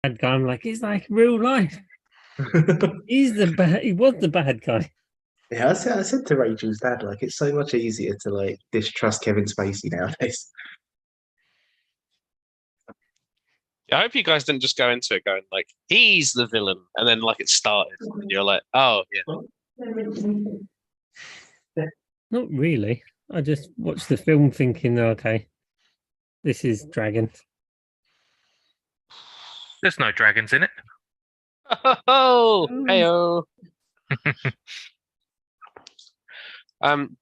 bad guy. I'm like, he's like real life. He's the bad. He was the bad guy. Yeah, I said to Rachel's dad, like, it's so much easier to like distrust Kevin Spacey nowadays. Yeah, I hope you guys didn't just go into it going like he's the villain, and then like it started, and you're like, oh yeah. Not really. I just watched the film thinking, okay, this is Dragon. There's no dragons in it. Oh, heyo.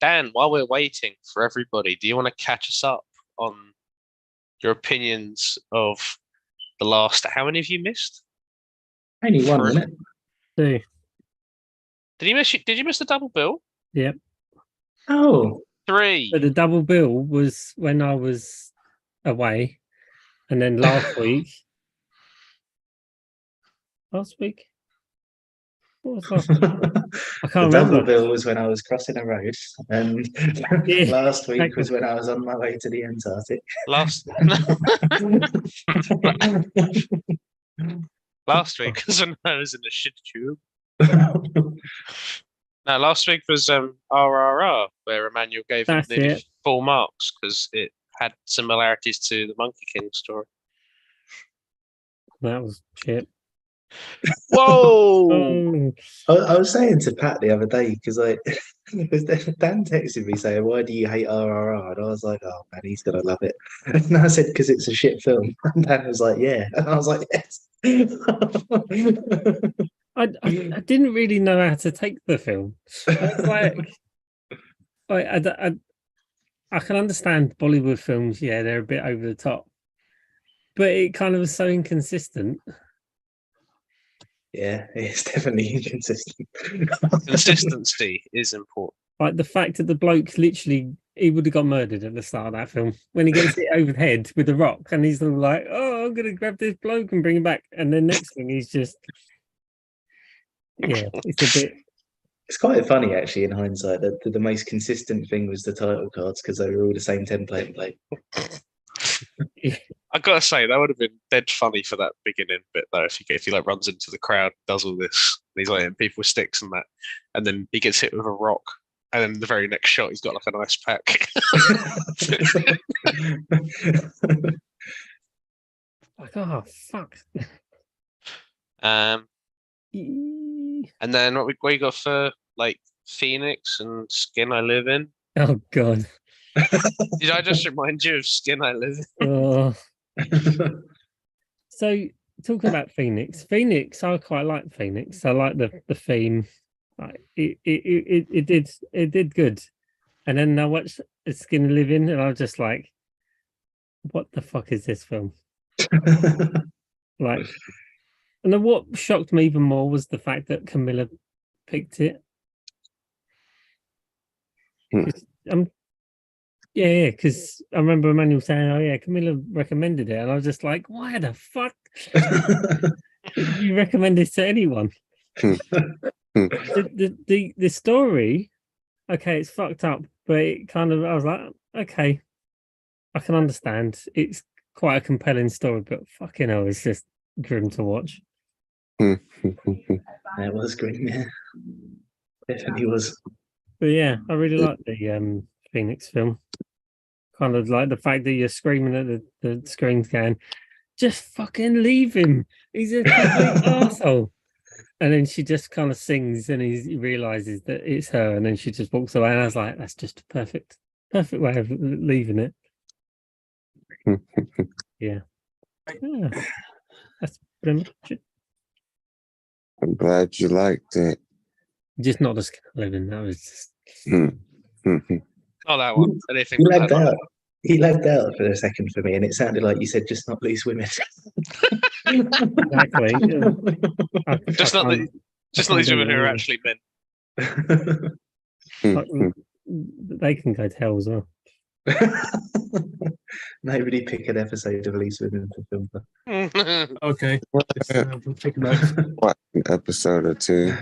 Dan, while we're waiting for everybody, do you want to catch us up on your opinions of the last? How many have you missed? Only one, isn't it? Two. Did you miss? Did you miss the double bill? Yep. Oh, Three. But the double bill was when I was away, and then last week. Last week. What was last week? I can't the remember. double bill was when I was crossing a road, and Yeah, last week exactly. was when I was on my way to the Antarctic. Last last week was when I was in a shit tube. No, last week was RRR, where Emmanuel gave it That's nearly it. full marks because it had similarities to the Monkey King story. That was shit. Whoa! Oh, I was saying to Pat the other day because like Dan texted me saying, "Why do you hate RRR?" And I was like, "Oh man, he's gonna love it." And I said, "Because it's a shit film." And Dan was like, "Yeah," and I was like, "Yes." I didn't really know how to take the film. I was I can understand Bollywood films. Yeah, they're a bit over the top, but it kind of was so inconsistent. Yeah, it's definitely inconsistent. Consistency is important. Like the fact that the bloke literally he would have got murdered at the start of that film when he gets hit over the head with a rock, and he's all like, "Oh, I'm gonna grab this bloke and bring him back," and then next thing he's just, yeah, it's a bit. It's quite funny actually in hindsight that the most consistent thing was the title cards because they were all the same template. Like, I gotta say that would have been dead funny for that beginning bit though. If he like runs into the crowd, does all this, and he's like hitting people with sticks and that, and then he gets hit with a rock, and then the very next shot he's got like an ice pack. Like, oh fuck. And then what we got for like Phoenix and Skin I Live In? Oh god. Did I just remind you of Skin I Live In? Oh. So talking about Phoenix, I quite like Phoenix. I like the theme. Like, it did good. And then I watched Skin of Living, and I was just like, "What the fuck is this film?" Like, and then what shocked me even more was the fact that Camilla picked it. Yeah, because I remember Emmanuel saying, "Oh yeah, Camilla recommended it," and I was just like, "Why the fuck did you recommend this to anyone?" The story, okay, it's fucked up, but it kind of I was like, okay, I can understand. It's quite a compelling story, but fucking hell, it's just grim to watch. It was grim, yeah. Definitely was. But yeah, I really like the Phoenix film. Kind of like the fact that you're screaming at the screen going, just fucking leave him. He's a complete asshole. And then she just kind of sings and he realizes that it's her, and then she just walks away. And I was like, that's just a perfect way of leaving it. Yeah. That's pretty much it. I'm glad you liked it. Just not the Skin of Living. That was just Not that one. Anything He from lagged that one. out. He lagged out for a second for me, and it sounded like you said, "Just not lose women." exactly. Just not these women who are actually men. They can go to hell as well. Nobody pick an episode of Least Women for film. Okay. What, We'll take notes. an episode or two.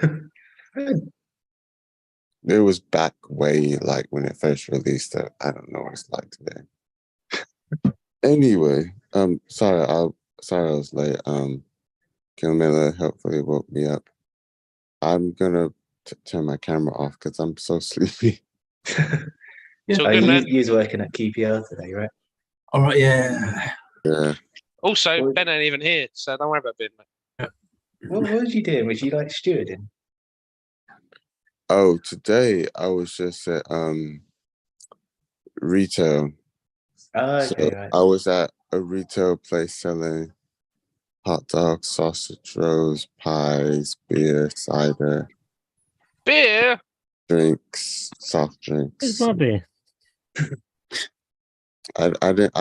It was back way like when it first released. I don't know what it's like today. Anyway, sorry I was late. Camilla hopefully woke me up. I'm gonna turn my camera off because I'm so sleepy. It's all Oh, good, man. you was working at QPR today, right? All right, yeah. Yeah. Also, What- Ben ain't even here, so don't worry about Ben, mate. What was you doing? Was you like stewarding? Oh, today I was just at retail. Oh, So okay, right. I was at a retail place selling hot dogs, sausage rolls, pies, beer, cider, Beer? drinks, soft Where's drinks. my beer? I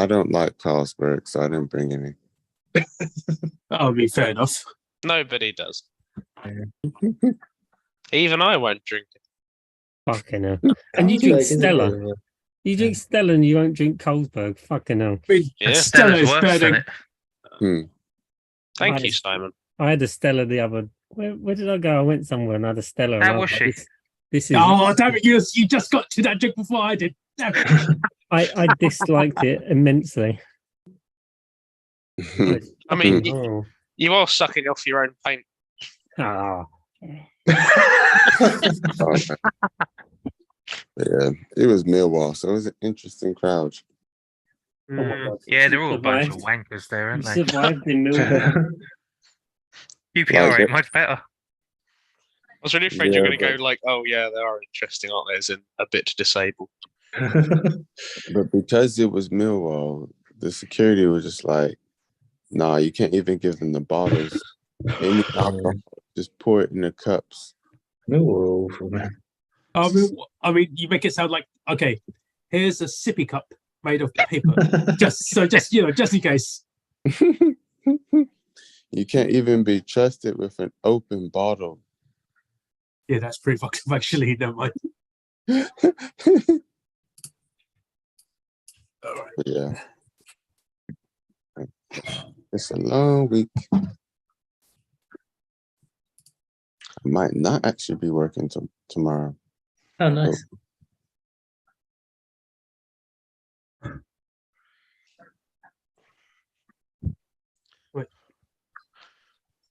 don't like Carlsberg, so I didn't bring any. That'll be fair enough. Nobody does. Yeah. Even I won't drink it. Fucking hell. And you drink Stella. You drink Stella and you won't drink Carlsberg. Fucking hell. I mean, Yeah. Stella Stella's is worse better than than it. Thank I- you, Simon. I had a Stella the other. Where did I go? I went somewhere and I had a Stella. and How I was like, she? This is. Oh, damn it, you just got to that drink before I did. Damn it. I disliked it immensely. I mean, Oh. you are sucking off your own paint. Ah. Oh, yeah, it was Millwall, so it was an interesting crowd. Oh my God. Yeah, they're all a bunch of Survived. wankers there, You aren't they? survived in Millwall. QPR Like ain't it. much better. I was really afraid you're Yeah, going to but- go like, oh yeah, they are interesting, aren't they? As in a bit disabled. But because it was Millwall, the security was just like, nah, you can't even give them the bottles. Any alcohol, just pour it in the cups. Millwall awful, man. I mean, you make it sound like, okay, here's a sippy cup made of paper. just in case. You can't even be trusted with an open bottle. Yeah, that's pretty fucked up, actually. Never mind. But yeah, it's a long week. I might not actually be working tomorrow. Oh, nice.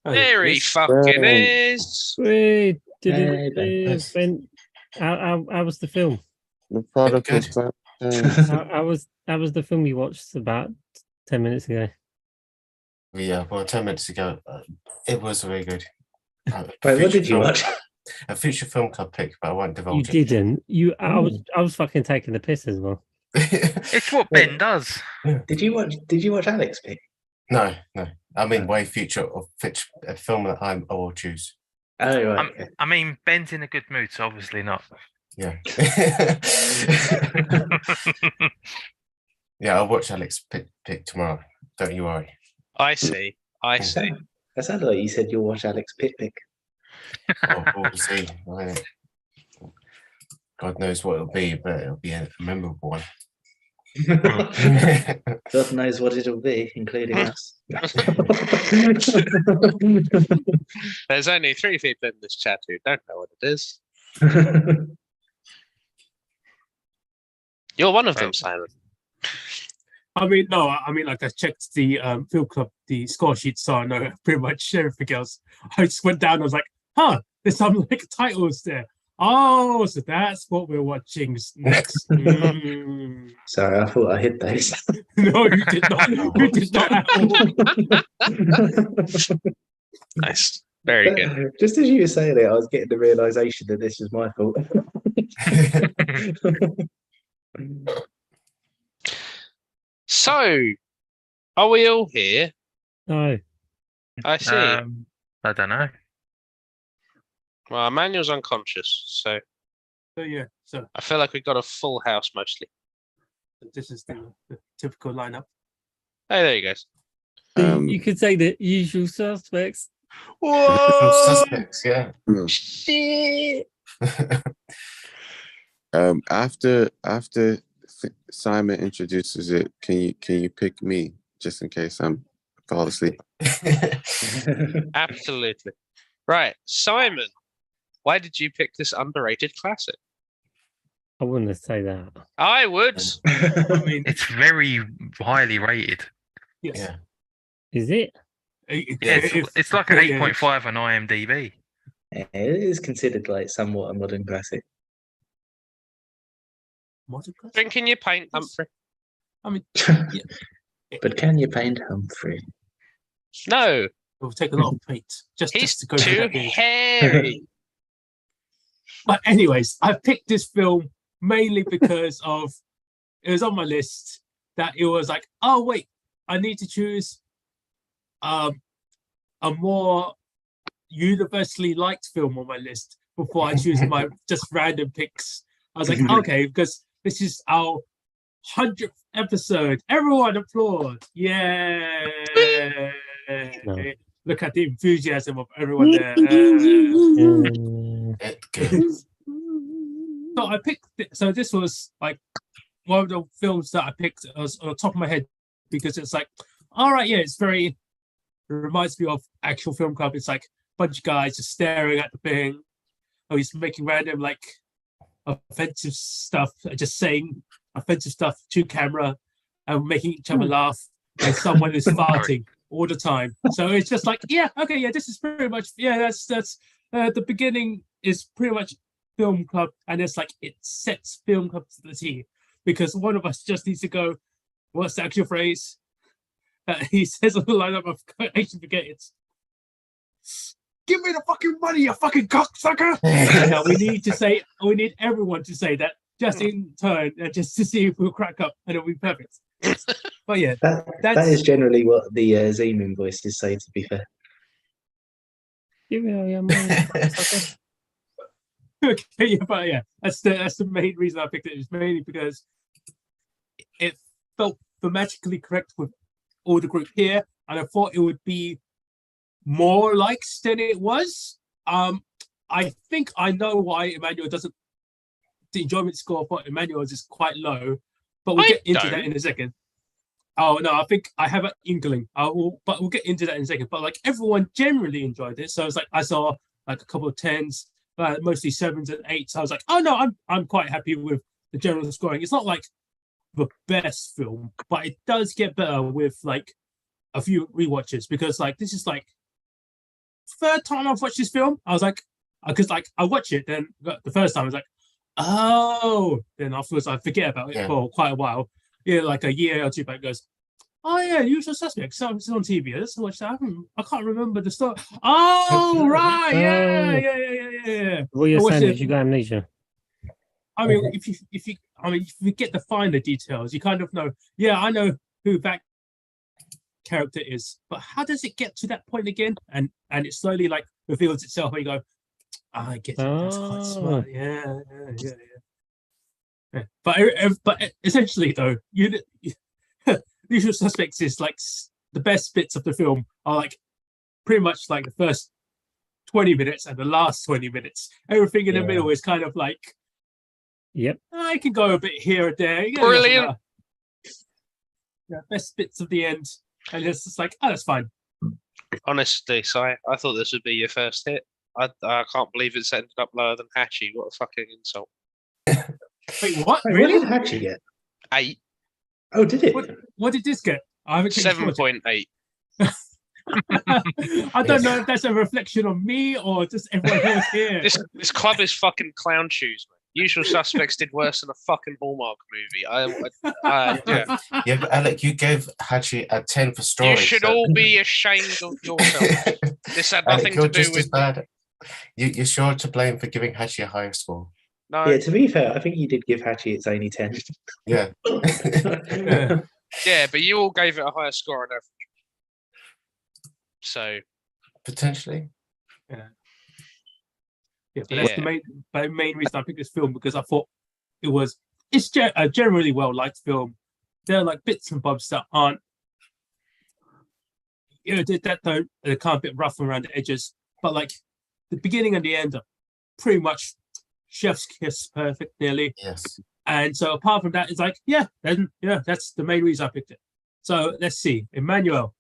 Oh, There he yes. fucking Ben. is. Wait, Hey, Ben. Ben, how was the film? The prodigal Good. son. How was the film you watched about 10 minutes ago? Yeah, well, 10 minutes ago, it was very good. Wait, what did you watch? A future film club pick, but I won't You divulge it. didn't. I was fucking taking the piss as well. It's what Wait. Ben does. Did you watch Alex pick? No. I mean, way future of a film that I will choose. Oh, right. Okay. I mean, Ben's in a good mood, so obviously not. Yeah. Yeah, I'll watch Alex pick tomorrow. Don't you worry. I see. I see. That sounded like you said you'll watch Alex Pitt pick. We'll see. God knows what it'll be, but it'll be a memorable one. God knows what it'll be, including us. There's only 3 people in this chat who don't know what it is. You're one of them, Simon. I mean, no, I mean, like I checked the film club, the score sheet, so I know pretty much everything else. I just went down, I was like, huh, there's some like titles there. Oh, so that's what we're watching next. Mm. Sorry, I thought I hid those. No, you did not. You did not at all. Nice. Very good. Just as you were saying it, I was getting the realization that this was my fault. So, are we all here? No. I see. I don't know. Well, Emmanuel's unconscious, so So yeah, so I feel like we've got a full house mostly. this is the typical lineup. Hey, there you go. You could say the usual suspects. Suspects, yeah. Shit. After Simon introduces it, can you pick me just in case I'm fall asleep? Absolutely. Right, Simon, why did you pick this underrated classic? I wouldn't say that. I would. I mean, It's very highly rated. yes. Yeah. Is it? Yeah, it's like an 8.5 on IMDb. Yeah, it is considered like somewhat a modern classic. Modern classic? Drinking your paint, Humphrey. I mean, But can you paint Humphrey? No, it will take a lot of paint just he's to go through too that beard. hairy. But anyways, I picked this film mainly because of it was on my list that it was like, oh wait, I need to choose a more universally liked film on my list before I choose my just random picks. I was like, okay, because this is our 100th episode. Everyone applaud. Yeah. No. Look at the enthusiasm of everyone there. So I picked. So this was like one of the films that I picked was on the top of my head because it's like, all right, yeah, it's very. It reminds me of actual film club. It's like a bunch of guys just staring at the thing. Oh, he's making random like offensive stuff, just saying offensive stuff to camera and making each other laugh. And someone is farting all the time. So it's just like, yeah, okay, yeah, this is pretty much, yeah, that's the beginning is pretty much film club, and it's like it sets film club to the T because one of us just needs to go, what's the actual phrase? He says on the lineup, I actually forget it. Give me the fucking money, you fucking cocksucker! Now we need everyone to say that just in turn, just to see if we'll crack up, and it'll be perfect. But yeah, that is generally what the Zeman voices say. To be fair, Give me all your money. Sucker. okay, yeah, but yeah, that's the main reason I picked it. It's mainly because it felt thematically correct with all the group here, and I thought it would be more likes than it was. I think I know why Emmanuel doesn't. The enjoyment score for Emmanuel is quite low, but we'll get into that in a second. Oh no, I think I have an inkling. But we'll get into that in a second. But like everyone generally enjoyed it, so it's like I saw like a couple of 10s, mostly 7s and 8s. I was like, oh no, I'm quite happy with the general scoring. It's not like the best film, but it does get better with like a few rewatches because like this is like third time I've watched this film. I was like, because like I watch it, then the first time I was like, oh, then afterwards I forget about it for quite a while. Yeah, like a year or two back goes, oh yeah, Usual Suspects. So it's on TV. Let's watch that. I can't remember the story. Oh right, yeah. What you're saying is you got amnesia. I mean, if you get to find the details, you kind of know. Yeah, I know who that character is, but how does it get to that point again? And it slowly like reveals itself. And you go, I get it. That's quite smart. Yeah. But essentially, though, Usual Suspects is like the best bits of the film are like pretty much like the first 20 minutes and the last 20 minutes. Everything in the middle is kind of like, yep, I can go a bit here or there. Brilliant. Best bits of the end, and it's just like, oh, that's fine. Honestly, Si, I thought this would be your first hit. I can't believe it's ended up lower than Hatchie. What a fucking insult. Wait, what? Wait, Really? what did Hatchie get? 8. Oh, did it? What did this get? I haven't checked 7.8. I don't know if that's a reflection on me or just everyone else here. This club is fucking clown shoes, man. Usual Suspects did worse than a fucking Hallmark movie. Yeah. Yeah, but Alec, you gave Hatchie a 10 for story. You should all be ashamed of yourself. This had nothing Alec, to you're do just as with. bad. You're sure to blame for giving Hatchie a higher score. No. Yeah, to be fair, I think you did give Hatchie its only 10. Yeah. Yeah, but you all gave it a higher score on average. So Potentially. Yeah, but that's the main reason I picked this film because I thought it's a generally well liked film. There are like bits and bobs that aren't, that though they're kind of a bit rough around the edges, but like the beginning and the end are pretty much chef's kiss perfect nearly. Yes. And so apart from that, it's like, that's the main reason I picked it. So let's see, Emmanuel.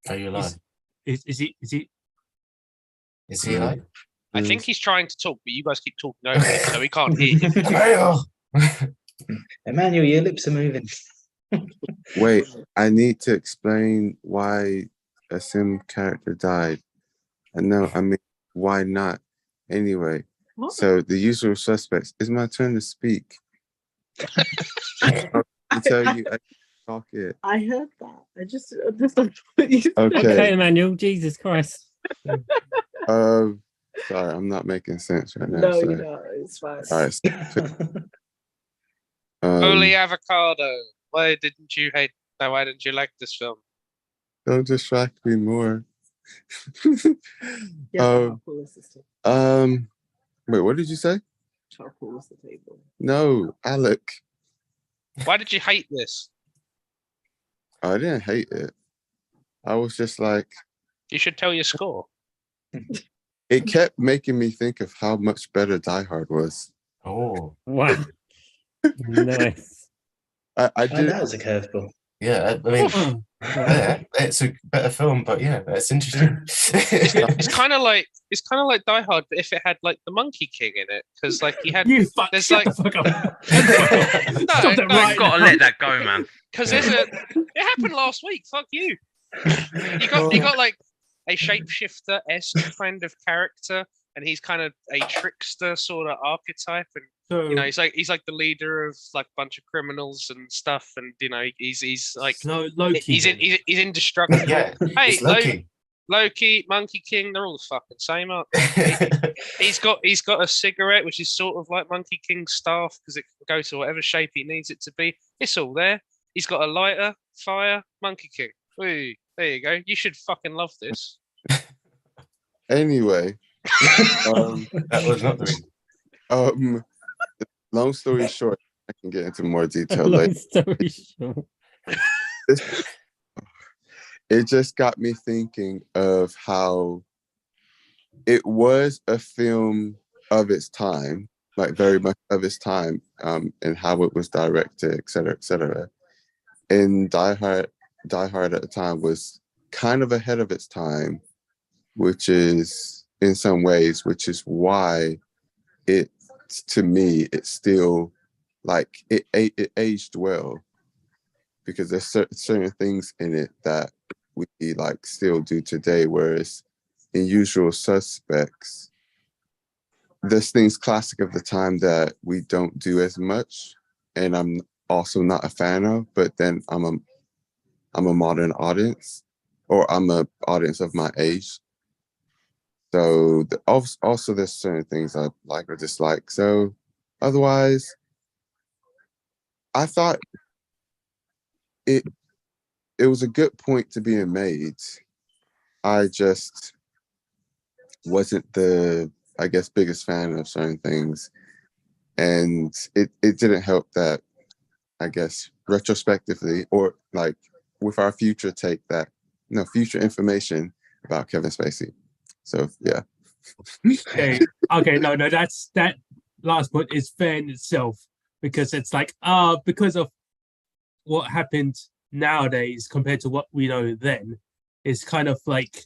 Are you lying? Is he? Is he lying? I think he's trying to talk, but you guys keep talking over him, so he can't hear you. Emmanuel, your lips are moving. Wait, I need to explain why a Sim character died. And no, I mean, why not? Anyway, What? so The Usual Suspects. It's my turn to speak. I tell you, I talk it. I heard that. I just understand what you said. Okay. Okay, Emmanuel, Jesus Christ. Sorry, I'm not making sense right now. No, so. you know, it's fine. All right. Holy avocado! Why didn't you hate? No, why didn't you like this film? Don't distract me more. Yeah, charcoal is the table. Wait, what did you say? Charcoal is the table. No, Alec. Why did you hate this? I didn't hate it. I was just like, You should tell your score. it kept making me think of how much better Die Hard was. Oh, Wow. Nice. I did. That was a curveball. yeah. I mean, Wow. yeah, it's a better film, but yeah, that's interesting. It's kind of like Die Hard, but if it had like the Monkey King in it, because like he had. You fuck. There's Shut like- the fuck up. No, Stop that no, right You've got to now. let that go, man. Because it happened last week. Fuck you. You got like a shapeshifter esque kind of character, and he's kind of a trickster sort of archetype, and So, you know he's like the leader of like a bunch of criminals and stuff, and you know he's like so Loki. he's then. indestructible. Yeah, Hey, it's Loki. Loki, Monkey King, they're all the fucking same, aren't they? He's got a cigarette, which is sort of like Monkey King's staff because it can go to whatever shape he needs it to be. It's all there. He's got a lighter, fire, Monkey King. Whee, there you go. You should fucking love this. Anyway, That was not the long story short, I can get into more detail Long later. story short. It just got me thinking of how it was a film of its time, like very much of its time, and how it was directed, et cetera, et cetera. And Die Hard at the time was kind of ahead of its time, which is in some ways, which is why it, to me, it's still like it aged well, because there's certain things in it that we like still do today, whereas in Usual Suspects, there's things classic of the time that we don't do as much, and I'm also not a fan of. But then I'm a modern audience, or I'm a audience of my age. So also there's certain things I like or dislike. So otherwise, I thought it was a good point to being made. I just wasn't the, I guess, biggest fan of certain things. And it didn't help that, I guess, retrospectively, or like with our future future information about Kevin Spacey. So yeah. Okay, no, that's that last point is fair in itself, because it's like because of what happened nowadays compared to what we know then, it's kind of like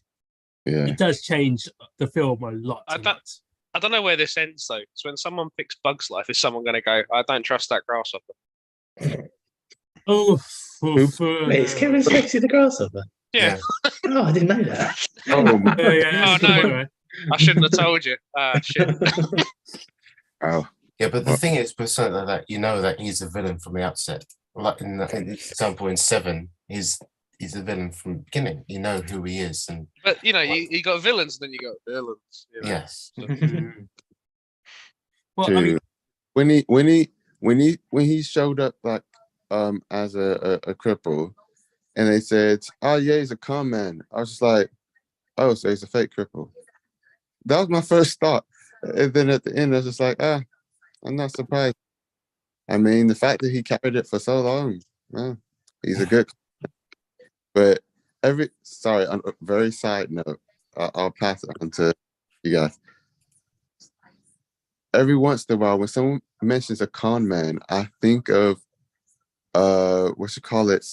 Yeah. it does change the film a lot. I don't know where this ends though. Because when someone picks Bug's Life, is someone going to go, I don't trust that grasshopper? Wait, is Kevin Spacey the grasshopper? Yeah. Oh, I didn't know that. Oh, yeah, Oh, no. I shouldn't have told you. Shit. wow. Yeah, but the thing is, with something like that, you know that he's a villain from the outset. Like in example in Seven, he's a villain from the beginning. You know who he is, and But you know, you got villains, and then you got villains. You know? yes, Well, I mean, when he showed up like as a cripple, and they said, "Oh yeah, he's a con man," I was just like, "Oh, so he's a fake cripple." That was my first thought, and then at the end, I was just like, "Ah, I'm not surprised." I mean, the fact that he carried it for so long, he's a good. But on a very side note, I'll pass it on to you guys. Every once in a while, when someone mentions a con man, I think of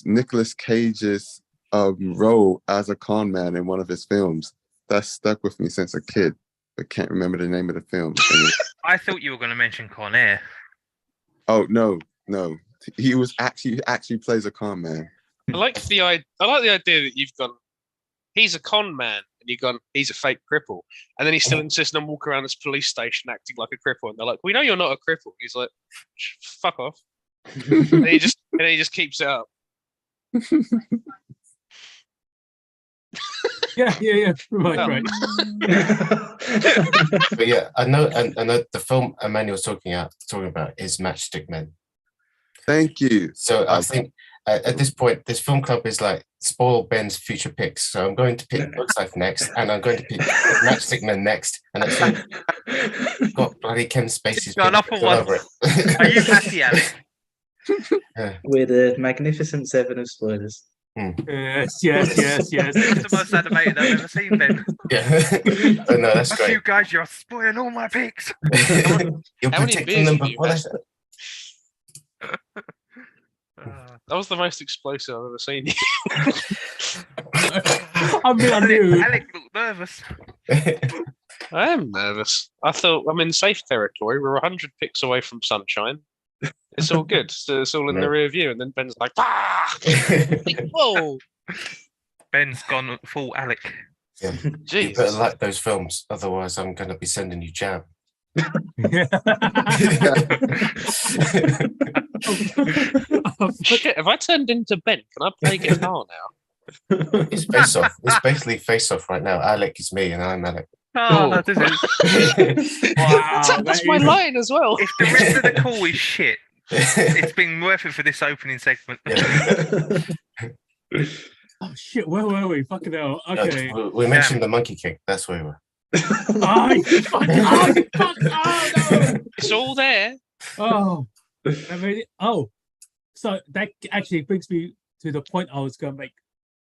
Nicolas Cage's role as a con man in one of his films. That's stuck with me since a kid, but can't remember the name of the film. I thought you were going to mention Con Air. Oh no, he was actually plays a con man. I like the idea that you've gone. he's a con man, and you've gone, he's a fake cripple, and then he still insists on walking around this police station acting like a cripple, and they're like, we know you're not a cripple. He's like, fuck off. and he just keeps it up. Yeah. Right. But yeah, I know the film Emmanuel's talking about is Matchstick Men. Thank you. So I think at this point, this film club is like spoil Ben's future picks. So I'm going to pick Bugs Life next, and I'm going to pick Matchstick Men next, and that's got bloody Ken Spacey's. Gone off at once. Are you happy, Alex? We're the Magnificent Seven of spoilers. Yes. That's the most animated I've ever seen, Ben. Yeah. Oh, no, that's great. You guys, you're spoiling all my picks. You're How many protecting beers them, have but you what had? is it? That was the most explosive I've ever seen. I mean, I knew. Alex looked nervous. I am nervous. I thought I'm in safe territory. We're 100 picks away from sunshine. It's all good. It's all in the rear view. And then Ben's like, ah! Whoa! Ben's gone full Alec. Yeah. You Jesus. better like those films, otherwise I'm going to be sending you jam. Shit, have I turned into Ben? Can I play guitar now? It's face off. It's basically face off right now. Alec is me, and I'm Alec. Oh, this is... Wow, That's my line as well. If the rest of the call is shit, it's been worth it for this opening segment. Oh shit! Where were we? Fucking hell. Okay. We mentioned the Monkey King. That's where we were. No. It's all there. Oh, I mean, so that actually brings me to the point I was going to make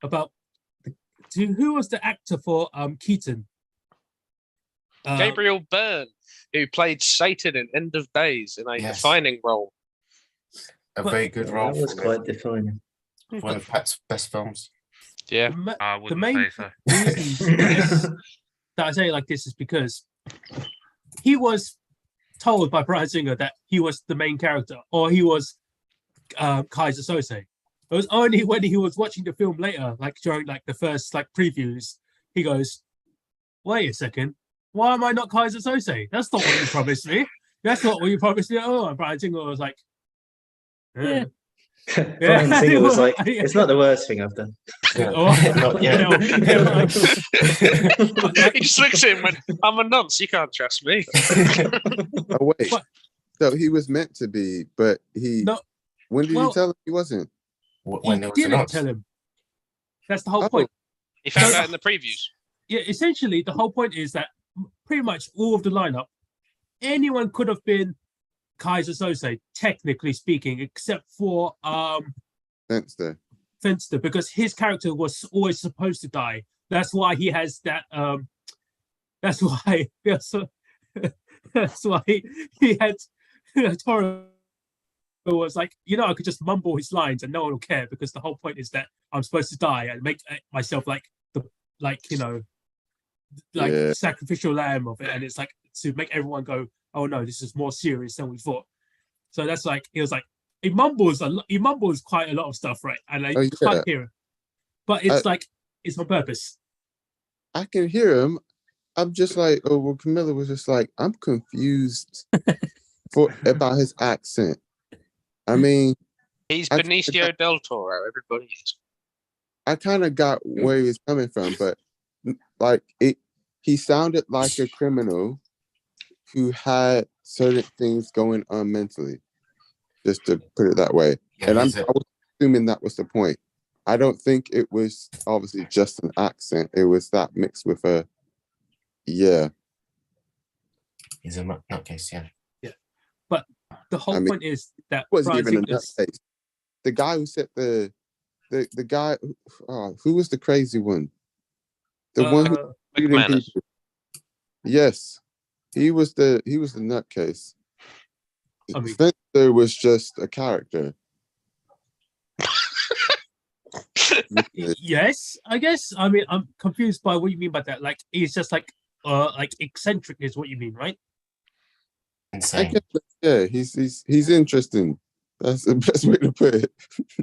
about who was the actor for Keaton? Gabriel Byrne, who played Satan in End of Days in a defining role. A very good role. That was quite defining. One of Pat's best films. Yeah, I the wouldn't main say so. reason that I say it like this is because he was told by Bryan Singer that he was the main character, or he was Kaiser Sose. It was only when he was watching the film later, like during like the first like previews, he goes, "Wait a second, why am I not Kaiser Sose? That's not what you promised me. That's not what you promised me." Oh, and Bryan Singer was like, Yeah. Bryan Singer was like, "It's not the worst thing I've done." Not yet. He just looks at him and went, I'm a nonce, you can't trust me. Oh wait, But- so he was meant to be, but he. No. When did Well- you tell him he wasn't? When there He was an didn't answer. tell him. That's the whole Oh. point. He found out in the previews. Yeah, essentially the whole point is that pretty much all of the lineup, anyone could have been Kaiser Sose, technically speaking, except for Fenster. Fenster, because his character was always supposed to die. That's why he has that. That's why. That's why he had. Toro was like, I could just mumble his lines and no one will care, because the whole point is that I'm supposed to die and make myself like Yeah. sacrificial lamb of it, and it's like to make everyone go, "Oh no, this is more serious than we thought." So that's like he was like he mumbles quite a lot of stuff, right? And I Oh, yeah. can't hear him, but it's like it's on purpose. I can hear him. I'm just like, oh well. Camilla was just like, I'm confused about his accent. I mean, He's I- Benicio del Toro, everybody is. I kind of got where he was coming from, but like he sounded like a criminal who had certain things going on mentally, just to put it that way. Yeah, And I he's was assuming that was the point. I don't think it was obviously just an accent. It was that mixed with a, yeah. he's a nutcase, yeah. But the whole I mean, point is that Wasn't Bryan even a Singer's- nutcase. The guy who said the guy, who was the crazy one? The one who shooting McManus. people. Yes, he was the nutcase. I mean- Spencer was just a character. Yes, I guess. I mean, I'm confused by what you mean by that. Like, he's just like eccentric is what you mean, right? I Insane. guess, yeah, he's interesting. That's the best way to put it.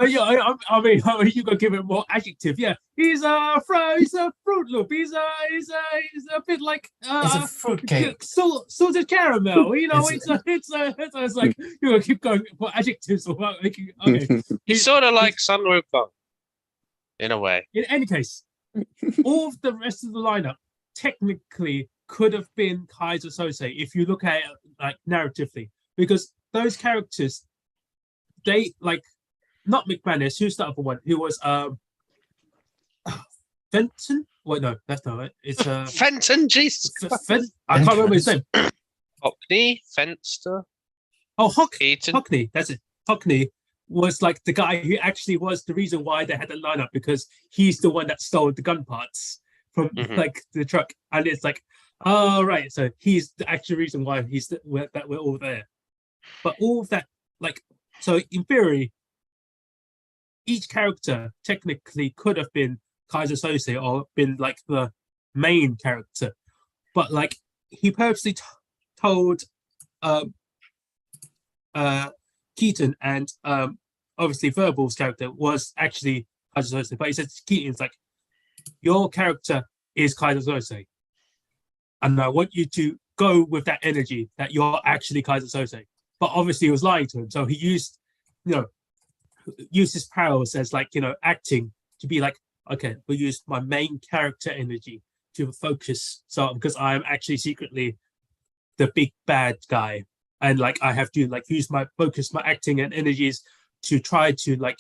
Yeah, I mean, you gotta give it more adjective. Yeah, he's a Fruit Loop. He's a bit like It's a fruitcake. salted caramel. You know, It's- it's like you gotta keep going for adjectives without making. Okay, He's sort of like Sun Wukong, in a way. in any case, all of the rest of the lineup technically could have been Kaiser Sose if you look at it like narratively, because those characters, they like not McManus. Who's the other one? Who was Fenton? Wait, no, that's not it. It's Fenton, Jesus. I can't remember his name. Hockney, Fenster, Oh, Keaton. Hockney. That's it. Hockney was like the guy who actually was the reason why they had the lineup, because he's the one that stole the gun parts from Mhm. like the truck, and it's like, oh right, so he's the actual reason why that we're all there. But all of that, like, so in theory, each character technically could have been Kaiser Sose or been like the main character, but like he purposely told Keaton and obviously Verbal's character was actually Kaiser Sose, but he said to Keaton's like, your character is Kaiser Sose, and I want you to go with that energy that you're actually Kaiser Sose. But obviously he was lying to him, so he used his powers as like, acting to be like, okay, we'll use my main character energy to focus, so because I am actually secretly the big bad guy, and like I have to like use my focus, my acting and energies to try to like,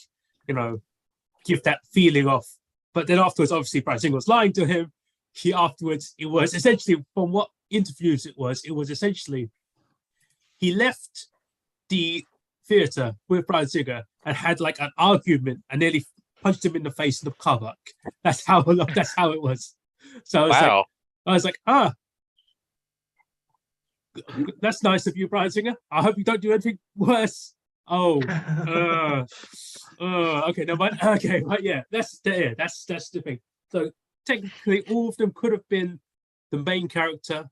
give that feeling off. But then afterwards, obviously Bryan Singer was lying to him. It was essentially, from what interviews it was essentially he left the theater with Bryan Singer and had like an argument and nearly punched him in the face in the car park. That's how it was. So I was like, that's nice of you, Bryan Singer. I hope you don't do anything worse. Oh, okay, no, but okay, but yeah, that's the thing. So technically, all of them could have been the main character,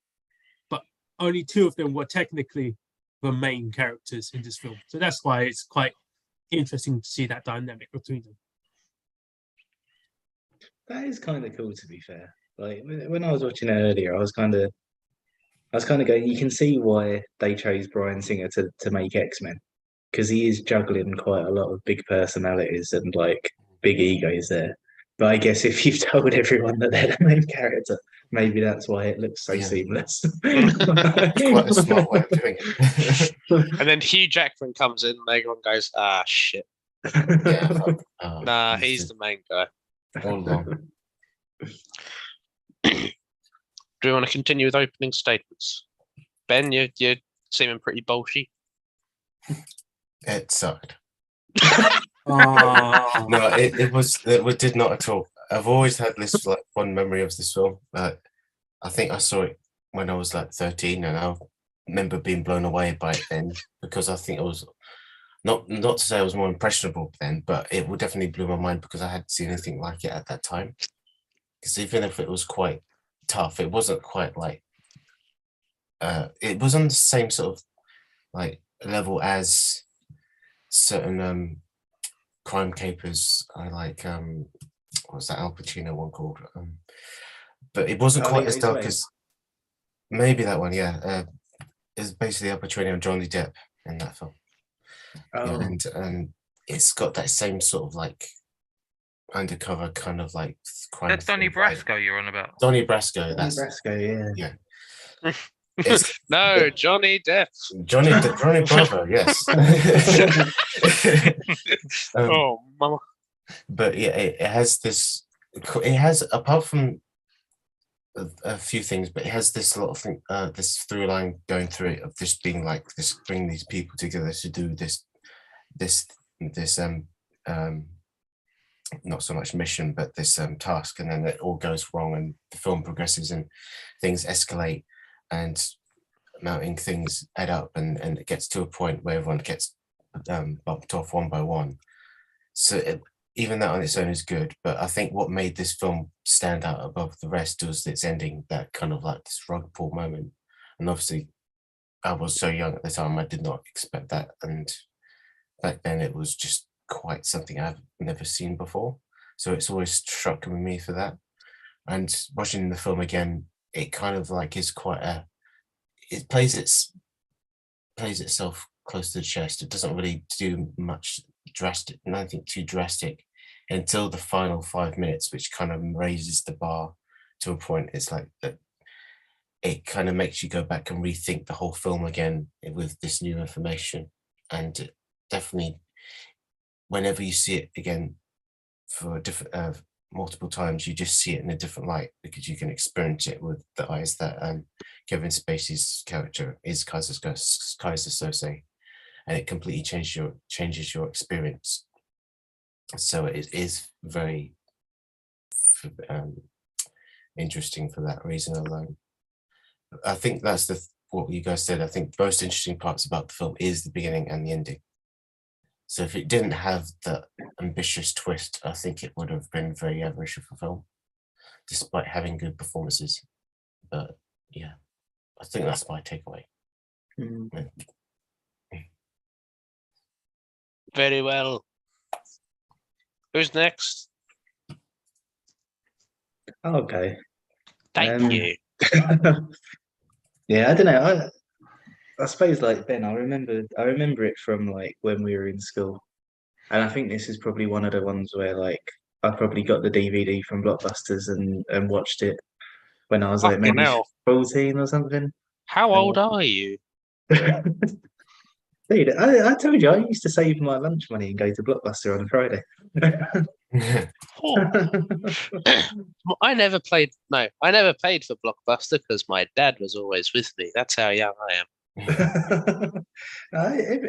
but only two of them were technically the main characters in this film. So that's why it's quite interesting to see that dynamic between them. That is kind of cool, to be fair. Like when I was watching it earlier, I was kind of going. You can see why they chose Bryan Singer to make X-Men, because he is juggling quite a lot of big personalities and like big egos there. But I guess if you've told everyone that they're the main character, maybe that's why it looks so seamless. It's quite a smart way of doing it. And then Hugh Jackman comes in, and everyone goes, shit. Yeah, fuck. Nah, he's the main guy. all along. Do we want to continue with opening statements? Ben, you're seeming pretty bolshy. It sucked. Oh, No, it did not at all. I've always had this like fond memory of this film. I think I saw it when I was like 13, and I remember being blown away by it then, because I think it was not to say I was more impressionable then, but it would definitely blew my mind because I hadn't seen anything like it at that time. Because even if it was quite tough, it wasn't quite like it was on the same sort of like level as certain crime capers. I like what's that Al Pacino one called? But it wasn't quite as dark as maybe that one. Yeah, it's basically Al Pacino and Johnny Depp in that film. Oh. And it's got that same sort of like undercover kind of like crime. That's Donnie Brasco you're on about. Donnie Brasco. That's Brasco, yeah. it's No, Johnny Depp. Johnny Bravo. Yes. Oh, mama. But yeah, it has this. It has, apart from a few things, but it has this lot of thing, this through line going through it of just being like this, bring these people together to do this not so much mission, but this task, and then it all goes wrong, and the film progresses and things escalate, and mounting things add up, and it gets to a point where everyone gets bumped off one by one. So even that on its own is good, but I think what made this film stand out above the rest was its ending, that kind of like this rug pull moment. And obviously I was so young at the time, I did not expect that, and back then it was just quite something I've never seen before. So it's always struck with me for that. And watching the film again, it kind of like is it plays itself close to the chest. It doesn't really do much drastic, nothing too drastic until the final 5 minutes, which kind of raises the bar to a point. It's like that. It kind of makes you go back and rethink the whole film again with this new information. And definitely, whenever you see it again for different multiple times, you just see it in a different light because you can experience it with the eyes that Kevin Spacey's character is Kaiser Soze, and it completely changes your experience. So it is very interesting for that reason alone. I think that's what you guys said. I think the most interesting parts about the film is the beginning and the ending. So if it didn't have the ambitious twist, I think it would have been very average of a film, despite having good performances. But yeah, I think that's my takeaway. Very well. Who's next? Okay. Thank you. Yeah, I don't know. I suppose like Ben, I remember it from like when we were in school. And I think this is probably one of the ones where like I probably got the DVD from Blockbusters and watched it when I was like Fucking maybe hell. 14 or something. How old are you? Dude, I told you I used to save my lunch money and go to Blockbuster on a Friday. I never paid for Blockbuster because my dad was always with me. That's how young I am.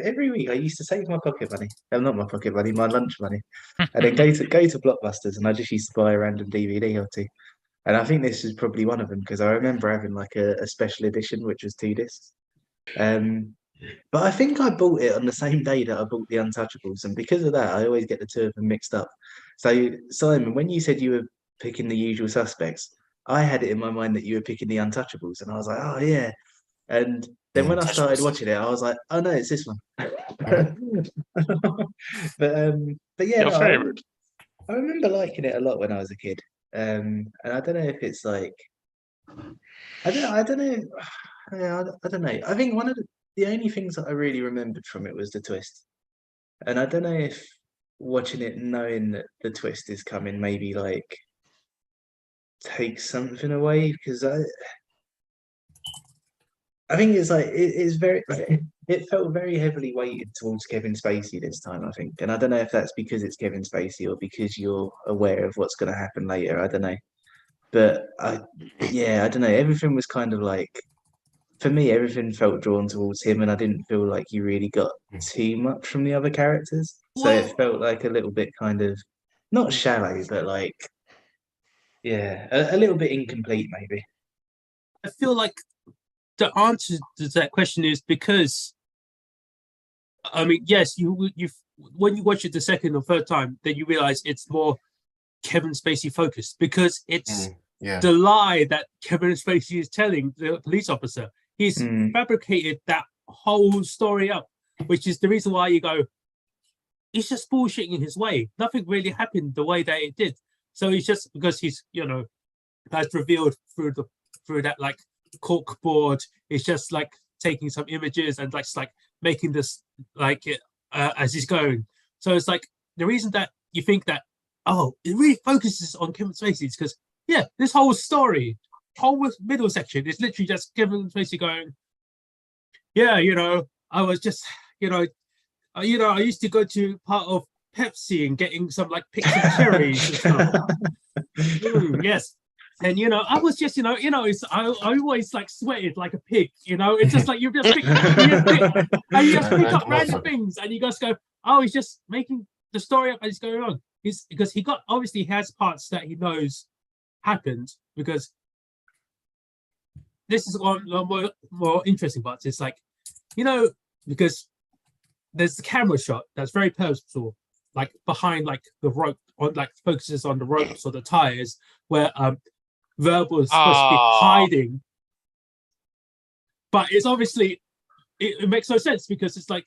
Every week I used to save my pocket money. Not my pocket money, my lunch money. And then go to Blockbusters, and I just used to buy a random DVD or two. And I think this is probably one of them because I remember having like a special edition which was 2 discs. But I think I bought it on the same day that I bought The Untouchables, and because of that, I always get the two of them mixed up. So, Simon, when you said you were picking The Usual Suspects, I had it in my mind that you were picking The Untouchables, and I was like, oh yeah. And then when I started watching it, I was like, oh no, it's this one. But yeah, Your no, favorite? I remember liking it a lot when I was a kid. And I don't know if it's like, I don't know. Yeah, I don't know. I think one of the only things that I really remembered from it was the twist. And I don't know if watching it knowing that the twist is coming maybe like takes something away because I think it's like it's very it felt very heavily weighted towards Kevin Spacey this time, I think. And I don't know if that's because it's Kevin Spacey or because you're aware of what's going to happen later. I don't know. But I don't know. Everything was kind of like, for me, everything felt drawn towards him, and I didn't feel like you really got too much from the other characters. So it felt like a little bit kind of not shallow, but like a little bit incomplete, maybe. I feel like the answer to that question is because, I mean, yes, you when you watch it the second or third time, then you realize it's more Kevin Spacey focused because it's the lie that Kevin Spacey is telling the police officer. He's fabricated that whole story up, which is the reason why you go, he's just bullshitting in his way. Nothing really happened the way that it did. So it's just because he's, has revealed through that like cork board. It's just like taking some images and like making this like as he's going. So it's like the reason that you think that it really focuses on Kevin Spacey is because this whole story, whole middle section is literally just Kevin Spacey going, I was just I used to go to part of Pepsi and getting some like picks of cherries and stuff. Yes. And I was just, it's I always like sweated like a pig, it's just like you just pick up random things and you just go, he's just making the story up as it's going on. Because he obviously has parts that he knows happened, because this is one of the more interesting parts. It's like, because there's the camera shot that's very purposeful, like behind like the rope, on like focuses on the ropes or the tires, where Verbal is supposed to be hiding, but it's obviously it makes no sense because it's like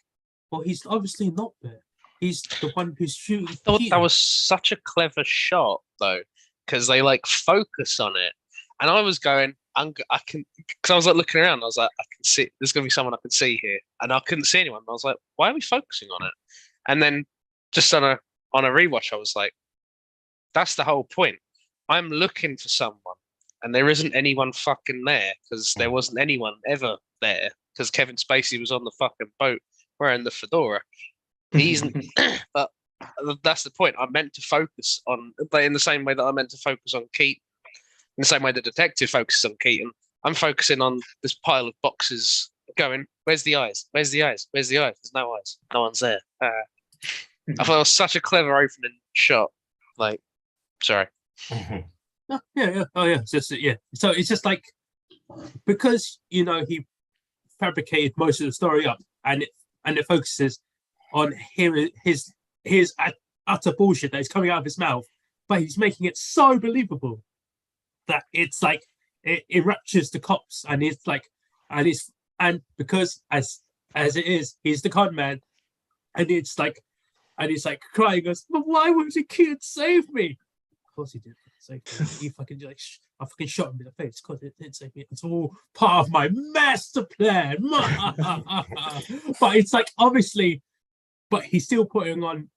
well, he's obviously not there. He's the one who's shooting. I thought Keaton. that was such a clever shot though, because they like focus on it, and I was going, I can, because I was like looking around, I was like, I can see there's gonna be someone I can see here, and I couldn't see anyone. And I was like, why are we focusing on it? And then just on a rewatch, I was like, that's the whole point. I'm looking for someone, and there isn't anyone fucking there because there wasn't anyone ever there because Kevin Spacey was on the fucking boat wearing the fedora. He's, but that's the point. I'm meant to focus on, but in the same way that I'm meant to focus on Keaton, in the same way the detective focuses on Keaton, I'm focusing on this pile of boxes. Going, where's the eyes? Where's the eyes? Where's the eyes? There's no eyes. No one's there. I thought it was such a clever opening shot. Like, sorry. Oh, yeah. It's just, yeah. So it's just like, because he fabricated most of the story up, and it focuses on his utter bullshit that is coming out of his mouth, but he's making it so believable that it's like it enraptures the cops, and it's like, and because as it is, he's the con man, and it's like crying, goes, but why won't the kid save me? Of course he did save me. He fucking like, I fucking shot him in the face because it didn't save me. It's all part of my master plan. But it's like, obviously, but he's still putting on.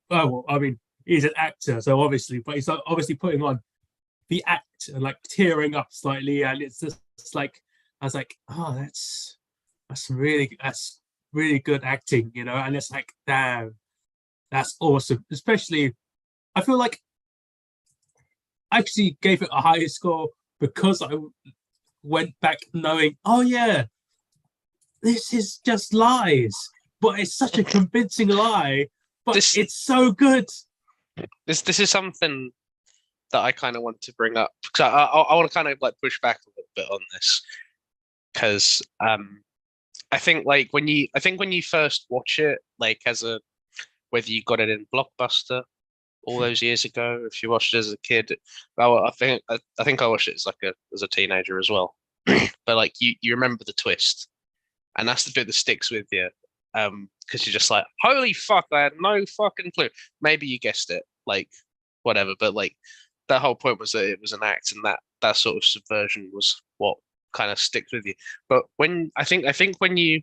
Oh, well, I mean, he's an actor, so obviously, but he's obviously putting on the act and like tearing up slightly, and it's just like, I was like, oh, that's really good acting, and it's like, damn, that's awesome. Especially, I feel like I actually gave it a higher score because I went back knowing, oh yeah, this is just lies, but it's such a convincing lie, but it's so good. This is something that I kind of want to bring up because I want to kind of like push back a little bit on this because I think when you first watch it, like whether you got it in Blockbuster all those years ago, if you watched it as a kid, well, I think I watched it as a teenager as well. But like you remember the twist, and that's the bit that sticks with you, because you're just like, holy fuck, I had no fucking clue. Maybe you guessed it, like whatever, but like the whole point was that it was an act, and that sort of subversion was what kind of sticks with you. But I think when you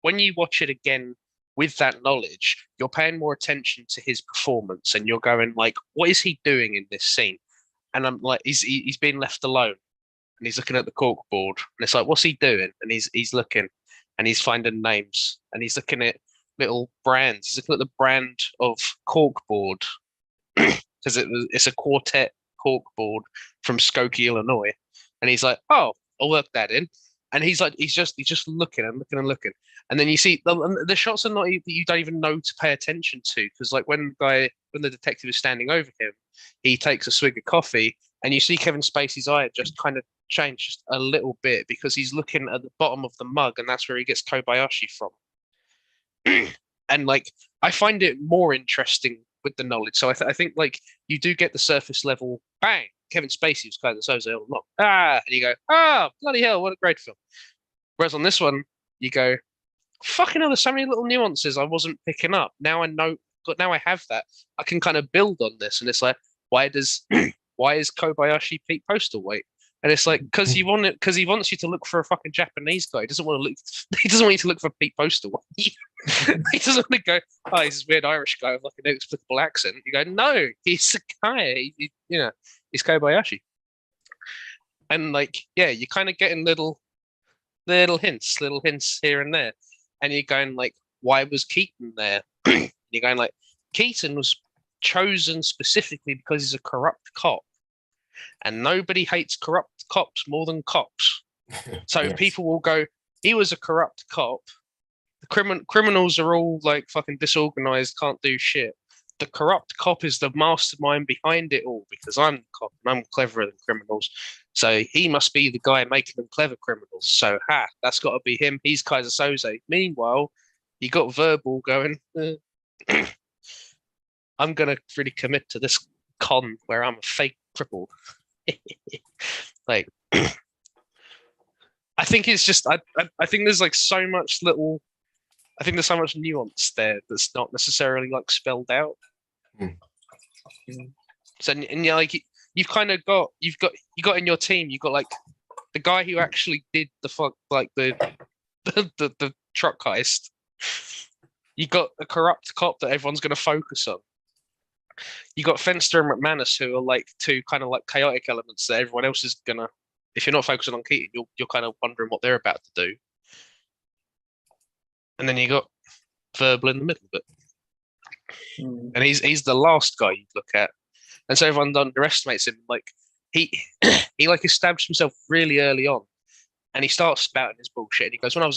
when you watch it again with that knowledge, you're paying more attention to his performance, and you're going like, what is he doing in this scene? And I'm like, he's being left alone, and he's looking at the cork board, and it's like, what's he doing? And he's looking, and he's finding names, and he's looking at little brands. He's looking at the brand of cork board because it's a Quartet cork board from Skokie, Illinois, and he's like, oh, I'll work that in. And he's just looking and looking and looking, and then you see the shots are not that you don't even know to pay attention to, because like when the detective is standing over him, he takes a swig of coffee, and you see Kevin Spacey's eye just kind of change just a little bit because he's looking at the bottom of the mug, and that's where he gets Kobayashi from. And like I find it more interesting with the knowledge. So I think like you do get the surface level bang. Kevin Spacey was kind of so all along. And you go, bloody hell, what a great film. Whereas on this one, you go, fucking hell, there's so many little nuances I wasn't picking up. Now I know, now I have that. I can kind of build on this. And it's like, why is Kobayashi Pete Postlethwaite? And it's like, because he wants you to look for a fucking Japanese guy. He doesn't want you to look for Pete Postlethwaite. He doesn't want to go, oh, he's this weird Irish guy with like an inexplicable accent. You go, no, he's a guy. He's Kobayashi. And like, yeah, you're kind of getting little hints here and there. And you're going like, why was Keaton there? You're going like, Keaton was chosen specifically because he's a corrupt cop. And nobody hates corrupt cops more than cops. So yes. People will go, he was a corrupt cop. The criminals are all like fucking disorganized, can't do shit. The corrupt cop is the mastermind behind it all because I'm the cop and I'm cleverer than criminals. So he must be the guy making them clever criminals. So that's got to be him. He's Kaiser Soze. Meanwhile, you got Verbal going, I'm going to really commit to this con where I'm a fake cripple. Like, I think it's just, I think there's like so much little I think there's so much nuance there that's not necessarily like spelled out. Mm. So and you're like you've kind of got you got in your team, you've got like the guy who actually did the fuck like the truck heist. You got a corrupt cop that everyone's going to focus on. You got Fenster and McManus, who are like two kind of like chaotic elements that everyone else is gonna. If you're not focusing on Keaton, you're kind of wondering what they're about to do. And then you got Verbal in the middle of it, and he's the last guy you look at, and so everyone underestimates him. Like he like established himself really early on, and he starts spouting his bullshit. And he goes, "When I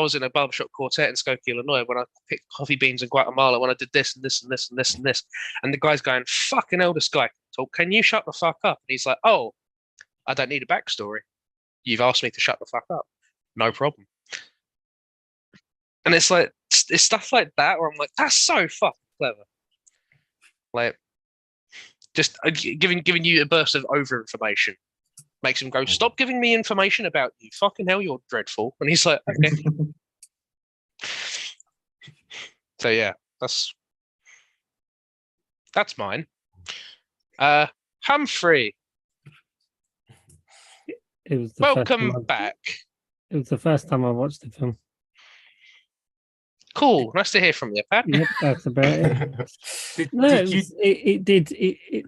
was in a barbershop quartet in Skokie, Illinois, when I picked coffee beans in Guatemala, when I did this and this and this and this and this." And the guy's going, "Fucking hell, this guy can talk. Can you shut the fuck up?" And he's like, "Oh, I don't need a backstory. You've asked me to shut the fuck up. No problem." And it's like, it's stuff like that where I'm like, that's so fucking clever. Like, just giving you a burst of over information makes him go, "Stop giving me information about you. Fucking hell, you're dreadful." And he's like, "Okay." So yeah, that's mine. Humphrey, It was the first time welcome back. It was the first time I watched the film. Cool, nice to hear from you, Pat. Yep, that's about it. Did, No, did you? it did.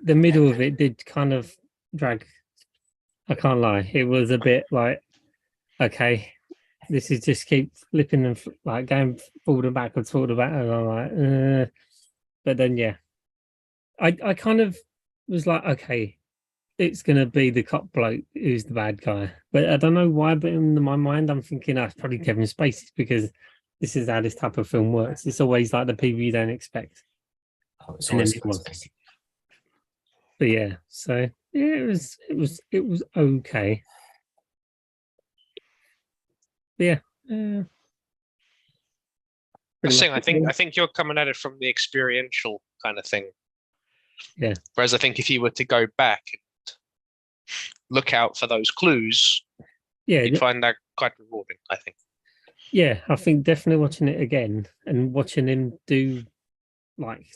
The middle of it did kind of drag. I can't lie. It was a bit like, okay, this is just keep flipping and like going forward and backwards, and I'm like, but then yeah, I kind of was like, okay, it's gonna be the cop bloke who's the bad guy, but I don't know why. But in my mind, I'm thinking that's probably Kevin Spacey because this is how this type of film works. It's always like the people you don't expect. Oh, it's And then always it was. But yeah, so yeah, it was okay. But yeah. I think you're coming at it from the experiential kind of thing. Yeah. Whereas I think if you were to go back and look out for those clues, yeah, you'd find that quite rewarding, I think. Yeah, I think definitely watching it again and watching him do like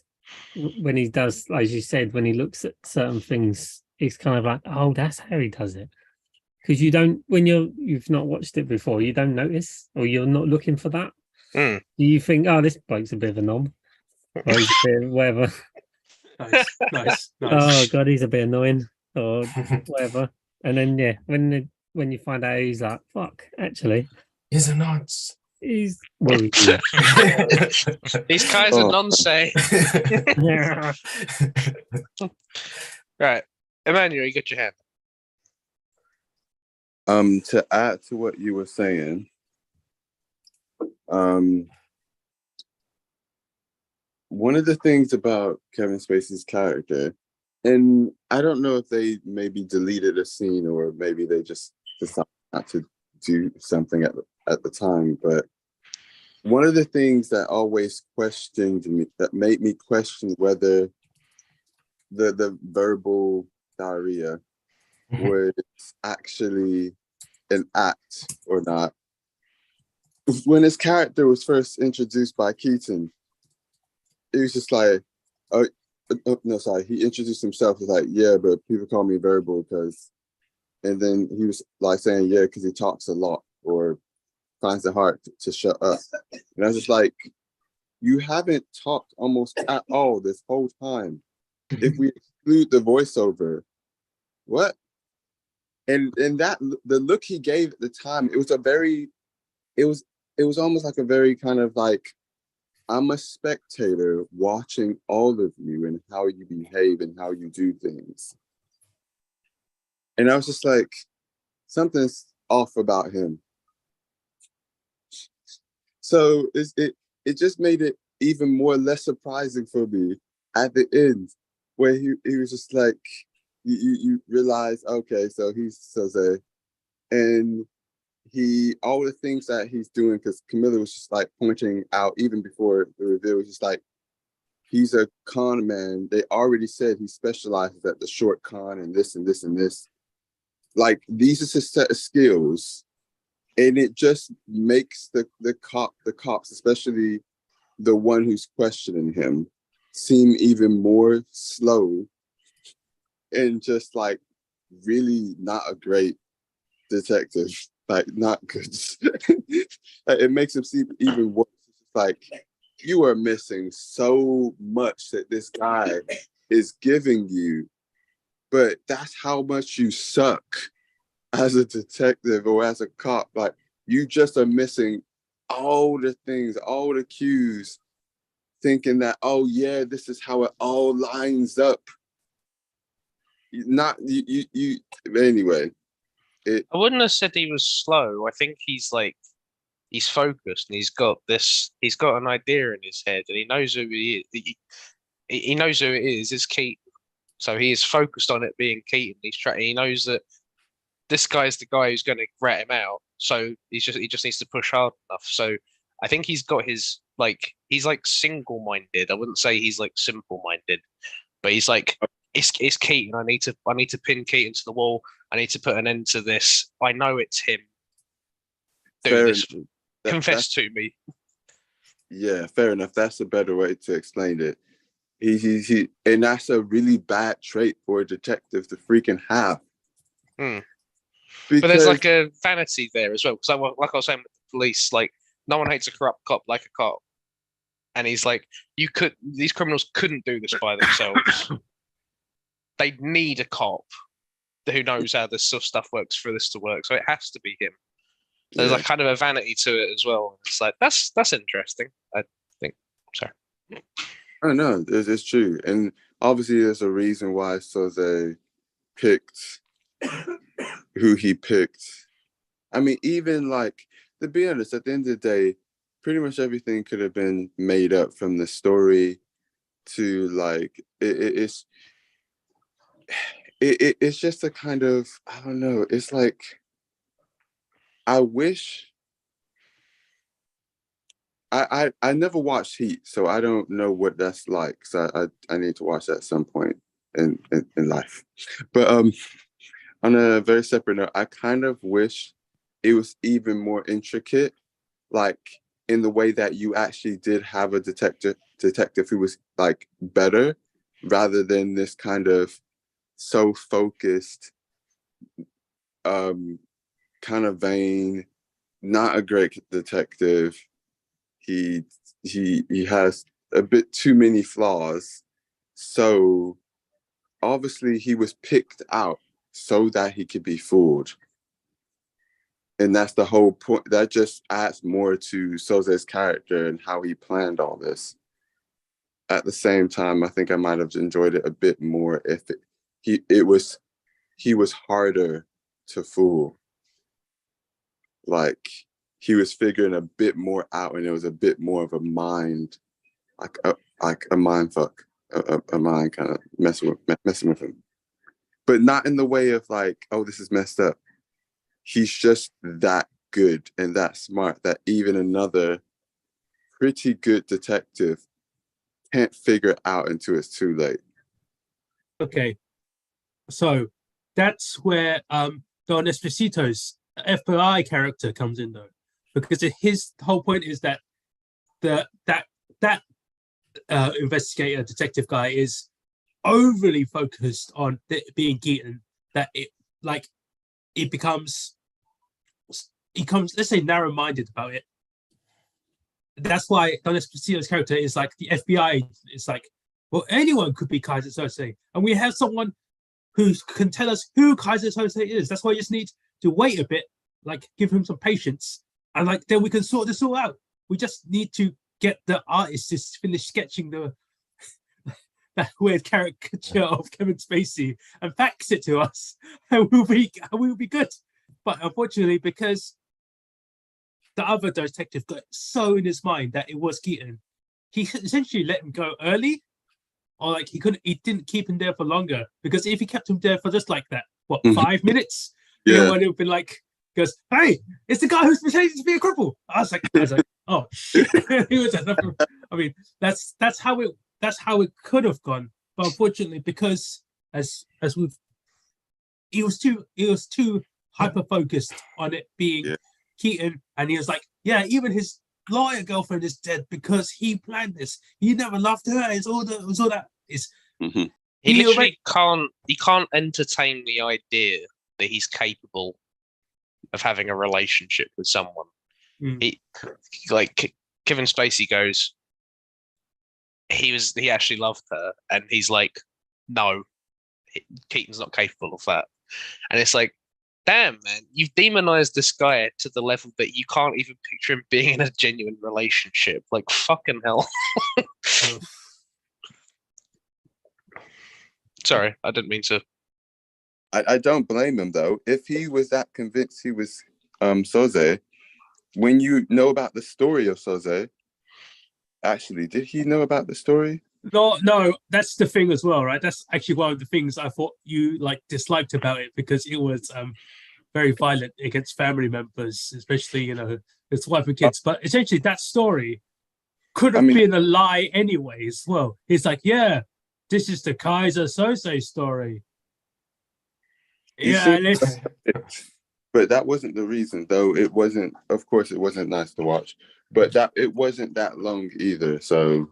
when he does, as you said, when he looks at certain things, it's kind of like, oh, that's how he does it. Because you don't, when you've not watched it before, you don't notice, or you're not looking for that. Mm. You think, oh, this bloke's a bit of a knob, or he's a bit of whatever. Nice. Oh god, he's a bit annoying, or whatever. And then yeah, when you find out he's like, fuck, actually, He's a nonce. he's well, yeah. These guys are nonsense. Yeah. Right, Emmanuel, you got your hand. To add to what you were saying, one of the things about Kevin Spacey's character, and I don't know if they maybe deleted a scene or maybe they just decided not to do something at the time, but one of the things that always questioned me, that made me question whether the verbal diarrhea was actually an act or not. When his character was first introduced by Keaton, it was just like, he introduced himself as like, yeah, but people call me verbal because, and then he was like saying, yeah, because he talks a lot or finds it hard to shut up. And I was just like, you haven't talked almost at all this whole time. If we exclude the voiceover, what? And that the look he gave at the time, it was almost like a very kind of like, I'm a spectator watching all of you and how you behave and how you do things. And I was just like, something's off about him. So it just made it even more less surprising for me at the end, where he was just like, you realize, okay, so he's Soze, and all the things that he's doing, because Camilla was just like pointing out even before the reveal, was just like, he's a con man. They already said he specializes at the short con and this and this and this. Like, these are his set of skills. and it just makes the cops, especially the one who's questioning him, seem even more slow and just like really not a great detective, like not good. Like, it makes him seem even worse. It's like, you are missing so much that this guy is giving you, but that's how much you suck as a detective or as a cop. Like, you just are missing all the things, all the cues, thinking that, oh yeah, this is how it all lines up. Not you anyway. I wouldn't have said he was slow. I think he's focused, and he's got an idea in his head, and he knows who he is. He knows who it is. It's Keaton. So he is focused on it being Keaton. He knows that this guy's the guy who's going to rat him out. So he just needs to push hard enough. So I think he's got his he's like single-minded. I wouldn't say he's like simple-minded, but he's like, it's Keaton. I need to pin Keaton to the wall. I need to put an end to this. I know it's him. Do this. Confess to me. Yeah, fair enough. That's a better way to explain it. He and that's a really bad trait for a detective to freaking have. But there's like a vanity there as well. Because like I was saying with the police, like, no one hates a corrupt cop like a cop. And he's like, these criminals couldn't do this by themselves. They need a cop who knows how this sort of stuff works for this to work. So it has to be him. There's like kind of a vanity to it as well. It's like, that's interesting, I think. Sorry. I don't know. It's true. And obviously there's a reason why Soze picked who he picked. I mean, even like, to be honest, at the end of the day, pretty much everything could have been made up, from the story to like, it's just a kind of, I don't know. It's like, I wish I never watched Heat, so I don't know what that's like. So I need to watch that at some point in life. But on a very separate note, I kind of wish it was even more intricate, like in the way that you actually did have a detective who was like better, rather than this kind of so focused, kind of vain, not a great detective. He has a bit too many flaws. So obviously he was picked out so that he could be fooled. And that's the whole point. That just adds more to Soze's character and how he planned all this. At the same time, I think I might have enjoyed it a bit more if he was harder to fool. Like, he was figuring a bit more out, and it was a bit more of a mind, like a mind fuck, a mind kind of messing with him, but not in the way of like, oh, this is messed up. He's just that good and that smart that even another pretty good detective can't figure it out until it's too late. Okay, so that's where Don Esposito's FBI character comes in, though, because his whole point is that that investigator detective guy is overly focused on being Keaton, that he becomes, let's say, narrow-minded about it. That's why Don Esposito's character is like, the FBI is like, well, anyone could be Keyser Söze, and we have someone who can tell us who Keyser Söze is. That's why you just need to wait a bit, like give him some patience, and like then we can sort this all out. We just need to get the artist to finish sketching that weird caricature of Kevin Spacey and fax it to us, and we'll be good. But unfortunately, because the other detective got so in his mind that it was Keaton, he essentially let him go early, or like he didn't keep him there for longer, because if he kept him there for just like that, 5 minutes, everyone would be like, goes, hey, it's the guy who's pretending to be a cripple. I was like, oh shit. I mean, that's how it could have gone. But unfortunately, because as we've, he was too hyper focused on it being Keaton, and he was like, yeah, even his lawyer girlfriend is dead because he planned this. He never loved her. It was all that. Mhm. He He literally can't entertain the idea that he's capable of having a relationship with someone. Mm. He like Kevin Spacey goes, he actually loved her, and he's like, no, Keaton's not capable of that. And it's like, damn, man, you've demonized this guy to the level that you can't even picture him being in a genuine relationship. Like, fucking hell. Sorry, I didn't mean to. I don't blame him though. If he was that convinced he was Soze, when you know about the story of Soze, actually, did he know about the story? No, that's the thing as well, right? That's actually one of the things I thought you like disliked about it, because it was very violent against family members, especially his wife and kids. But essentially, that story could have been a lie anyway as well. He's like, yeah, this is the Kaiser Sose story. Yeah, but that wasn't the reason, though. It wasn't. Of course, it wasn't nice to watch, but it wasn't that long either. So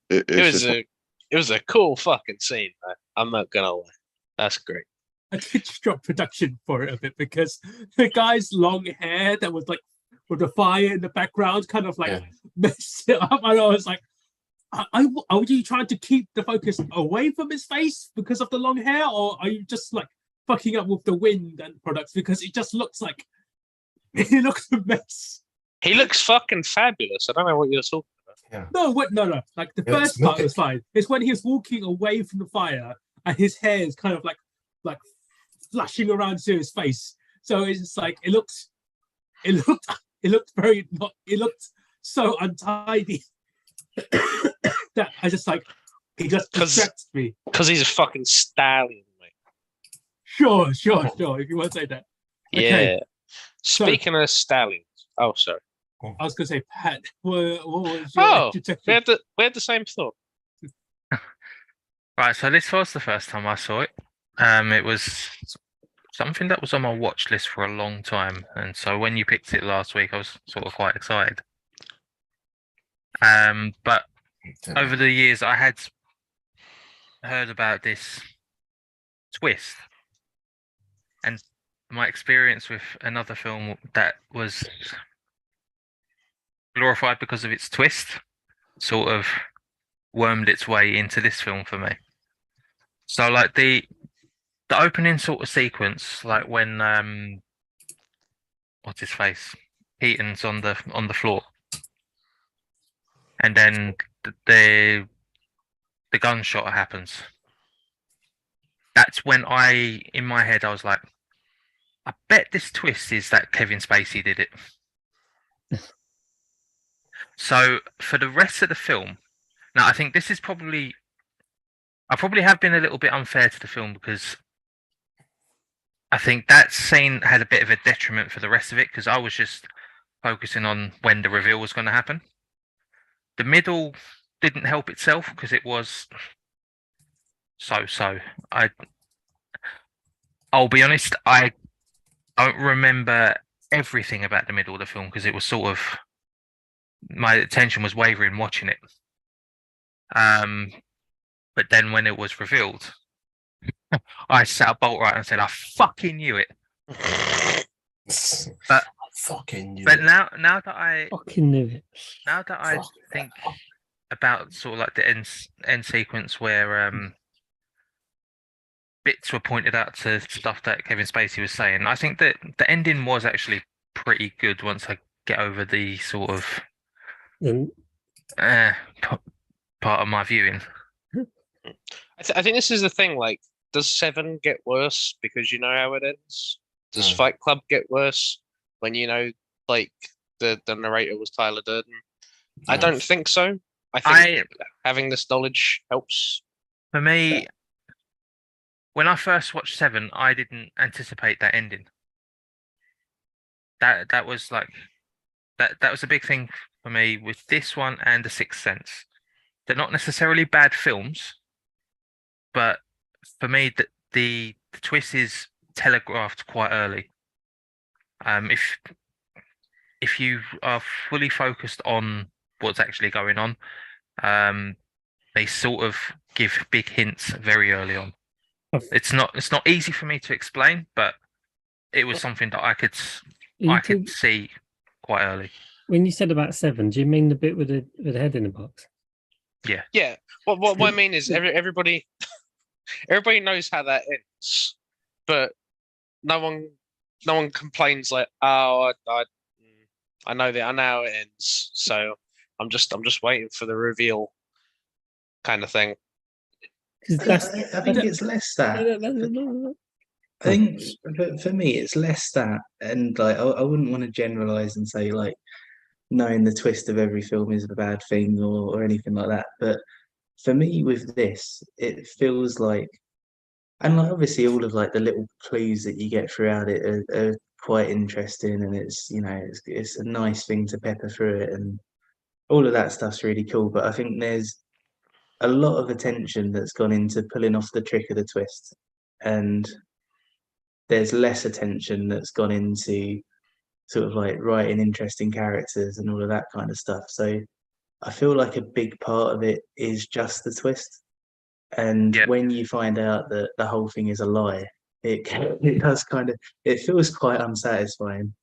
it was a cool fucking scene, man. I'm not gonna lie. That's great. I did just drop production for it a bit, because the guy's long hair that was like with the fire in the background kind of like messed it up. And I was like, are you trying to keep the focus away from his face because of the long hair, or are you just like fucking up with the wind and products, because it just looks like he looks a mess. He looks fucking fabulous. I don't know what you're talking about. Yeah. No. Like the first part was fine. It's when he was walking away from the fire and his hair is kind of like flashing around to his face. So it's like it looked so untidy that I just like he just distracts me. Because he's a fucking stallion, mate. Sure. If you want to say that. Yeah. Okay. Speaking of stallions. Oh, sorry. I was going to say, Pat, what was your we had the same thought. Right, so this was the first time I saw it. It was something that was on my watch list for a long time, and so when you picked it last week, I was sort of quite excited. But over the years, I had heard about this twist, and my experience with another film that was glorified because of its twist sort of wormed its way into this film for me. So like the opening sort of sequence, like when what's his face, Keaton's on the floor, and then the gunshot happens. That's when in my head I was like, I bet this twist is that Kevin Spacey did it. So for the rest of the film, now I think this is I probably have been a little bit unfair to the film, because I think that scene had a bit of a detriment for the rest of it, because I was just focusing on when the reveal was going to happen. The middle didn't help itself because it was so. I'll be honest, I don't remember everything about the middle of the film, because it was sort of, my attention was wavering watching it. But then when it was revealed, I sat up bolt right and said, I fucking knew it. But fucking knew but it. now that I fucking knew it. Now that I think about sort of like the end sequence where bits were pointed out to stuff that Kevin Spacey was saying, I think that the ending was actually pretty good once I get over the sort of part of my viewing. I think this is the thing. Like, does 7 get worse because you know how it ends? Does Fight Club get worse when you know, like, the narrator was Tyler Durden? I don't think so. I think having this knowledge helps. For me, when I first watched 7, I didn't anticipate that ending. That was like that was a big thing for me with this one and The Sixth Sense. They're not necessarily bad films, but for me, the twist is telegraphed quite early. If if you are fully focused on what's actually going on, they sort of give big hints very early on. It's not easy for me to explain, but it was something that I could see quite early. When you said about 7, do you mean the bit with the head in the box? Yeah. Yeah. What I mean is everybody knows how that ends, but no one complains like, oh, I know how it ends, so I'm just waiting for the reveal, kind of thing. I think it's less that. I think for me, it's less that, and like I wouldn't want to generalize and say like knowing the twist of every film is a bad thing or anything like that. But for me, with this, it feels like, and like obviously all of like the little clues that you get throughout it are quite interesting, and it's it's a nice thing to pepper through it, and all of that stuff's really cool. But I think there's a lot of attention that's gone into pulling off the trick of the twist, and there's less attention that's gone into sort of like writing interesting characters and all of that kind of stuff. So I feel like a big part of it is just the twist. And when you find out that the whole thing is a lie, it does it feels quite unsatisfying.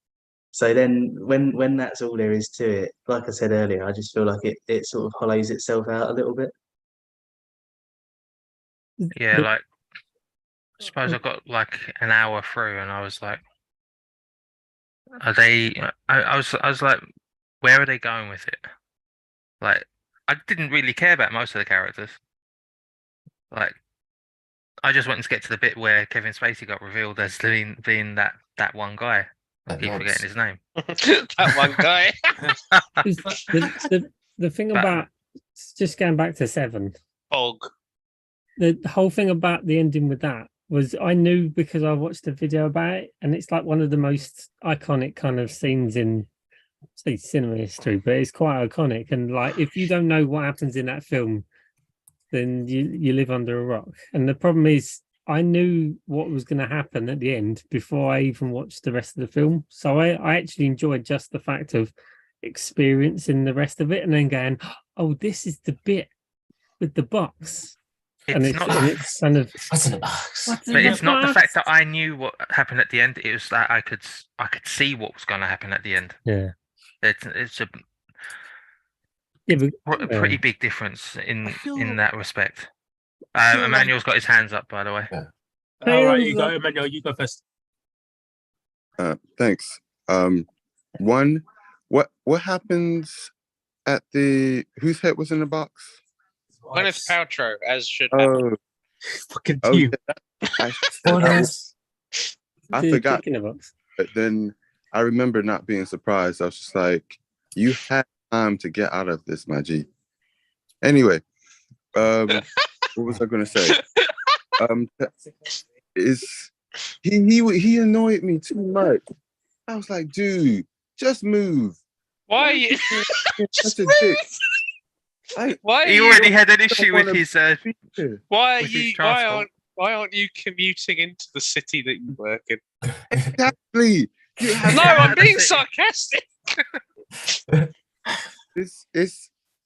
So then when that's all there is to it, like I said earlier, I just feel like it sort of hollows itself out a little bit. Yeah, like I suppose I got like an hour through and I was like, are they I was like, where are they going with it? Like I didn't really care about most of the characters. Like I just wanted to get to the bit where Kevin Spacey got revealed as being that one guy. I keep forgetting his name. That one guy. the thing about just going back to 7. Bog. The whole thing about the ending with that was I knew because I watched a video about it, and it's like one of the most iconic kind of scenes in say cinema history, but it's quite iconic. And like if you don't know what happens in that film, then you live under a rock. And the problem is I knew what was going to happen at the end before I even watched the rest of the film. So I actually enjoyed just the fact of experiencing the rest of it and then going, oh, this is the bit with the box. It's kind of what's in the box. But it's not the fact that I knew what happened at the end. It was that I could see what was going to happen at the end. Yeah, it's a pretty big difference in that respect. Emmanuel's got his hands up, by the way. Yeah. All right, you go, Emmanuel. You go first. Thanks. One, what happens at the whose head was in the box? Gwyneth Paltrow, as should happen. Fucking you. I forgot. But then I remember not being surprised. I was just like, you had time to get out of this, my G. Anyway, what was I going to say? He annoyed me too much. I was like, dude, just move. Why are you? Such a dick. He already had an issue with his. Why aren't you commuting into the city that you work in? Exactly. No, I'm being sarcastic.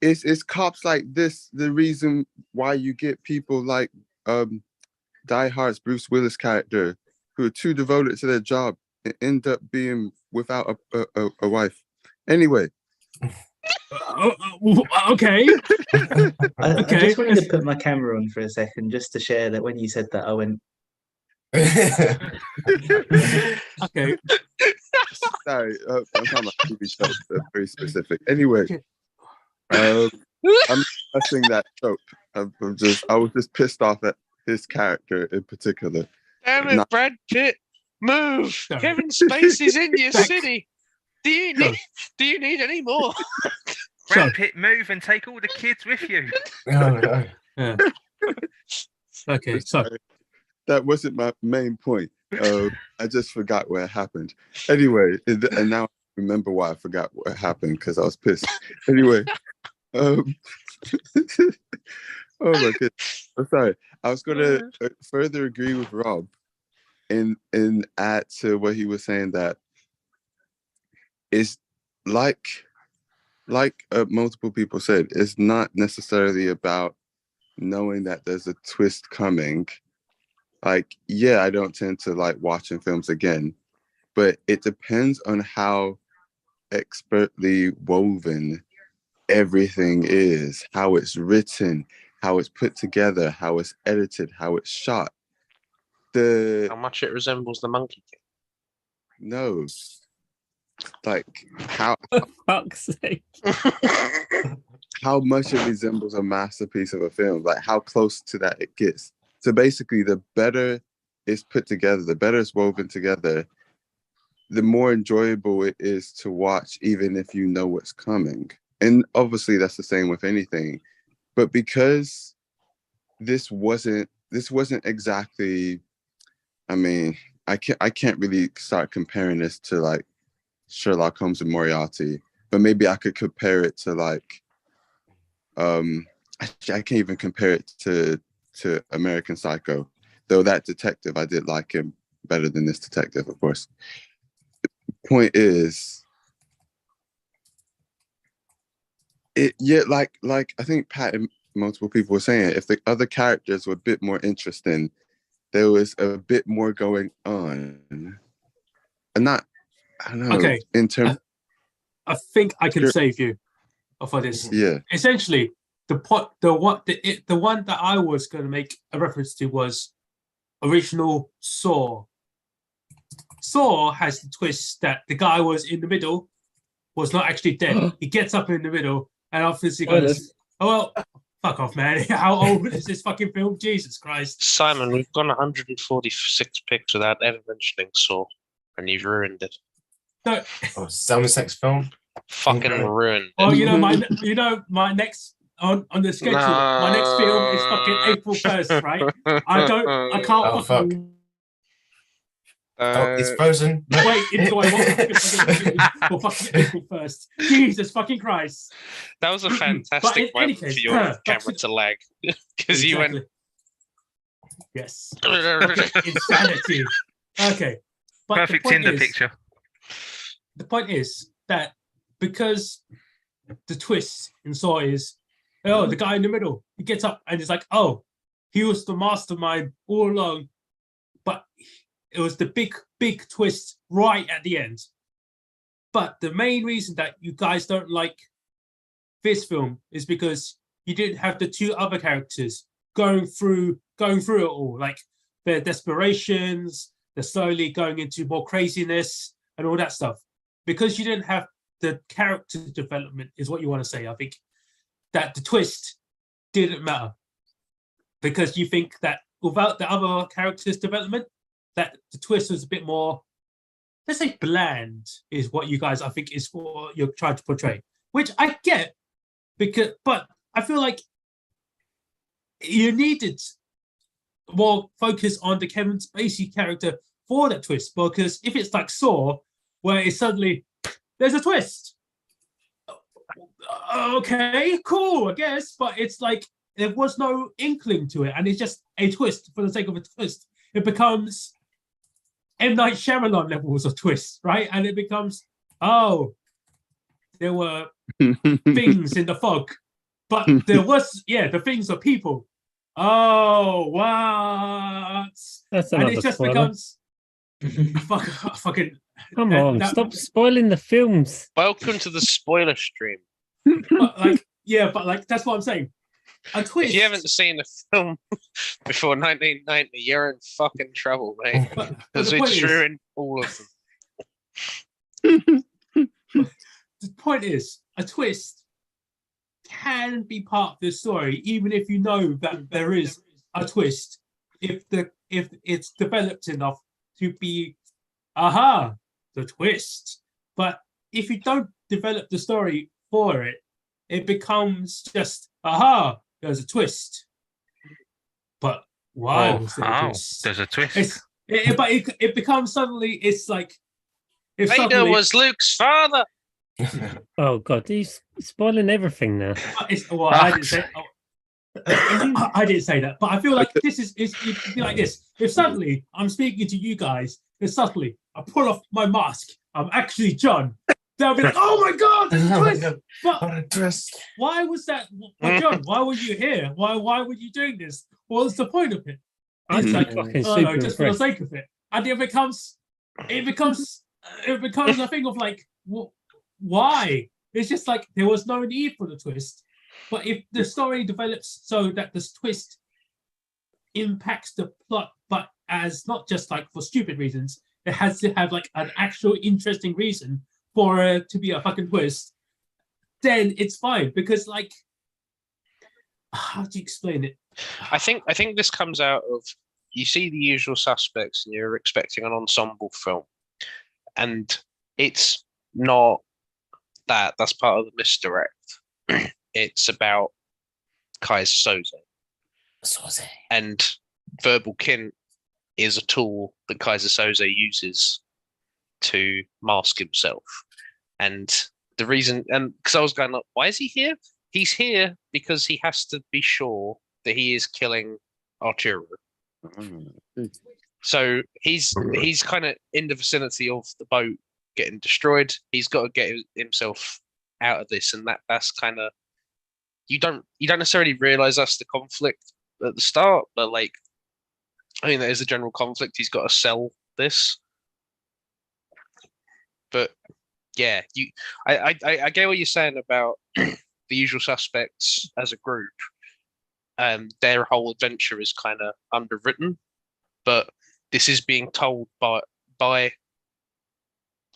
It's cops like this the reason why you get people like Die Hard's Bruce Willis character who are too devoted to their job and end up being without a wife. Anyway. Okay. I just wanted to put my camera on for a second just to share that when you said that I went. Okay. Sorry, I'm talking about TV shows that are very specific. Anyway, I'm messing that trope. I was just pissed off at his character in particular. Damn it, Brad Pitt, move! No. Kevin Spacey's in your city. Do you need any more? Brad Pitt, move and take all the kids with you. Yeah. Okay, so that wasn't my main point. I just forgot what happened. Anyway, and now I remember why I forgot what happened because I was pissed. Anyway, oh my goodness. I'm sorry. I was going to further agree with Rob and add to what he was saying that like multiple people said, it's not necessarily about knowing that there's a twist coming. Like, yeah, I don't tend to like watching films again, but it depends on how expertly woven everything is, how it's written, how it's put together, how it's edited, how it's shot. How much it resembles the Monkey King. No. Like how For fuck's sake. how much it resembles a masterpiece of a film, like how close to that it gets. So basically, the better it's put together, the better it's woven together, the more enjoyable it is to watch, even if you know what's coming. And obviously, that's the same with anything. But because this wasn't exactly, I mean, I can't really start comparing this to like Sherlock Holmes and Moriarty, but maybe I could compare it to like, I can't even compare it to American Psycho, though that detective, I did like him better than this detective, of course. The point is, like I think Pat and multiple people were saying, if the other characters were a bit more interesting, there was a bit more going on, and not, I don't know. Okay. In terms, I think I can Sure. save you for this. yeah, Essentially, the one that I was going to make a reference to was original Saw. Saw has the twist that the guy was in the middle, was not actually dead. He gets up in the middle, and obviously goes, Spoilers. "Oh well, fuck off, man! How old is this fucking film? Jesus Christ!" Simon, we've gone 146 picks without ever mentioning Saw, and you've ruined it. No, Oh, Salmon Sex film. Fucking Okay. ruined oh, it. my next on the schedule. My next film is fucking April 1st, right? I can't Oh, fuck. fucking Oh, it's Frozen. No. wait until I watch for fucking April 1st. Jesus fucking Christ! That was a But fantastic in any moment for case, your back camera to- to lag. Because you went. Yes. Insanity. Okay. But Perfect the point Tinder is, picture. The point is that because the twist in Saw is, oh, the guy in the middle, he gets up and he's like, oh, he was the mastermind all along, but it was the big twist right at the end. But the main reason that you guys don't like this film is because you didn't have the two other characters going through it all, like their desperations, they're slowly going into more craziness and all that stuff. Because you didn't have the character development, is what you want to say, I think, that the twist didn't matter. Because you think that without the other characters' development, that the twist was a bit more, let's say, bland, is what you guys, I think, is what you're trying to portray. Which I get, but I feel like you needed more focus on the Kevin Spacey character for that twist. Because if it's like Saw, where it's suddenly, there's a twist. Okay, cool, I guess. But it's like, there was no inkling to it. And it's just a twist for the sake of a twist. It becomes M. Night Shyamalan levels of twist, right? And it becomes, oh, there were things in the fog. But there was, the things are people. Oh, what? That's And another it just spoiler. becomes, fucking, Come that- on, that- stop spoiling the films. Welcome to the spoiler stream. but like that's what I'm saying. A twist. If you haven't seen the film before 1990, you're in fucking trouble, mate. but Because the we point just is- ruined all of them. the point is, a twist can be part of the story, even if you know that there is a twist. If it's developed enough to be, the twist. But if you don't develop the story for it, it becomes just, there's a twist. But why Oh, was there a twist? there's a twist. But it becomes suddenly, it's like, if Vader suddenly, was Luke's father. Oh god, he's spoiling everything now. well, I didn't say. I didn't say that, but I feel like it'd be like this. If suddenly I'm speaking to you guys, and suddenly I pull off my mask, I'm actually John. they'll be like, "Oh my god, there's a Oh my twist!" God. But What a twist! why was that? But John, why were you here? Why were you doing this? What was the point of it? I'm It's so like, fucking oh super no, just for the impressed. sake of it, and it becomes a thing of like, why? It's just like there was no need for the twist. But if the story develops so that this twist impacts the plot, but as not just like for stupid reasons, it has to have like an actual interesting reason for it to be a fucking twist, then it's fine. Because like, how do you explain it? I think this comes out of you see The Usual Suspects and you're expecting an ensemble film, and it's not that. That's part of the misdirect. It's about Kaiser Soze. And verbal kin is a tool that Kaiser Soze uses to mask himself. And the reason, and because I was going, like, why is he here? He's here because he has to be sure that he is killing Arturo. So he's kind of in the vicinity of the boat getting destroyed. He's got to get himself out of this, and that's kind of you don't necessarily realize that's the conflict at the start, but like, I mean, there's a general conflict. He's got to sell this, but yeah, I get what you're saying about The Usual Suspects as a group. Their whole adventure is kind of underwritten, but this is being told by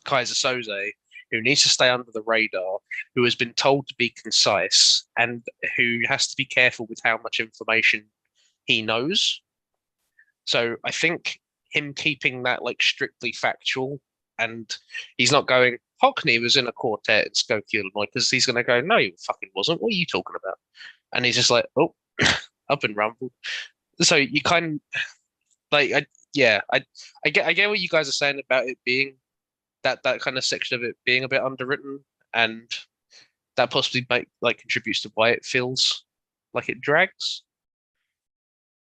Kaiser Soze, who needs to stay under the radar, who has been told to be concise, and who has to be careful with how much information he knows. So I think him keeping that like strictly factual, and he's not going, Hockney was in a quartet in Skokie, Illinois, because he's going to go, no, he fucking wasn't. What are you talking about? And he's just like, oh, I've been rumbled. So you kind of like, I get what you guys are saying about it being that kind of section of it being a bit underwritten, and that possibly contributes to why it feels like it drags.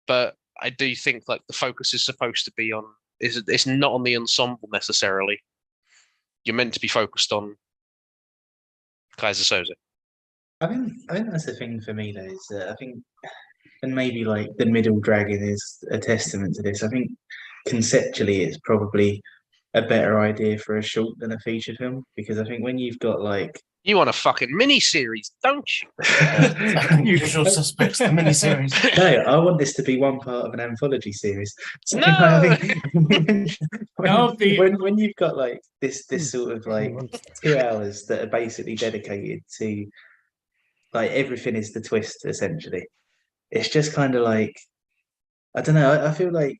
But I do think like the focus is supposed to be on it's not on the ensemble necessarily. You're meant to be focused on Kaiser Soze. I think that's the thing for me though, is that I think, and maybe like The Middle Dragon is a testament to this. I think conceptually it's probably a better idea for a short than a feature film, because I think when you've got like you want a fucking mini series, don't you? Usual Suspects, the mini series. No, I want this to be one part of an anthology series. So, No! I think That'll when you've got like this sort of like 2 hours that are basically dedicated to like everything is the twist essentially. It's just kind of like, I don't know. I feel like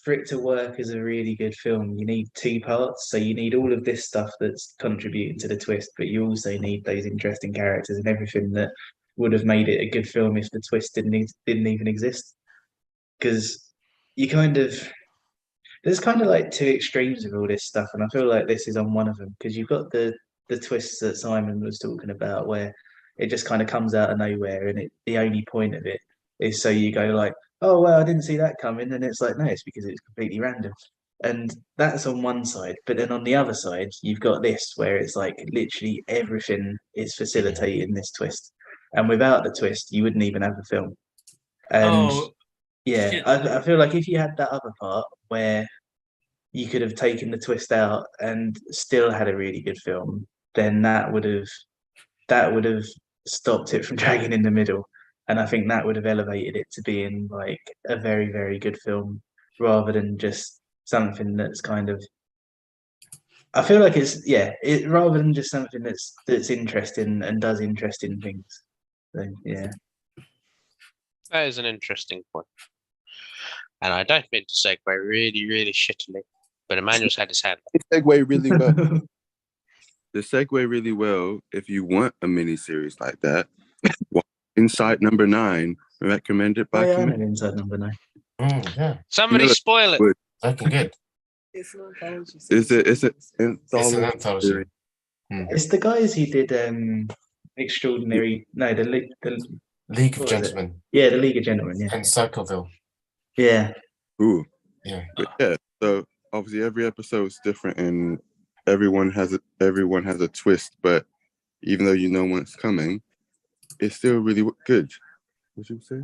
for it to work as a really good film, you need 2 parts. So you need all of this stuff that's contributing to the twist, but you also need those interesting characters and everything that would have made it a good film if the twist didn't even exist. Because you there's kind of like 2 extremes of all this stuff, and I feel like this is on one of them, because you've got the twists that Simon was talking about, where it just kind of comes out of nowhere, and the only point of it is so you go like, oh well, I didn't see that coming, and it's like, no, it's because it's completely random. And that's on one side, but then on the other side you've got this where it's like literally everything is facilitating this twist, and without the twist you wouldn't even have the film. And yeah, shit. I feel like if you had that other part where you could have taken the twist out and still had a really good film, then that would have stopped it from dragging in the middle. And I think that would have elevated it to being like a very, very good film, rather than just something that's kind of, I feel like it's rather than just something that's interesting and does interesting things. So, yeah. That is an interesting point. And I don't mean to segue really, really shittily, but Emmanuel's had his hand up. They segue really well. They segue really well if you want a mini series like that. Inside Number 9, recommended by Inside Number 9. Yeah. Somebody spoil it. Looking good. It's an anthology. It's an It's an anthology. It's the guys who did Extraordinary. No, the League of what was it? Gentlemen Yeah, the League of Gentlemen. Yeah, and Circleville. yeah. Ooh. Yeah. But yeah, so obviously every episode is different in everyone has a twist, but even though you know when it's coming, it's still really good. What you say?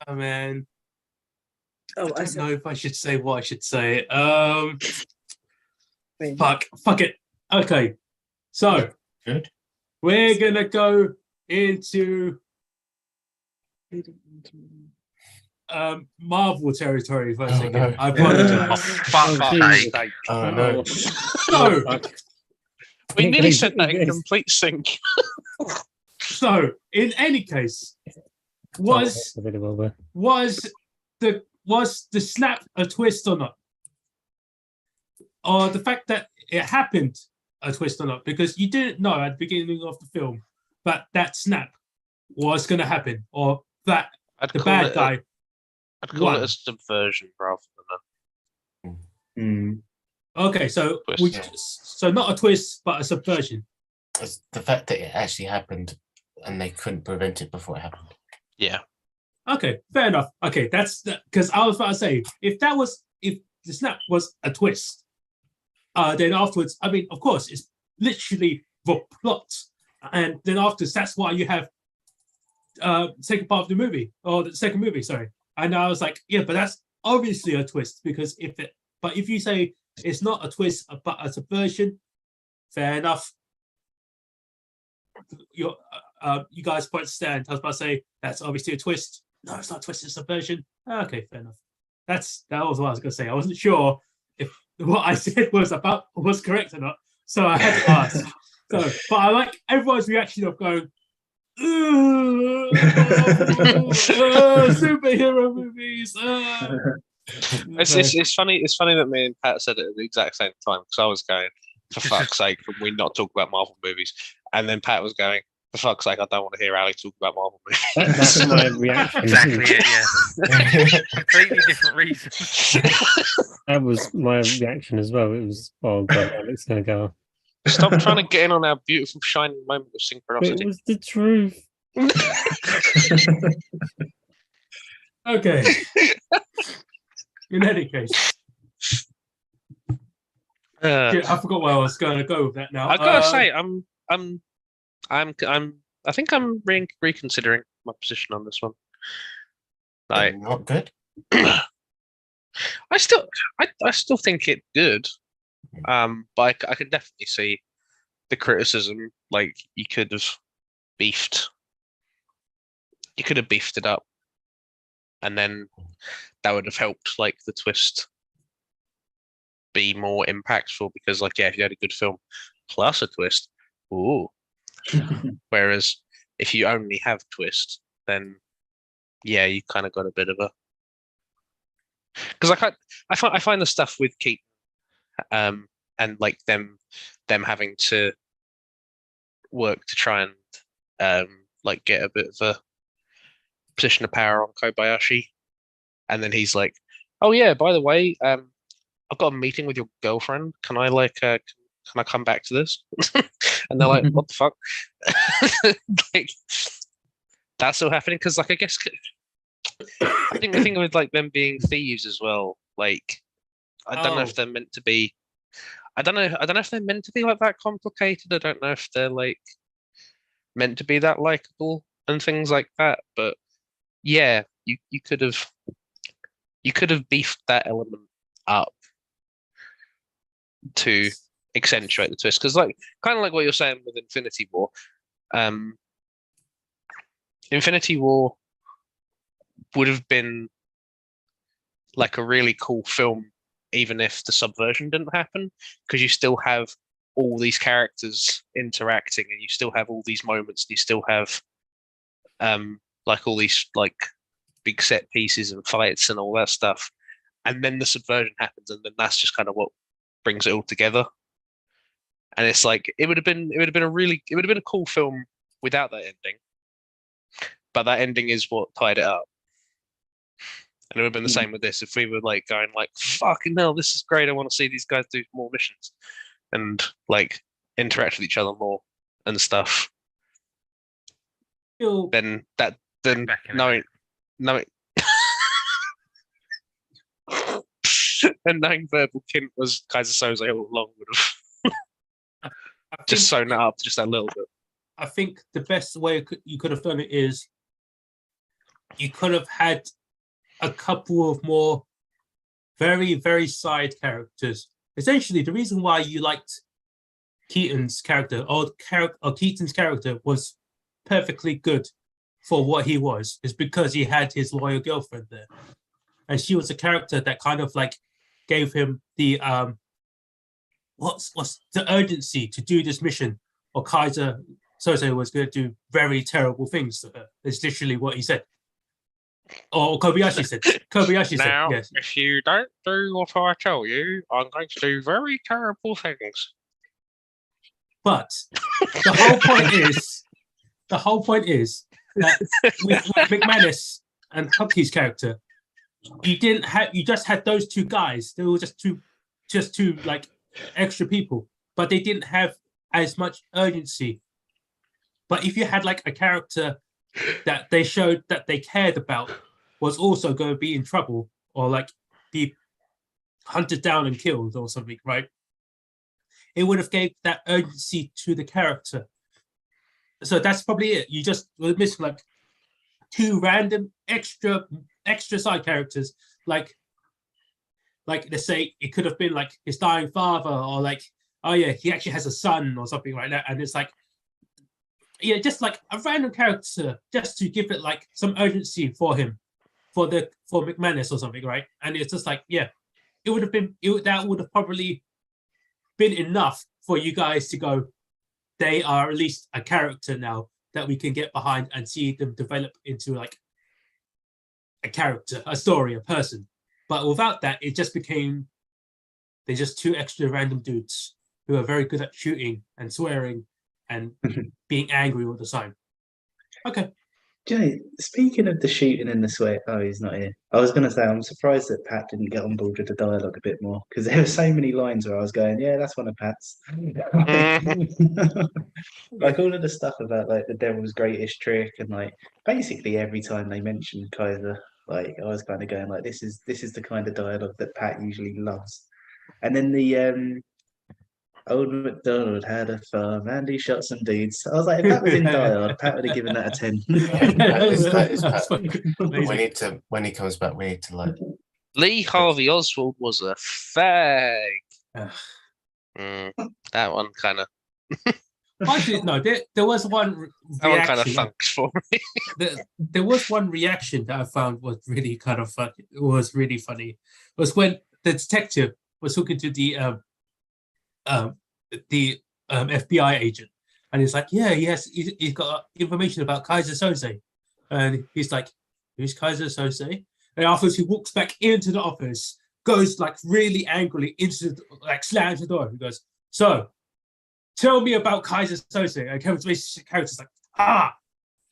Oh man. Oh, I don't know if I should say what I should say. Wait. Fuck it. Okay. So Good. we're gonna go into Marvel territory for a Oh, second. no. I Oh, apologize. fuck's Jesus. sake. Oh no. So, We nearly Please, said that in please. complete sync. so in any case, was A bit of over. the snap a twist or not? Or the fact that it happened a twist or not? Because you didn't know at the beginning of the film that snap was going to happen, or that I'd the call bad it guy. I'd call won. it a subversion rather than Mm. Okay, so Twist. so not a twist, but a subversion. It's the fact that it actually happened and they couldn't prevent it before it happened. yeah. Okay, fair enough. Okay, that's because I was about to say if the snap was a twist, then afterwards, I mean, of course, it's literally the plot, and then afterwards, that's why you have second part of the movie or the second movie. Sorry, and I was like, yeah, but that's obviously a twist because if you say it's not a twist but a subversion, fair enough. You guys point stand. I was about to say that's obviously a twist. No, it's not a twist, it's a subversion. Okay, fair enough. That was what I was going to say. I wasn't sure if what I said was correct or not, so I had to ask. So, but I like everyone's reaction of going, superhero movies. It's funny. It's funny that me and Pat said it at the exact same time because I was going, for fuck's sake, can we not talk about Marvel movies? And then Pat was going, for fuck's sake, I don't want to hear Ali talk about Marvel movies. That's my reaction. Exactly it, yeah. Completely different reasons. That was my reaction as well. It was, oh god, Alex gonna go. Stop trying to get in on our beautiful shining moment of But synchronicity. it was the truth. Okay. In any case, I forgot where I was going to go with that now. I gotta say, I think I'm reconsidering my position on this one. Like, Not good. I still think it's good. But I could definitely see the criticism. Like, you could have beefed it up, and then that would have helped like the twist be more impactful. Because, like, yeah, if you had a good film plus a twist, ooh. Whereas if you only have twist, then yeah, you kind of got a bit of a. Because I find the stuff with Keaton, and like them having to work to try and like get a bit of a position of power on Kobayashi, and then he's like, "Oh yeah, by the way, I've got a meeting with your girlfriend. Can I can I come back to this?" And they're like, "What the fuck?" Like, that's still happening because, like, I guess I think the thing with like them being thieves as well. Like, I don't know if they're meant to be. I don't know if they're meant to be like that complicated. I don't know if they're like meant to be that likable and things like that. But yeah, you could have beefed that element up to accentuate the twist, because like kind of like what you're saying with Infinity War. Infinity War would have been like a really cool film even if the subversion didn't happen, because you still have all these characters interacting and you still have all these moments and you still have like all these like big set pieces and fights and all that stuff, and then the subversion happens, and then that's just kind of what brings it all together. And it's like it would have been a cool film without that ending, but that ending is what tied it up. And it would have been the same with this if we were like going like, fucking hell, this is great, I want to see these guys do more missions and like interact with each other more and stuff. Then knowing and knowing Verbal Kint was Kaiser Soze all along would have Just sewn that up just a little bit. I think the best way you could have done it is you could have had a couple of more very, very side characters. Essentially, the reason why you liked Keaton's character or Keaton's character was perfectly good for what he was is because he had his loyal girlfriend there. And she was a character that kind of like gave him the what's the urgency to do this mission, or Kaiser Soze was going to do very terrible things to her. It's literally what he said. Or Kobayashi said. Kobayashi Now, said, yes. if you don't do what I tell you, I'm going to do very terrible things. But the whole point is that with McManus and Hopkins' character, you just had those two guys. They were just two like extra people, but they didn't have as much urgency. But if you had like a character that they showed that they cared about was also going to be in trouble or like be hunted down and killed or something, right? It would have gave that urgency to the character. So that's probably it. You just were missing like two random extra side characters, like let's say it could have been like his dying father, or like, oh yeah, he actually has a son or something like that. And it's like, yeah, just like a random character just to give it like some urgency for him, for McManus or something, right? And it's just like, yeah, it would have been, that would have probably been enough for you guys to go, they are at least a character now that we can get behind and see them develop into like a character, a story, a person. But without that, it just became, they're just two extra random dudes who are very good at shooting and swearing and being angry all the time. Okay. Jay, speaking of the shooting and the sweat, oh, he's not here. I was going to say, I'm surprised that Pat didn't get on board with the dialogue a bit more, because there were so many lines where I was going, yeah, that's one of Pat's. Like all of the stuff about like the devil's greatest trick, and like basically every time they mentioned Kaiser, like I was kind of going like, this is the kind of dialogue that Pat usually loves. And then the Old MacDonald had a farm and he shot some dudes. I was like, if that was in dialogue, Pat would have given that a 10. That is Pat. When he comes back, we need to like. Lee Harvey Oswald was a fag. That one kind of. Actually, no, there was one reaction. That one kind of funked for me. There was one reaction that I found was really kind of funny. It was really funny. It was when the detective was talking to the FBI agent, and he's like, yeah, he's got information about Kaiser Soze, and he's like, who's Kaiser Soze? And afterwards he walks back into the office, goes like really angrily into like slams the door. He goes, so tell me about Kaiser Soze. And Kevin Spacey's character's like,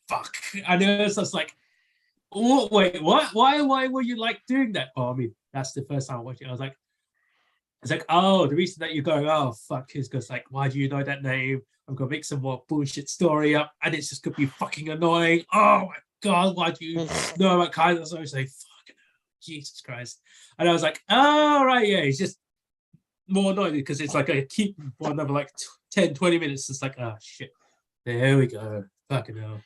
fuck. And it was just like, wait, what? Why were you like doing that? Oh, I mean, that's the first time I watched it. I was like, it's like, oh, the reason that you're going, oh, fuck, is because, like, why do you know that name? I'm going to make some more bullshit story up, and it's just going to be fucking annoying. Oh, my God, why do you know about Kaiser Soze? Fucking Jesus Christ. And I was like, oh, right, yeah, it's just more annoying because it's like, I keep for another, like, 10, 20 minutes. It's like, oh, shit. There we go. Fucking hell.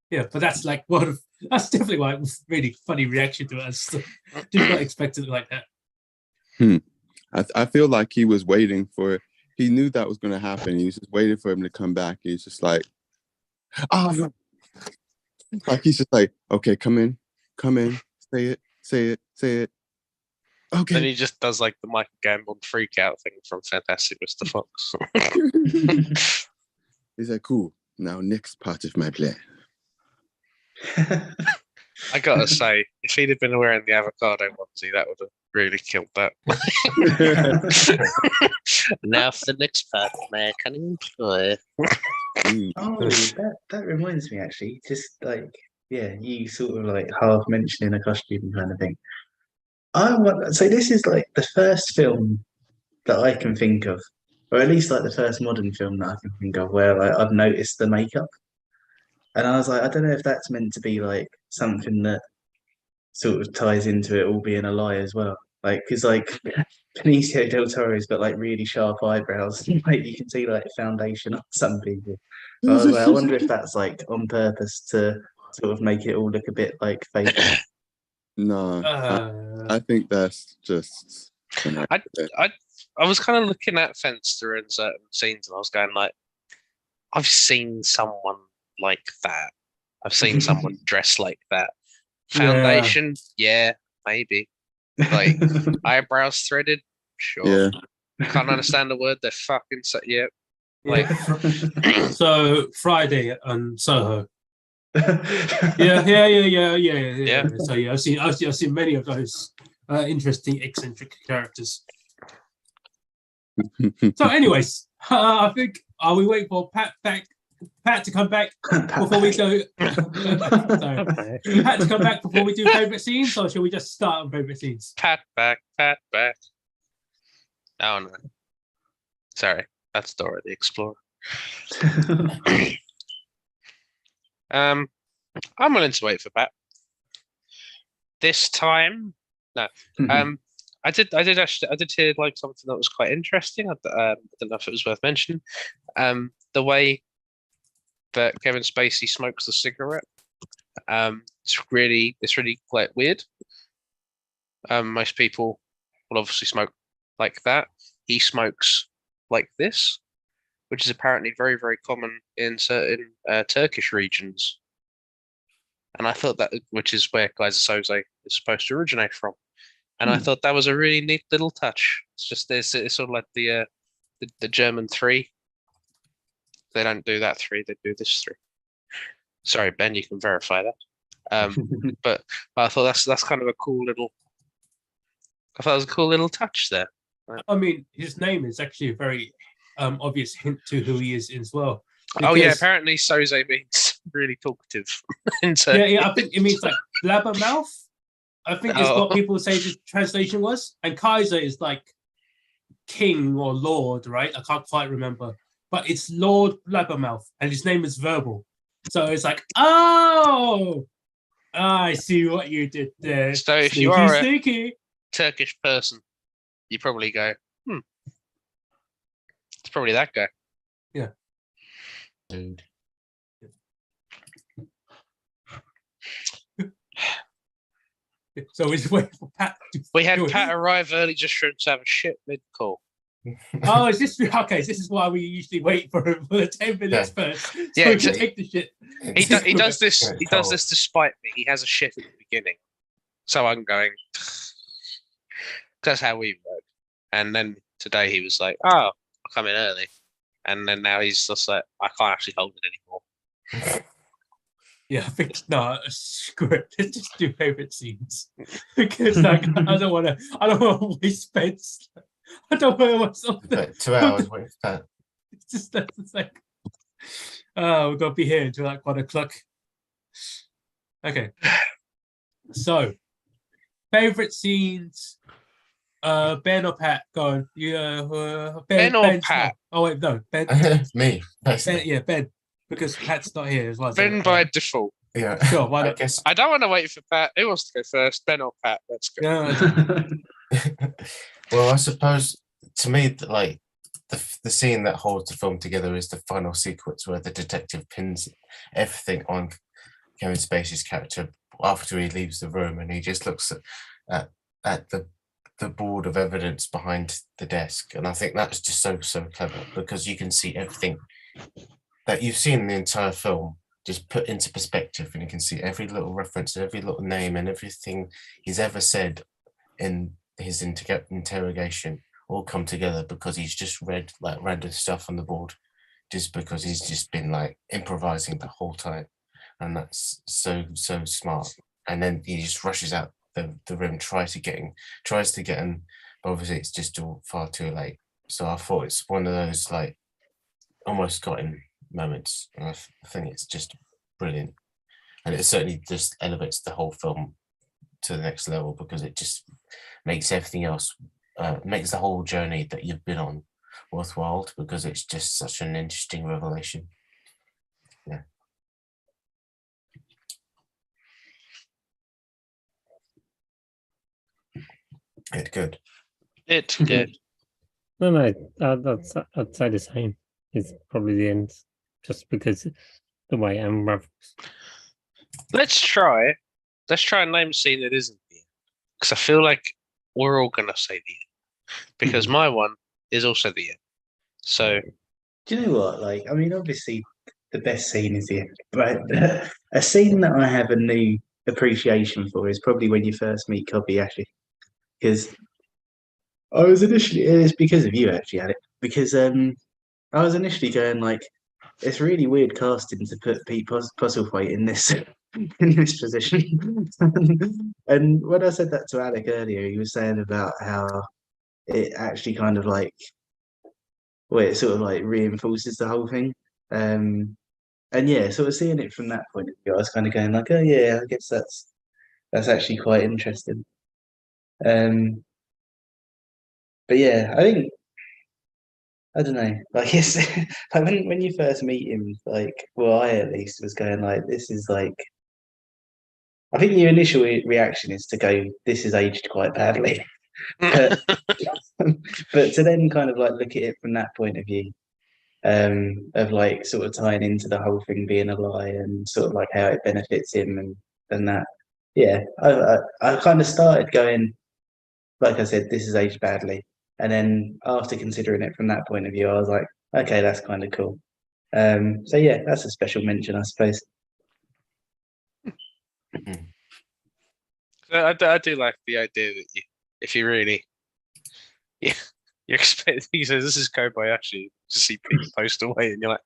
Yeah, but that's, like, that's definitely why it was really funny reaction to it. I just did not expect it like that. I feel like he was waiting for, he knew that was going to happen. He was just waiting for him to come back. He's just like, like he's just like, okay, come in, say it. Okay. Then he just does like the Michael Gambon freak out thing from Fantastic Mr. Fox. He's like, cool. Now next part of my plan. I gotta say, if he'd have been wearing the avocado onesie, that would have really killed that. Now for the next part of my cunning employ. Oh, that reminds me actually, just like, yeah, you sort of like half mentioning a costume kind of thing. So this is like the first film that I can think of, or at least like the first modern film that I can think of where like I've noticed the makeup. And I was like, I don't know if that's meant to be like something that sort of ties into it all being a lie as well. Like, because like Benicio del Toro's got like really sharp eyebrows. Like you can see like foundation on some people. So I was like, I wonder if that's like on purpose to sort of make it all look a bit like fake. No, I think that's just. I was kind of looking at Fenster in certain scenes, and I was going like, I've seen someone like that. I've seen someone dressed like that. Foundation, yeah, maybe. Like eyebrows threaded, sure. Yeah. Can't understand the word. They're fucking yeah. Like, so Friday on Soho. Yeah. So yeah, I've seen many of those interesting eccentric characters. So, anyways, I think we wait for Pat to come back before we go. Sorry. Pat to come back before we do favorite scenes, or shall we just start on favorite scenes? Pat back. Oh no, sorry, that's Dora the Explorer. I'm willing to wait for Pat. This time, no. I did hear like something that was quite interesting. I don't know if it was worth mentioning. The way that Kevin Spacey smokes the cigarette. It's really quite weird. Most people will obviously smoke like that. He smokes like this, which is apparently very, very common in certain Turkish regions. And I thought that, which is where Kaiser Soze is supposed to originate from. And I thought that was a really neat little touch. It's just it's sort of like the German 3. They don't do that 3; they do this 3. Sorry, Ben, you can verify that. But I thought that's kind of a cool little. I thought it was a cool little touch there. I mean, his name is actually a very obvious hint to who he is as well. Oh yeah, apparently Soze means really talkative. Yeah, I think it means like blabbermouth. I think it's what people say the translation was. And Kaiser is like king or lord, right? I can't quite remember. But it's Lord Blabbermouth, and his name is Verbal. So it's like, oh, I see what you did there. So if sneaky, you are sneaky. A Turkish person, you probably go, it's probably that guy. Yeah. Dude. So we just wait for Pat. We had Pat arrive early just for him to have a shit mid-call. Oh, is this okay? This is why we usually wait for him for the 10 minutes first. So yeah, we can take the shit. He does this. He does this despite me. He has a shit at the beginning, so I'm going. That's how we work. And then today he was like, "Oh, I'll come in early," and then now he's just like, "I can't actually hold it anymore." Yeah, I think no, screw it. Let's just do favorite scenes because like I don't want to waste space. I don't want myself. 2 hours waiting for that. It's just that's like, we're gonna be here until like 1 o'clock. Okay. So, favorite scenes. Ben or Pat? Go on. Ben or Ben's Pat? Oh wait, no, Ben. Me. Ben, yeah, Ben, because Pat's not here as well. Ben by default. Yeah. Sure. Why not? I guess. I don't want to wait for Pat. Who wants to go first? Ben or Pat? Let's go. Yeah. Well, I suppose to me, like the scene that holds the film together is the final sequence where the detective pins everything on Kevin Spacey's character after he leaves the room, and he just looks at the board of evidence behind the desk, and I think that's just so clever because you can see everything that you've seen in the entire film just put into perspective, and you can see every little reference, every little name, and everything he's ever said in his interrogation all come together because he's just read like random stuff on the board just because he's just been like improvising the whole time, and that's so smart. And then he just rushes out the room, tries to get in, but obviously it's just all far too late. So I thought it's one of those like almost got in moments, and I think it's just brilliant, and it certainly just elevates the whole film to the next level because it just makes everything else, makes the whole journey that you've been on worthwhile because it's just such an interesting revelation. Yeah. Good. It's good. No, I'd say the same. It's probably the end, just because the way it unravels. Let's try and name a scene that isn't the end. Because I feel like we're all gonna say the end. Because my one is also the end. So Do you know what? Like, I mean, obviously, the best scene is the end, but a scene that I have a new appreciation for is probably when you first meet Kobayashi, because I was initially it's because of you actually, Alec, because I was initially going like, it's really weird casting to put Pete Postlethwaite in this in this position, and when I said that to Alec earlier, he was saying about how it actually kind of like, well, it sort of like reinforces the whole thing. And yeah, sort of seeing it from that point of view, I was kind of going like, oh yeah, I guess that's actually quite interesting. But yeah, I think I don't know, like it's like when you first meet him, like, well, I at least was going like, this is like, I think your initial reaction is to go, this is aged quite badly, but but to then kind of like look at it from that point of view, of like sort of tying into the whole thing being a lie and sort of like how it benefits him and that. Yeah, I kind of started going, like I said, this is aged badly, and then after considering it from that point of view, I was like, okay, that's kind of cool. So yeah, that's a special mention, I suppose. I do like the idea that if you really, you expect, he says this is Kobayashi to see Pete Postlethwaite, and you're like,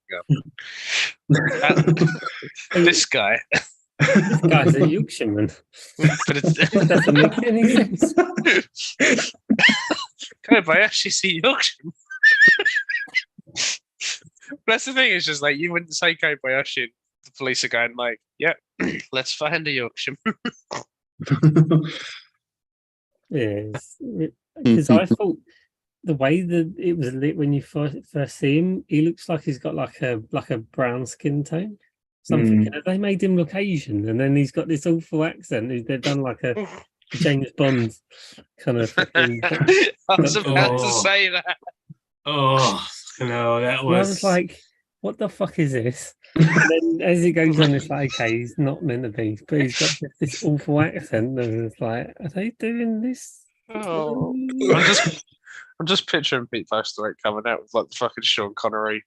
this guy. This guy's a Yorkshireman. But It doesn't make any sense. Kobayashi's a Yorkshireman. That's the thing. It's just like you wouldn't say Kobayashi. The police are going like, "Yeah, let's find a Yorkshireman." Yes, because I thought the way that it was lit when you first see him, he looks like he's got like a brown skin tone. So I'm thinking, have they made him look Asian? And then he's got this awful accent. They've done like a James Bond kind of thing. I was about to say that. Oh no, that And I was was like, what the fuck is this? And then as it goes on, it's like, okay, he's not meant to be, but he's got this awful accent. And it's like, are they doing this? Oh, I'm just picturing Pete Postlethwaite coming out with like the fucking Sean Connery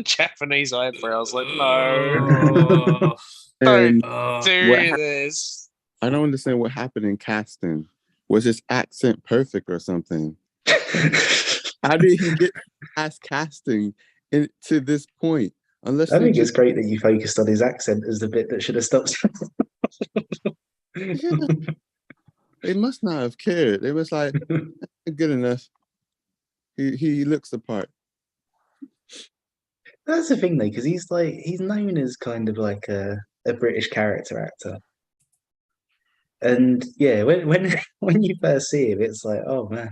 Japanese eyebrows. Like, no, And don't do this. I don't understand what happened in casting. Was his accent perfect or something? How did he get past casting to this point? Unless I think it's great that you focused on his accent as the bit that should have stopped. Yeah. They must not have cared. It was like, good enough. He looks the part. That's the thing though, because he's known as kind of like a British character actor. And yeah, when you first see him, it's like, oh man,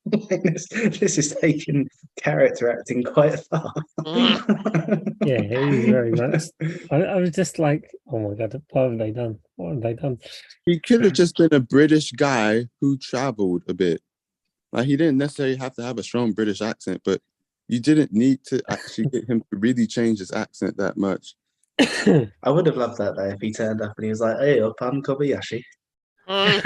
this is taking character acting quite far. Yeah, it is very much. I was just like, oh my god, what have they done? What have they done? He could have just been a British guy who traveled a bit. Like, he didn't necessarily have to have a strong British accent, but you didn't need to actually get him to really change his accent that much. I would have loved that though if he turned up and he was like, hey, I'm Kobayashi. Oh,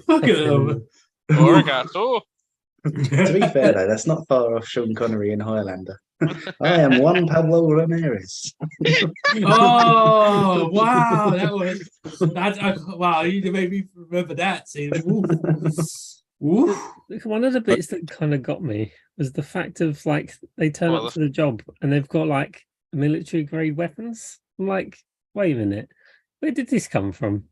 Fuck it up. fucking- Arigato. To be fair though, that's not far off Sean Connery in Highlander. I am Juan Pablo Ramirez. Oh wow, wow! You made me remember that scene. Oof. One of the bits that kind of got me was the fact of like they turn up to the job and they've got like military grade weapons. I'm like, wait a minute, where did this come from?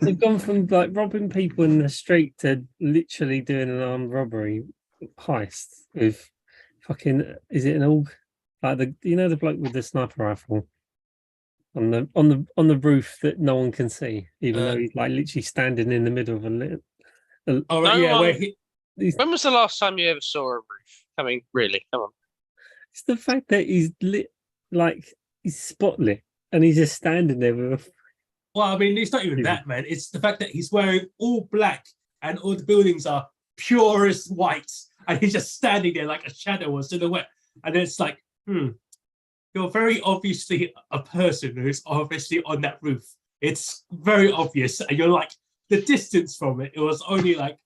They've gone from like robbing people in the street to literally doing an armed robbery heist with fucking, is it an AUG? Like the bloke with the sniper rifle on the roof that no one can see, even though he's like literally standing in the middle of Oh right, yeah. When was the last time you ever saw a roof? I mean, really, come on. It's the fact that he's lit, like he's spotlit, and he's just standing there with Well, I mean, it's not even that, man. It's the fact that he's wearing all black and all the buildings are purest white, and he's just standing there like a shadow or silhouette. And it's like, you're very obviously a person who's obviously on that roof. It's very obvious, and you're like, the distance from it was only like,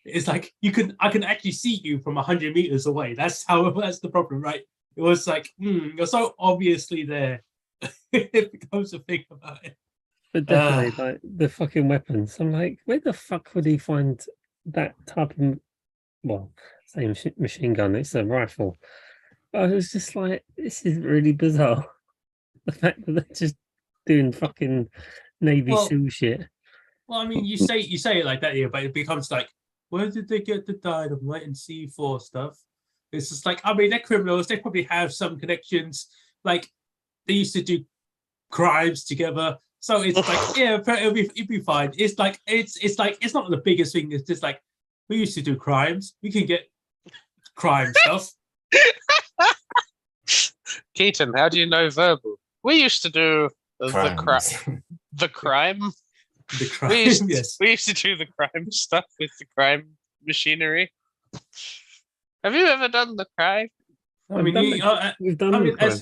it's like I can actually see you from 100 meters away. That's the problem, right? It was like, you're so obviously there. It becomes a thing about it. But definitely, like the fucking weapons. I'm like, where the fuck would he find that type of, well, same machine gun? It's a rifle. I was just like, this is really bizarre. The fact that they're just doing fucking Navy SEAL shit. Well, I mean, you say it like that here, but it becomes like, where did they get the dynamite and C4 stuff? It's just like, I mean, they're criminals. They probably have some connections. Like, they used to do crimes together. So it's like, yeah, it'd be fine. It's like, it's not the biggest thing. It's just like, we used to do crimes. We can get crime stuff. Keaton, how do you know verbal? We used to do the crime. The crime? The crime, we used to do the crime stuff with the crime machinery. Have you ever done the crime? I mean, we've done the crime.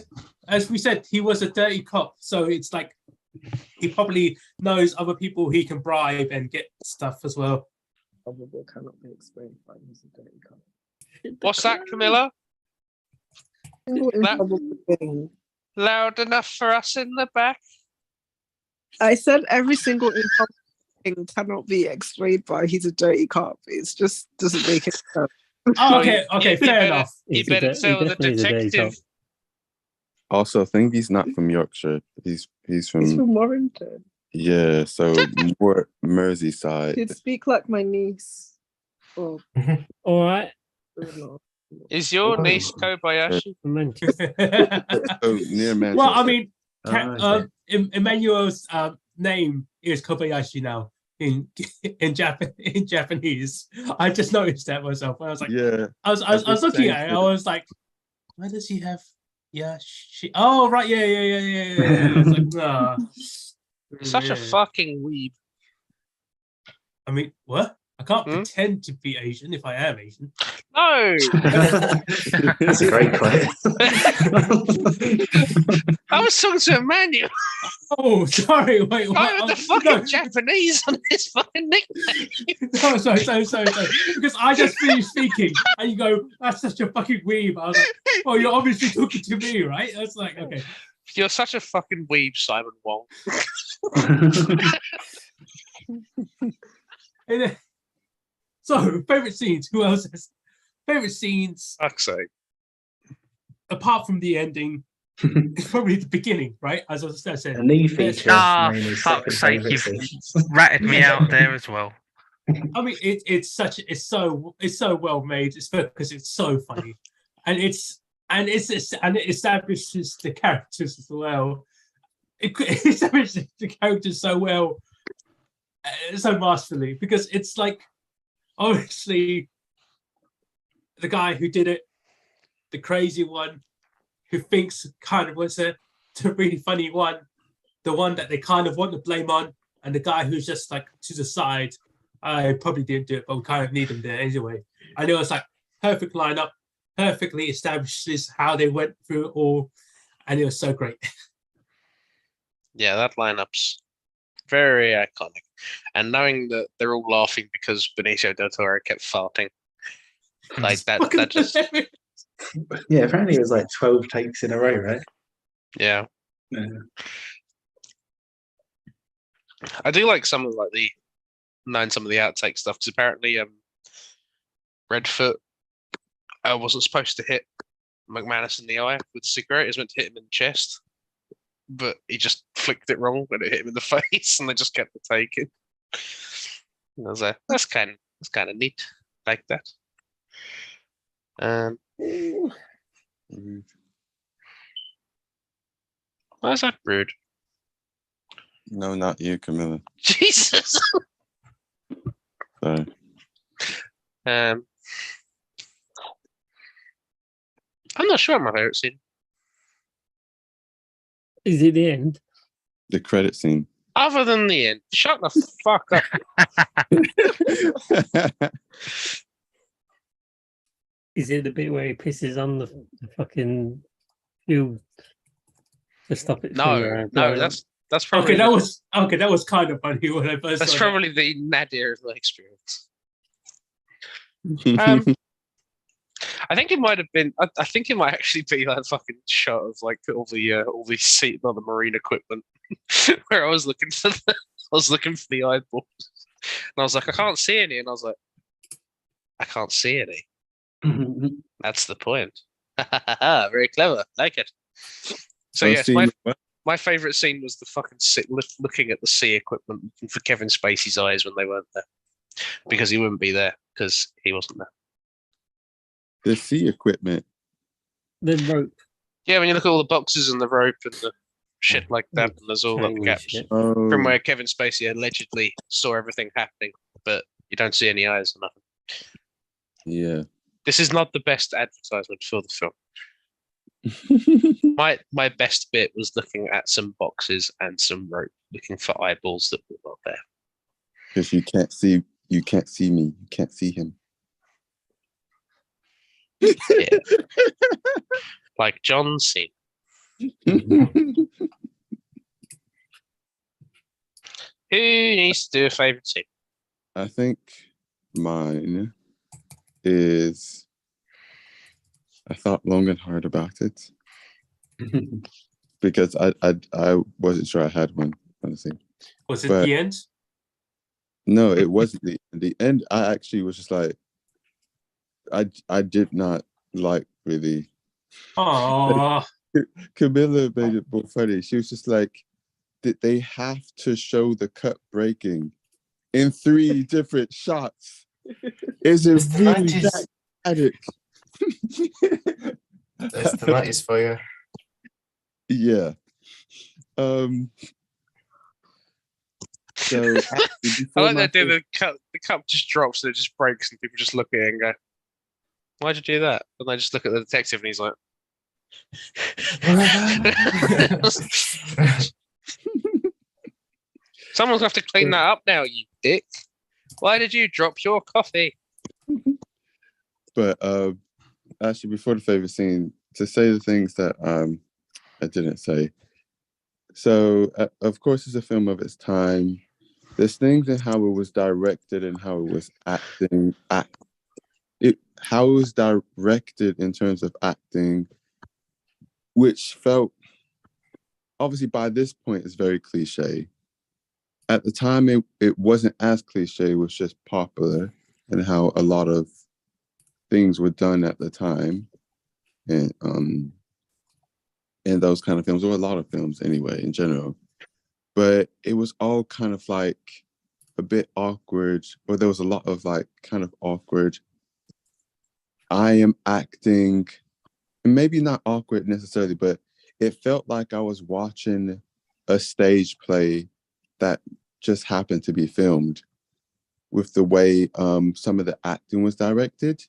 As we said, he was a dirty cop, so it's like he probably knows other people he can bribe and get stuff as well. Probable cannot be explained by he's a dirty cop. What's that, Camilla? Loud enough for us in the back? I said every single impossible thing cannot be explained by he's a dirty cop. It's just doesn't make it sense. Oh, okay, fair enough. You better tell the detective. Also, I think he's not from Yorkshire. He's from Warrington. Yeah, so more Merseyside. He'd speak like my niece. Oh. All right. Is your niece Kobayashi? So near Manchester. Well, I mean, Emmanuel's name is Kobayashi now in Japanese. I just noticed that myself. I was like, yeah. I was looking at it. I was like, why does he have? Yeah, oh right, yeah. I was like, nah. Such a fucking weeb. I mean, what? I can't pretend to be Asian if I am Asian. No. That's a great quote. I was talking to Emmanuel. Oh, sorry. Wait, what? I the fucking Japanese on his fucking nickname. No, sorry. Because I just finished speaking, and you go, "That's such a fucking weeb." I was like, "Oh, you're obviously talking to me, right?" That's like, okay. You're such a fucking weeb, Simon Wong. And then, so, favorite scenes. Who else has favorite scenes? Fuck's sake. Apart from the ending, it's probably the beginning, right? As I said. A new feature. Fuck's sake, you've ratted me out there as well. I mean, it's so well made. It's because it's so funny, and it establishes the characters as well. It establishes the characters so well, so masterfully, because it's like, obviously, the guy who did it, the crazy one, who thinks kind of was the really funny one, the one that they kind of want to blame on, and the guy who's just like to the side. I probably didn't do it, but we kind of need him there anyway. And it was like perfect lineup, perfectly establishes how they went through it all, and it was so great. Yeah, that lineup's very iconic. And knowing that they're all laughing because Benicio del Toro kept farting, like that just yeah. Apparently, it was like 12 takes in a row, right? Yeah. I do like some of some of the outtake stuff, because apparently Redfoot wasn't supposed to hit McManus in the eye with a cigarette. It was meant to hit him in the chest, but he just flicked it wrong when it hit him in the face, and they just kept it taken. And I was like, that's kind of neat, like that. Why is that rude? No, not you, Camilla. Jesus. Sorry. I'm not sure my favorite scene. Is it the end? The credit scene. Other than the end, shut the fuck up. Is it the bit where he pisses on the fucking fuel to stop it from No, blowing up? that's probably that was kind of funny when I first that's saw probably the nadir of the experience. I think it might have been. I think it might actually be that fucking shot of like all the seat on the marine equipment, where I was looking for the eyeballs, and I was like, I can't see any, and I was like, I can't see any. That's the point. Very clever, like it. So yes, my favorite scene was the fucking looking at the sea equipment looking for Kevin Spacey's eyes when they weren't there, because he wouldn't be there because he wasn't there. The sea equipment. The rope. Yeah, when you look at all the boxes and the rope and the shit like that, and there's all the Chinese gaps shit. from where Kevin Spacey allegedly saw everything happening, but you don't see any eyes or nothing. Yeah. This is not the best advertisement for the film. My best bit was looking at some boxes and some rope, looking for eyeballs that were not there. Because you can't see me. You can't see him. Yeah. Like John Cena. Who needs to do a favorite scene? I think mine is. I thought long and hard about it because I wasn't sure I had one, honestly. Was it But- the end? No, it wasn't the end. I actually was just like, I did not like really. Oh, Camilla made it more funny. She was just like, they have to show the cup breaking in 3 different shots. Is it It's the really 90s. that dramatic? That's the 90s for you. Yeah. So actually, I before like my that the cup just drops and it just breaks and people just look at it and go, why'd you do that? And they just look at the detective and he's like, someone's gonna have to clean that up now, you dick. Why did you drop your coffee? But actually, before the favorite scene, to say the things that I didn't say. So, of course, it's a film of its time. There's things in how it was directed and how it was acting. How it was directed in terms of acting, which felt, obviously, by this point, is very cliche. At the time, it wasn't as cliche. It was just popular, and how a lot of things were done at the time, and in those kind of films, or a lot of films anyway, in general. But it was all kind of like a bit awkward, or there was a lot of like kind of awkward. I am acting, and maybe not awkward necessarily, but it felt like I was watching a stage play that just happened to be filmed, with the way some of the acting was directed.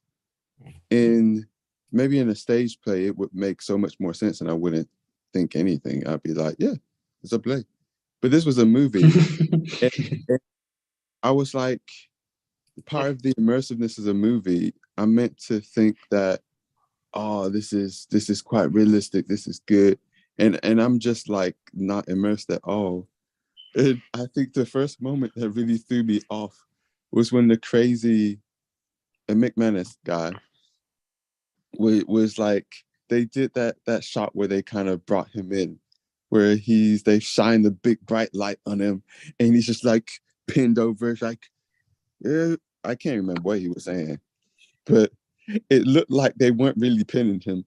In maybe in a stage play, it would make so much more sense, and I wouldn't think anything. I'd be like, yeah, it's a play. But this was a movie. and I was like, part of the immersiveness of the movie, I meant to think that, oh, this is quite realistic. This is good. And I'm just like not immersed at all. And I think the first moment that really threw me off was when the crazy McManus guy was like, they did that shot where they kind of brought him in, where they shine the big bright light on him, and he's just like pinned over. It's like, yeah, I can't remember what he was saying, but it looked like they weren't really pinning him.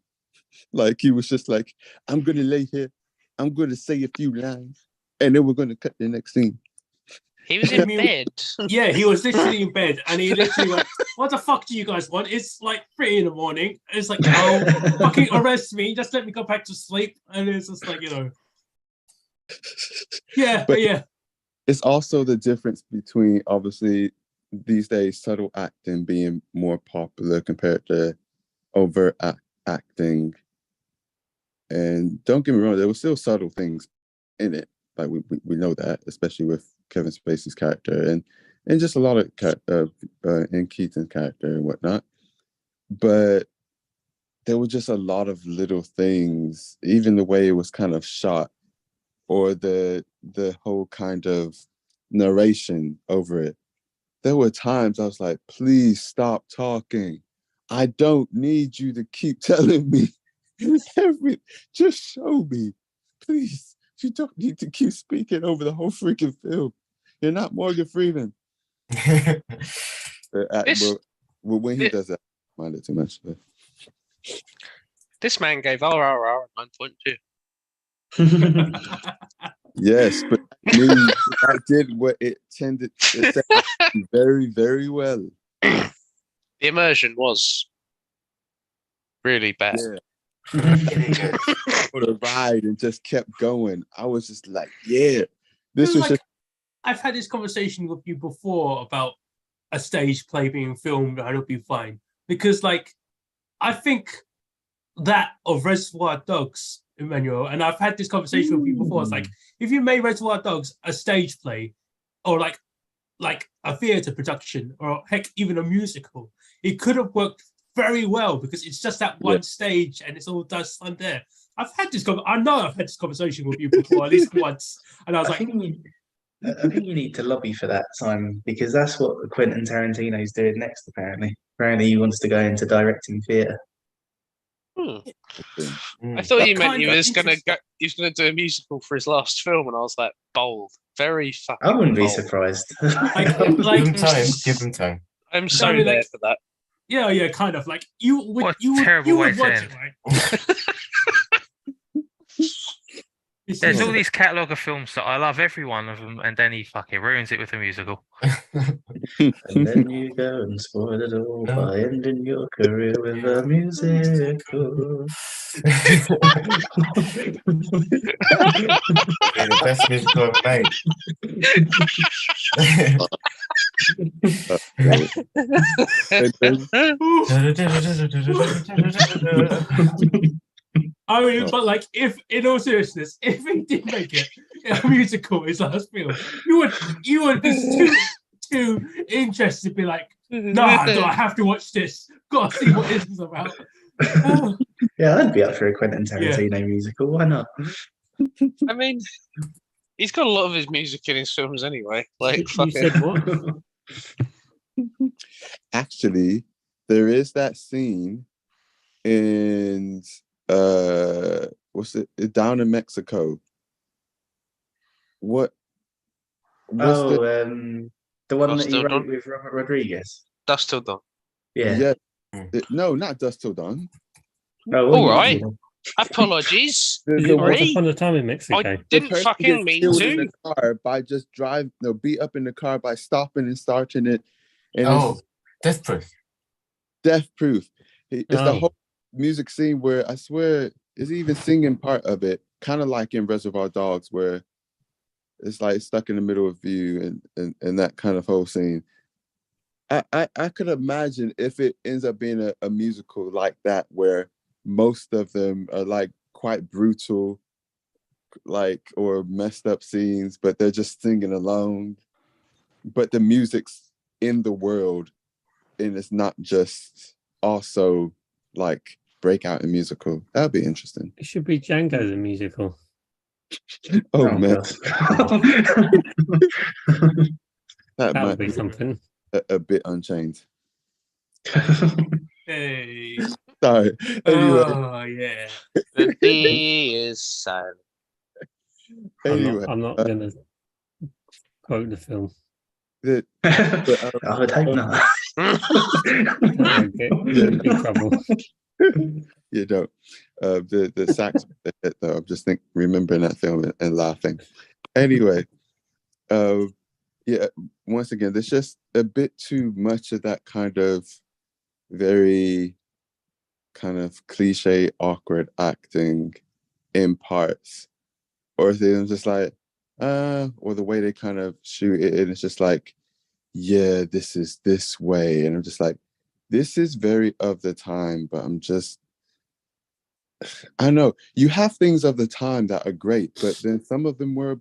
Like he was just like, I'm gonna lay here, I'm gonna say a few lines, and then we're gonna cut the next scene. He was in bed. yeah, he was literally in bed, and he literally went, "What the fuck do you guys want? It's like 3 in the morning." It's like, "Oh, fucking arrest me! Just let me go back to sleep." And it's just like, yeah, But yeah. it's also the difference between, obviously, these days subtle acting being more popular compared to overt acting. And don't get me wrong, there were still subtle things in it, Like we know that, especially with Kevin Spacey's character and just a lot of in Keaton's character and whatnot. But there were just a lot of little things, even the way it was kind of shot, or the whole kind of narration over it. There were times I was like, please stop talking. I don't need you to keep telling me just show me, please. You don't need to keep speaking over the whole freaking film. You're not Morgan Freeman. When he does that, I mind it too much. But. This man gave RRR a 9.2. Yes, but I did what it tended to say very, very well. The immersion was really bad. Yeah. For the ride and just kept going. I was just like, yeah. This was like, just... I've had this conversation with you before about a stage play being filmed and it'll be fine. Because like I think that of Reservoir Dogs, Emmanuel, and I've had this conversation with you before. It's like if you made Reservoir Dogs a stage play or like a theatre production or heck even a musical, it could have worked very well because it's just that one stage and it's all done there. I've had this conversation with you before at least once, and I was I think you need to lobby for that, Simon, because that's what Quentin Tarantino's doing next. Apparently he wants to go into directing theatre. I thought you meant he was going to do a musical for his last film, and I was like, bold, very fucking. I wouldn't bold. be surprised. Give him time. I'm so there for that. Yeah, kind of like you would. What you terrible way would to watch end. it, right? There's all these catalogue of films that I love every one of them, and then he fucking ruins it with a musical. And then you go and spoil it all by ending your career with a musical. The best musical ever made. I mean, but like, if in all seriousness, if he did make it a musical, his last film, you would be too interested to be like, nah, do I have to watch this? Gotta see what this is about. Yeah, I'd be up for a Quentin Tarantino musical. Why not? I mean, he's got a lot of his music in his films anyway. Like, You said what? Actually, there is that scene in what's it down in Mexico? What? The one Dust that he Till wrote Dawn? with Robert Rodriguez. Dust Till Dawn. Yeah. No, not Dust Till Dawn. No, All right. Apologies. Is it Once Upon a Time in Mexico? I didn't fucking mean in to. the car by just beat up in the car by stopping and starting it. And Death Proof. Death Proof. It's the whole music scene where I swear is even singing part of it, kind of like in Reservoir Dogs, where it's like stuck in the middle of you and that kind of whole scene. I could imagine if it ends up being a musical like that, where most of them are like quite brutal, like, or messed up scenes, but they're just singing alone. But the music's in the world, and it's not just also like breakout in musical. That'd be interesting. It should be Django the musical. Oh man, that would be something. A bit Unchained. Hey. Sorry. Anyway. Oh yeah. The D is silent. Anyway, I'm not gonna quote the film. I would hope not. Get in big trouble. You don't. The sax bit, though, I'm just remembering that film and laughing. Anyway, once again, there's just a bit too much of that kind of very kind of cliche, awkward acting in parts, or they're just like, or the way they kind of shoot it, and it's just like, yeah, this is this way, and I'm just like, this is very of the time, but I'm just I know you have things of the time that are great, but then some of them were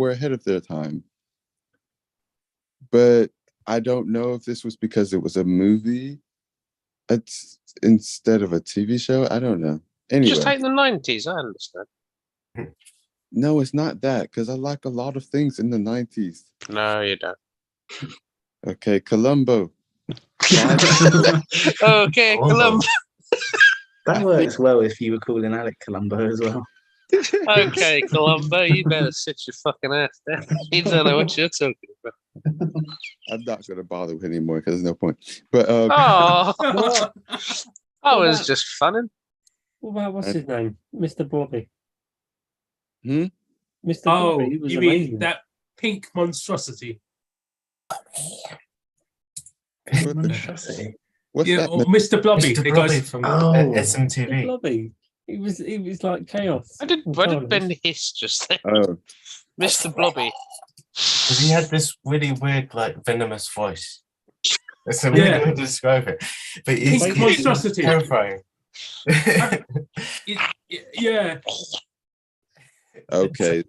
ahead of their time. But I don't know if this was because it was a movie instead of a TV show. I don't know. Anyway, Just take the 90s. I understand. no, it's not that, because I like a lot of things in the 90s. No, you don't. Okay, Columbo. Okay, Columbo. That works well if you were calling Alec Columbo as well. Okay, Columbo, you better sit your fucking ass down. You don't know what you're talking about. I'm not going to bother with it anymore because there's no point. But Oh, What? I was about- just funning. What about what's his name? Mr. Blobby. Hmm? Mr. Oh, Blobby. He was you amazing. mean that pink monstrosity? Monstrosity. What's Yeah, that? or Mr. Blobby. Mr. It Blobby goes from Oh. Mr. SMTV. Blobby. He was like chaos. Why did Ben hiss just then? Oh, Mr. Blobby. Because he had this really weird, like, venomous voice. That's a weird Yeah. way to describe it. But Pink he's monstrosity. terrifying. Yeah. okay.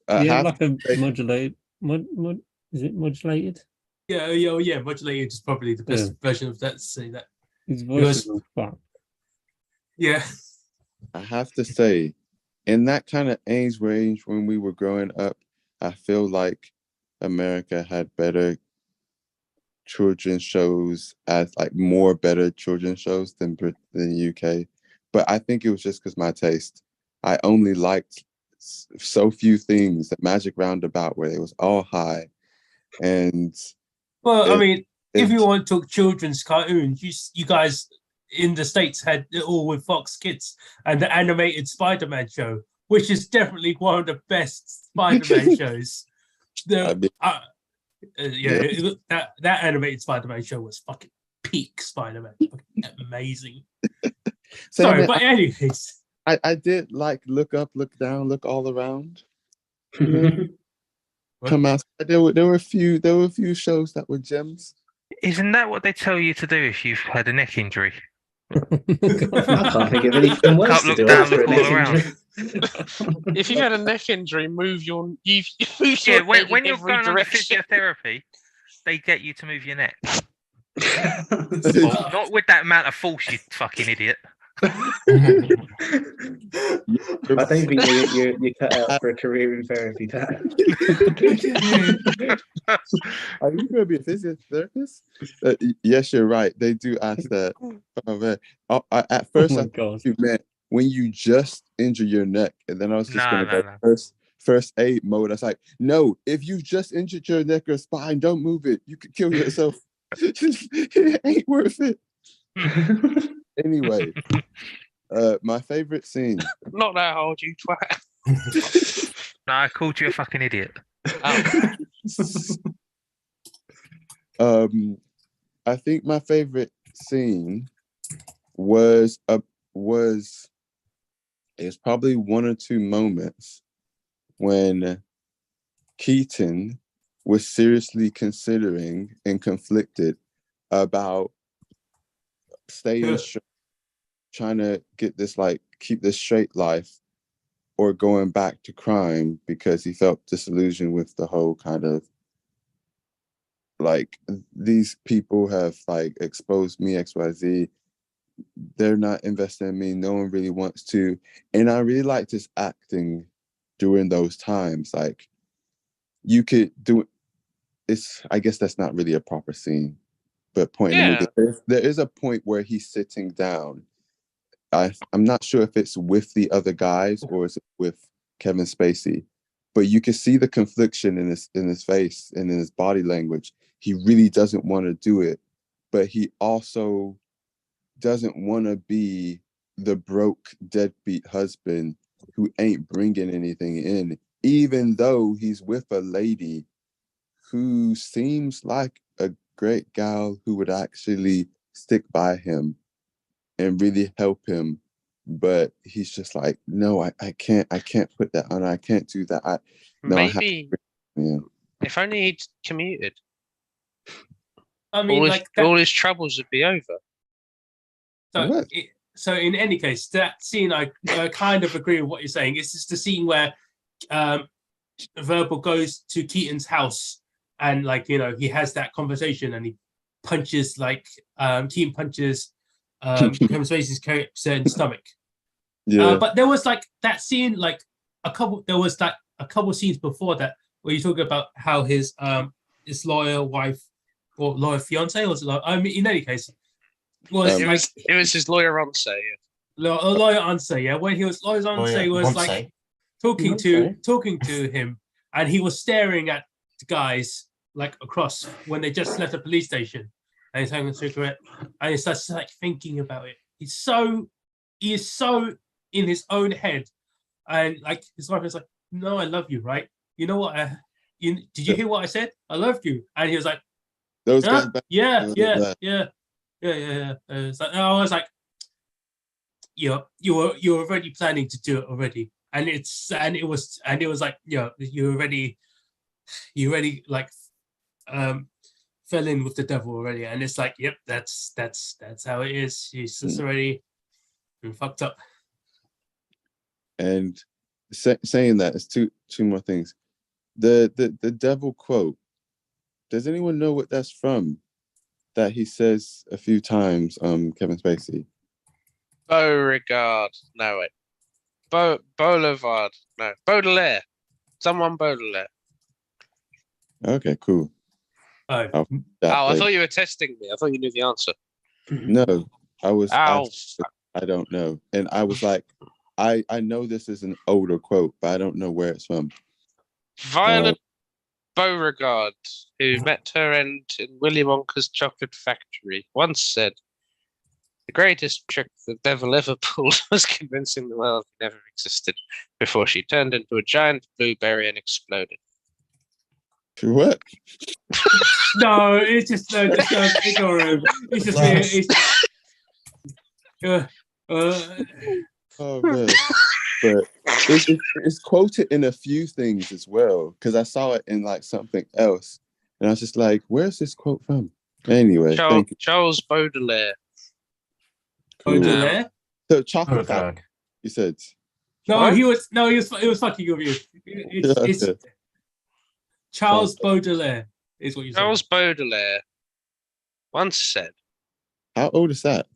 Yeah, half- like a modulated. Is it modulated? Yeah. Modulated is probably the best version of that. To say that. His voice was fuck. Yeah. I have to say, in that kind of age range when we were growing up, I feel like America had better children's shows, as like more better children's shows than the UK. But I think it was just because my taste. I only liked so few things. The Magic Roundabout, where it was all high, and Well, I It- mean, if it- you want to talk children's cartoons, you guys in the States had it all with Fox Kids and the animated Spider-Man show, which is definitely one of the best Spider-Man shows. I mean, That animated Spider-Man show was fucking peak Spider-Man. Fucking amazing. Sorry, man, but anyways. I did like Look Up, Look Down, Look All Around. Come out. There were a few shows that were gems. Isn't that what they tell you to do if you've had a neck injury? I can't think of anything worse Can't to look do down, after look a all neck around. injury. If you've had a neck injury, move your move Yeah, your head when in you're every going under direction. physiotherapy, they get you to move your neck. Well, not with that amount of force, you fucking idiot. I don't think you're cut out for a career in therapy, Pat. Are you going to be a physiotherapist? Yes, you're right. They do ask that. Oh, man. At first, I God. thought you meant when you just injure your neck, and then I was just going to go first aid mode. I was like, no, if you just injured your neck or spine, don't move it. You could kill yourself. It ain't worth it. Anyway, my favorite scene. Not that hard, you twat. No, I called you a fucking idiot. Oh. I think my favorite scene was probably one or two moments when Keaton was seriously considering and conflicted about staying trying to get this, like, keep this straight life, or going back to crime because he felt disillusioned with the whole kind of, like, these people have, like, exposed me, XYZ. They're not investing in me. No one really wants to. And I really liked his acting during those times. Like, you could do it's, I guess that's not really a proper scene, but point in the movie, there is a point where he's sitting down. I'm not sure if it's with the other guys or is it with Kevin Spacey, but you can see the confliction in his face and in his body language. He really doesn't want to do it, but he also doesn't want to be the broke deadbeat husband who ain't bringing anything in, even though he's with a lady who seems like a great gal who would actually stick by him and really help him. But he's just like, no, I can't put that on. I can't do that. Maybe if only he'd commuted, I mean, all his troubles would be over. So so in any case, that scene, I kind of agree with what you're saying. It's just the scene where Verbal goes to Keaton's house and like, you know, he has that conversation and he punches like Keaton punches Kevin Spacey's character in the stomach. Yeah. But there was like that scene, like a couple scenes before that where you talk about how his lawyer wife or lawyer fiance or I mean, in any case, was it was his lawyer answer, lawyer answer, when he was lawyer's answer was like talking to him, and he was staring at the guys like across when they just left the police station, and he's having a cigarette, and he starts like thinking about it. He is so in his own head, and like his wife is like, "No, I love you, right? You know what? Did you hear what I said? I love you." And he was like, Those guys back. yeah. So I was like, you were already planning to do it already, and it was like, you already like fell in with the devil already, and it's like, yep, that's how it is. He's just already fucked up. And saying that is two more things. The devil quote. Does anyone know what that's from? That he says a few times, Kevin Spacey. Beauregard. No, wait. Boulevard. No. Baudelaire. Someone Baudelaire. Okay, cool. Oh, I thought you were testing me. I thought you knew the answer. No, I was. Ow. I don't know. And I was like, I know this is an older quote, but I don't know where it's from. Violet Beauregard, who met her end in Willy Wonka's chocolate factory, once said, "The greatest trick the devil ever pulled was convincing the world he never existed before she turned into a giant blueberry and exploded." What? No, it's just ignore him. It's just Oh man. But it's quoted in a few things as well, because I saw it in like something else, and I was just like, "Where's this quote from?" Anyway, thank you. Charles Baudelaire. Cool. Baudelaire? So chocolate factory, you said. He was fucking with you. It's Charles Baudelaire is what you said. Charles Baudelaire once said. How old is that?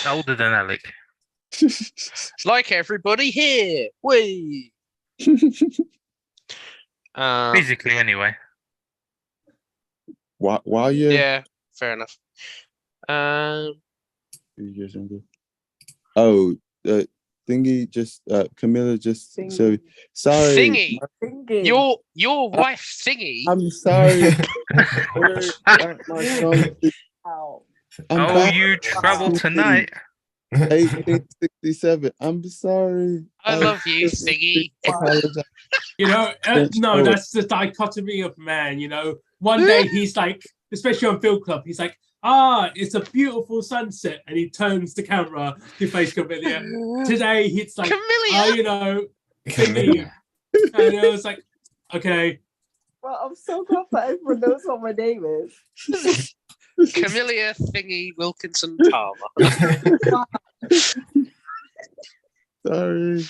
Older than Alec. It's like everybody here. Wee. Physically, anyway. While you Yeah, fair enough. 2 years younger. Oh, thingy just Camilla just Thingy. so sorry. Thingy. Thingy. Your wife Thingy. I'm sorry. My son. Ow. I'm Oh, back. you trouble tonight. 1867. I'm sorry. I love you, Thingy. Apologize. You know, no, that's the dichotomy of man. You know, one day he's like, especially on Film Club, he's like, it's a beautiful sunset, and he turns the camera to face Camellia. Today, it's like, Camellia. you know, Thingy. And it was like, okay. Well, I'm so glad that everyone knows what my name is. Camellia Thingy Wilkinson Palmer. Sorry.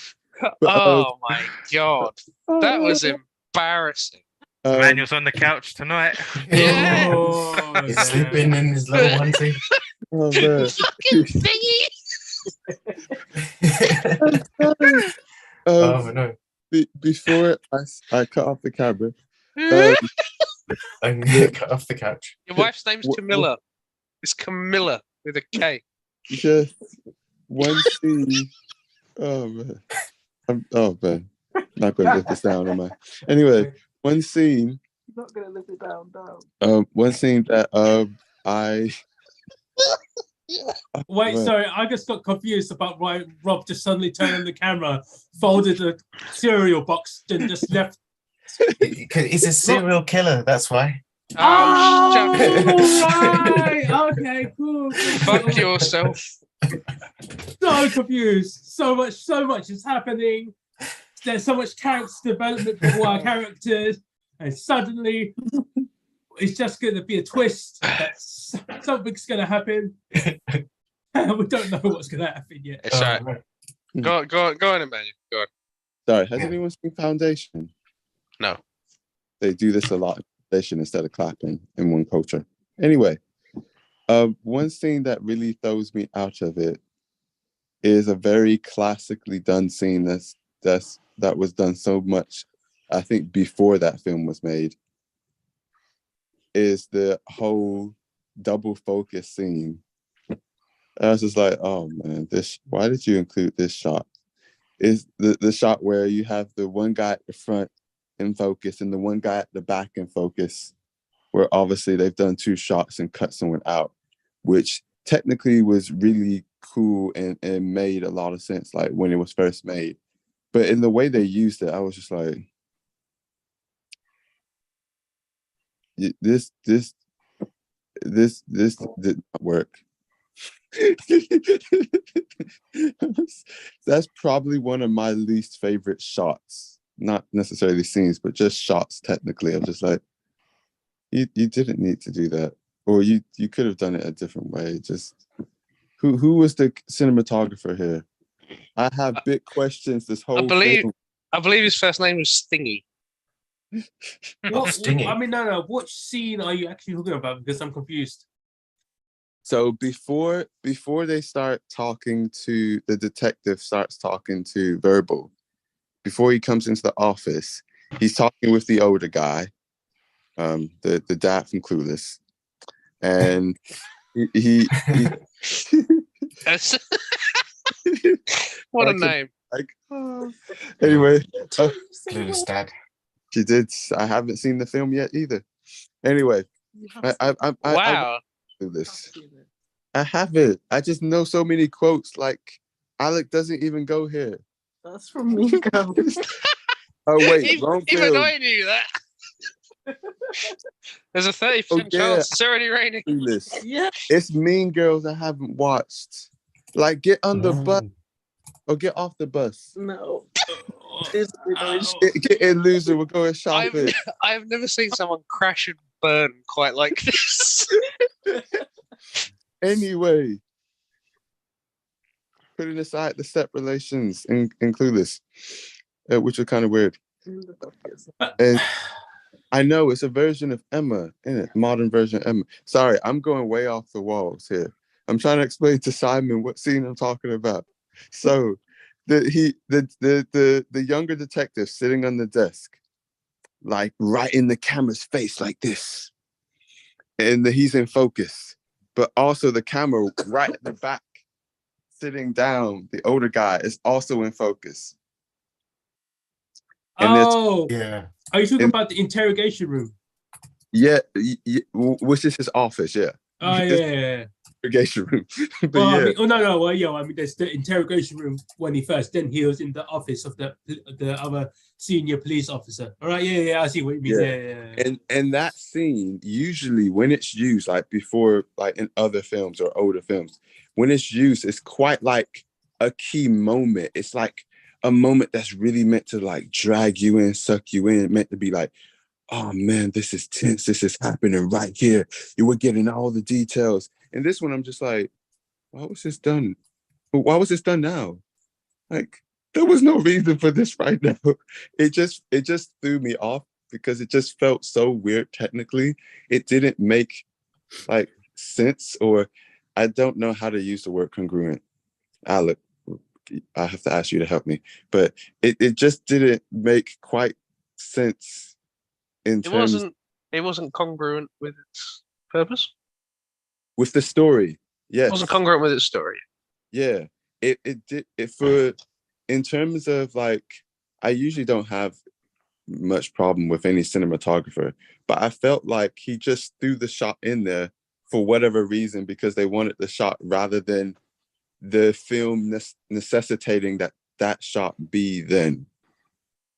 Oh my god. That was embarrassing. Manuel's on the couch tonight. Yeah. Oh, He's yeah. sleeping in his little onesie. Oh man. Fucking Thingy. Oh no. Before I cut off the camera. I'm gonna cut off the couch. Your wife's name's Camilla. It's Camilla with a K. Just one scene. Oh man. Oh man. Not gonna live this down, am I? Anyway, one scene. Not gonna live it down. One scene that I Wait, Right. sorry, I just got confused about why Rob just suddenly turned on the camera, folded the cereal box, and just left. He's a serial killer, that's why. Oh, shut up. Right. Okay, cool. Fuck yourself. So confused. So much is happening. There's so much character development for our characters, and suddenly it's just going to be a twist. That something's going to happen. We don't know what's going to happen yet. It's all right. Go on, Emmanuel. Go on. Sorry, has anyone seen Foundation? No. They do this a lot in Foundation instead of clapping in one culture. Anyway, one scene that really throws me out of it is a very classically done scene that was done so much, I think, before that film was made, is the whole double focus scene. I was just like, oh man, why did you include this shot? Is the shot where you have the one guy at the front in focus and the one guy at the back in focus, where obviously they've done 2 shots and cut someone out, which technically was really cool and made a lot of sense, like when it was first made. But in the way they used it, I was just like, this did not work. That's probably one of my least favorite shots, not necessarily scenes, but just shots. Technically, I'm just like, you didn't need to do that, or you could have done it a different way. Just who was the cinematographer here? I have big questions. This whole I believe film. his first name was Stingy. Stingy. I mean, no. What scene are you actually talking about? Because I'm confused. So before they start talking to the detective, starts talking to Verbal, before he comes into the office, he's talking with the older guy, the dad from Clueless, and he That's what a name. like anyway, Clueless dad. she did. I haven't seen the film yet either. Anyway, I Wow. do this. I haven't. I just know so many quotes. Like Alec doesn't even go here. That's from Mean Girls. Oh wait, even wrong even film. I knew that. There's a 30% Oh, yeah. chance it's already raining. Clueless. Yeah. It's Mean Girls I haven't watched. Like get on the bus or get off the bus. No. Get in, loser. We're going shopping. I've never seen someone crash and burn quite like this. Anyway, putting aside the step relations in Clueless, which are kind of weird. And I know it's a version of Emma, isn't it? Modern version of Emma. Sorry, I'm going way off the walls here. I'm trying to explain to Simon what scene I'm talking about. So, the younger detective sitting on the desk, like right in the camera's face, like this, and he's in focus. But also the camera right at the back, sitting down, the older guy is also in focus. And Yeah. Are you talking about the interrogation room? Yeah, which is his office, yeah. Oh, yeah. Interrogation room. But Well, yeah. I mean, no. Well, yeah, I mean, there's the interrogation room when then he was in the office of the other senior police officer. All right, yeah, I see what you mean. Yeah. And that scene, usually when it's used, like before, like in other films or older films, when it's used, it's quite like a key moment. It's like a moment that's really meant to like drag you in, suck you in, meant to be like, oh man, this is tense. This is happening right here. You were getting all the details. And this one, I'm just like, why was this done? Why was this done now? Like, there was no reason for this right now. It just threw me off because it just felt so weird. Technically, it didn't make like sense, or I don't know how to use the word congruent. Alec, I have to ask you to help me, but it just didn't make quite sense in terms. It wasn't congruent with its purpose. With the story, yes. It wasn't congruent with its story. Yeah, it did it for in terms of like, I usually don't have much problem with any cinematographer, but I felt like he just threw the shot in there for whatever reason because they wanted the shot rather than the film necessitating that shot be then.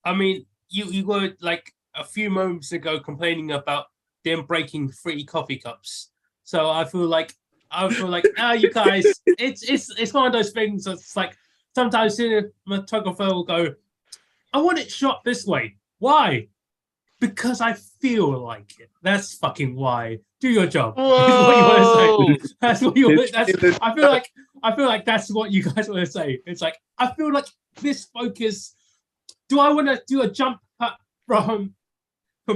I mean, you were like a few moments ago complaining about them breaking 3 coffee cups. So I feel like you guys, it's one of those things that's like sometimes cinematographer will go, I want it shot this way. Why? Because I feel like it. That's fucking why. Do your job. Is Whoa! what you want to say. That's what you want. It's- I feel like that's what you guys want to say. It's like I feel like this focus. Do I want to do a jump cut from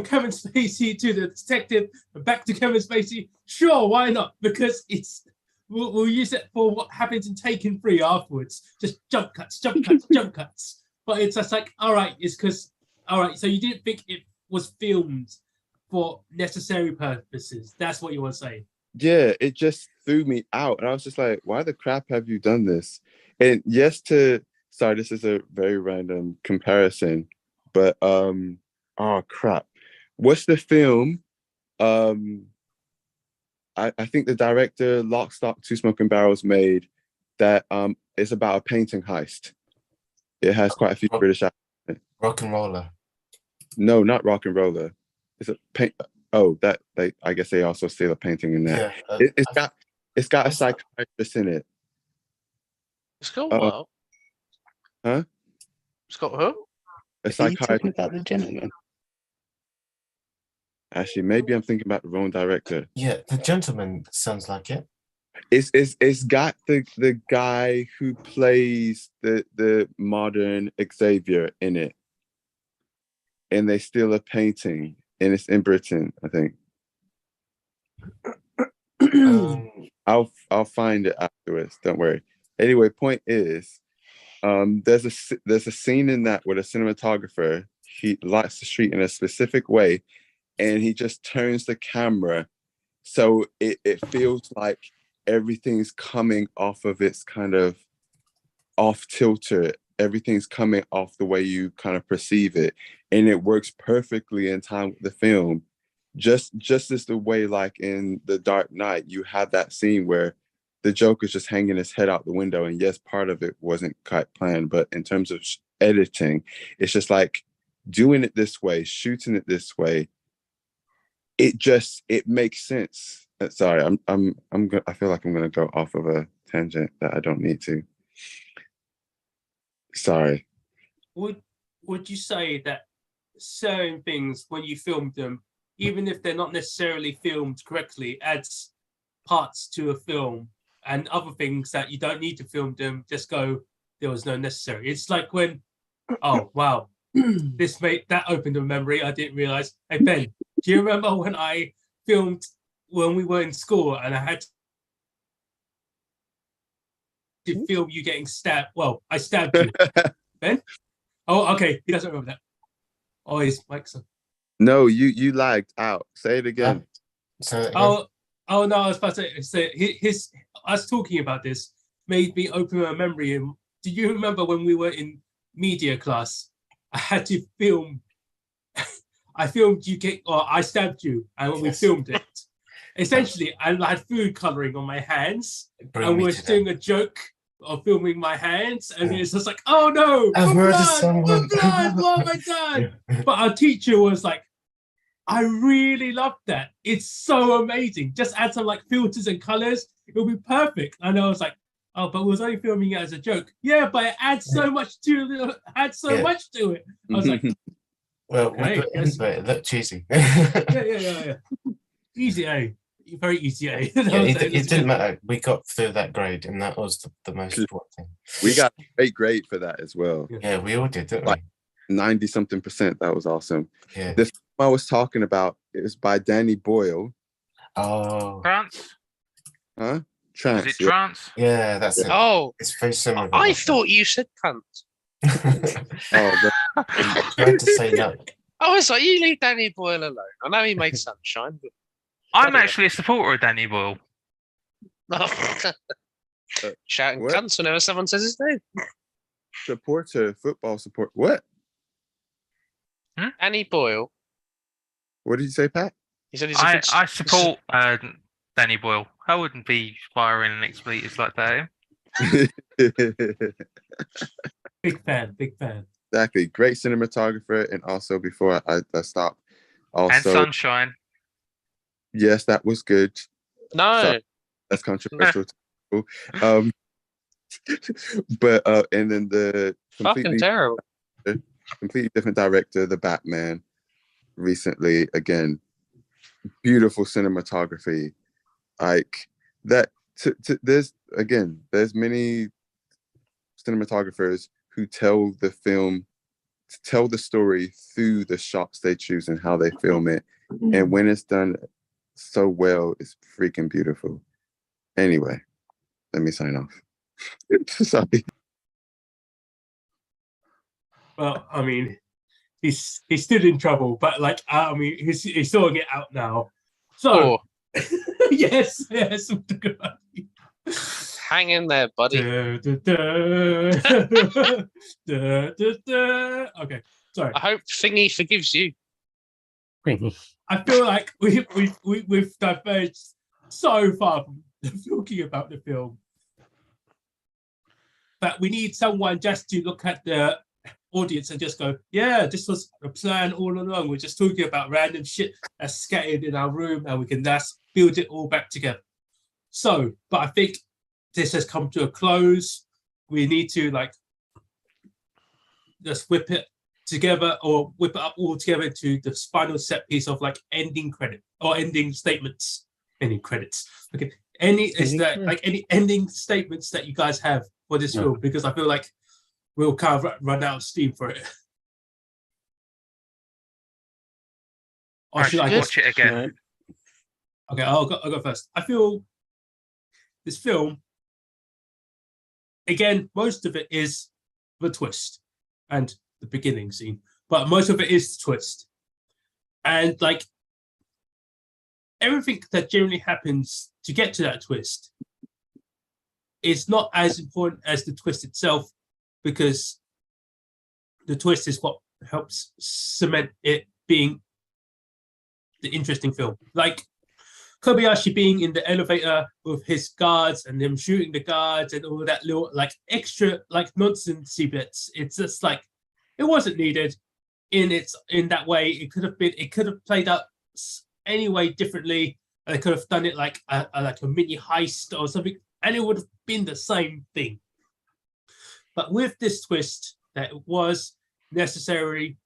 Kevin Spacey to the detective and back to Kevin Spacey? Sure, why not? Because we'll use it for what happens in Taken 3 afterwards. Just jump cuts, jump cuts, jump cuts. But it's just like, all right, it's because, all right, so you didn't think it was filmed for necessary purposes. That's what you want to say. Yeah, it just threw me out. And I was just like, why the crap have you done this? And sorry, this is a very random comparison, but oh crap. What's the film? I think the director Lock, Stock, Two Smoking Barrels made that is about a painting heist. It has quite a few British actors. Rock and Roller. No, not Rock and Roller. It's a paint. Oh, I guess they also steal a painting in that. Yeah, It's got a psychiatrist in it. It's got what? Huh? It's got who? A Are you talking psychiatrist. about The Gentleman? Actually, maybe I'm thinking about the wrong director. Yeah, The Gentleman sounds like it. It's got the guy who plays the modern Xavier in it, and they steal a painting, and it's in Britain, I think. I'll find it afterwards. Don't worry. Anyway, point is, there's a scene in that where the cinematographer, he lights the street in a specific way, and he just turns the camera so it feels like everything's coming off of its kind of off tilter. Everything's coming off the way you kind of perceive it, and it works perfectly in time with the film. Just as the way, like in The Dark Knight, you had that scene where the Joker's just hanging his head out the window, and yes, part of it wasn't quite planned, but in terms of editing, it's just like doing it this way, shooting it this way. It makes sense. Sorry, I feel like I'm gonna go off of a tangent that I don't need to. Sorry. Would you say that certain things, when you filmed them, even if they're not necessarily filmed correctly, adds parts to a film, and other things that you don't need to film them, just go, there was no necessary. It's like when, oh wow, that opened a memory I didn't realize. Hey Ben, do you remember when I filmed when we were in school and I had to film you getting stabbed? Well, I stabbed you. Ben? Oh, okay. He doesn't remember that. Oh, his mic's on. No, you lagged out. Say it again. Oh no, I was about to say us talking about this made me open my memory. And do you remember when we were in media class? I had to film. I filmed you I stabbed you, and when we filmed it, essentially, I had food coloring on my hands, and we were doing a joke of filming my hands, and it's just like, oh no, I've murdered blood, someone. blood, what have I done? But our teacher was like, I really love that. It's so amazing. Just add some like filters and colors. It'll be perfect. And I was like, oh, but we was only filming it as a joke. Yeah, but it adds so much to it. I was like, well, okay, yes. but it looked cheesy. yeah. Easy A. Very easy A. It didn't matter. We got through that grade, and that was the most important thing. We got a great grade for that as well. Yeah, we all did, didn't Like 90-something%. That was awesome. Yeah. The film I was talking about, it was by Danny Boyle. Oh. Trance? Huh? Trance. Is it Trance? Yeah, that's it. Oh, It's very similar. I thought you said cunt. Oh, I tried to say no. I was like, you leave Danny Boyle alone. I know he made Sunshine, but I'm actually a supporter of Danny Boyle. shouting What? cunts whenever someone says his name. supporter, football support. What? Danny Boyle. What did you say, Pat? He said he's a good I support Danny Boyle. I wouldn't be firing an expletives like that. Big fan. Exactly. Great cinematographer. And also, before I stop, also, And Sunshine. yes, that was good. No. Sorry, that's controversial. But and then the Fucking terrible. completely different director, The Batman. recently. Again, beautiful cinematography, like that. There's many cinematographers who tell the story through the shots they choose and how they film it, and when it's done so well, it's freaking beautiful. Anyway, let me sign off. Sorry. Well, I mean, he's still in trouble, but like, I mean, he's sorting it out now. So, yes. Hang in there, buddy. Okay, sorry. I hope Thingy forgives you. I feel like we've diverged so far from talking about the film, but we need someone just to look at the audience and just go, yeah, this was a plan all along. We're just talking about random shit that's scattered in our room, and we can just build it all back together. So, but I think this has come to a close. We need to like just whip it together or whip it up all together to the final set piece of like ending credit or ending statements. Ending credits. Okay. Any ending statements that you guys have for this film? Because I feel like we'll kind of run out of steam for it. Or should I watch it again? Okay, I'll go first. I feel this film, again, most of it is the twist and the beginning scene, but most of it is the twist. And like everything that generally happens to get to that twist is not as important as the twist itself, because the twist is what helps cement it being the interesting film. Like Kobayashi being in the elevator with his guards and them shooting the guards and all that little like extra like nonsensey bits. It's just like it wasn't needed in that way. It could have played out anyway differently. They could have done it like a mini heist or something, and it would have been the same thing. But with this twist, that it was necessary,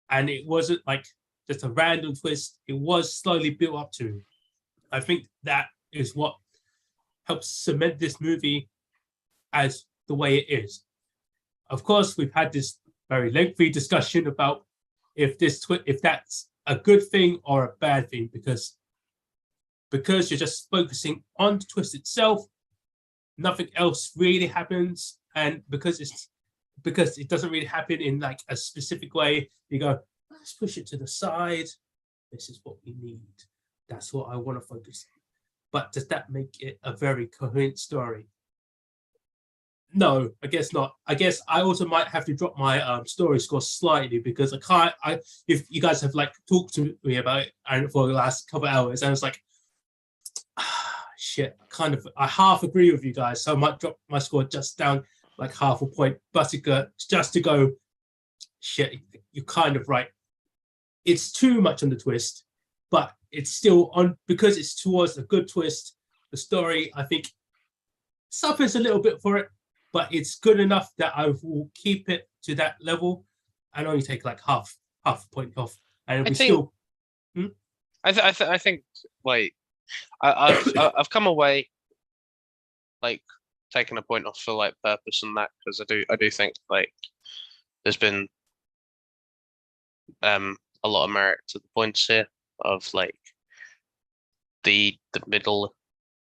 and it wasn't like just a random twist. It was slowly built up to. I think that is what helps cement this movie as the way it is. Of course, we've had this very lengthy discussion about if that's a good thing or a bad thing, because you're just focusing on the twist itself, nothing else really happens, and because it doesn't really happen in like a specific way, you go, let's push it to the side. This is what we need. That's what I want to focus on. But does that make it a very coherent story? No, I guess not. I guess I also might have to drop my story score slightly, because if you guys have like talked to me about it and for the last couple of hours, and it's like, shit, I half agree with you guys, so I might drop my score just down like half a point, but just to go, shit, you're kind of right. It's too much on the twist, but it's still on, because it's towards a good twist. The story, I think, suffers a little bit for it, but it's good enough that I will keep it to that level and only take like half a point off, and it'll be still. I think like I've come away like taking a point off for like purpose and that, because I do think like there's been a lot of merit to the points here of like the middle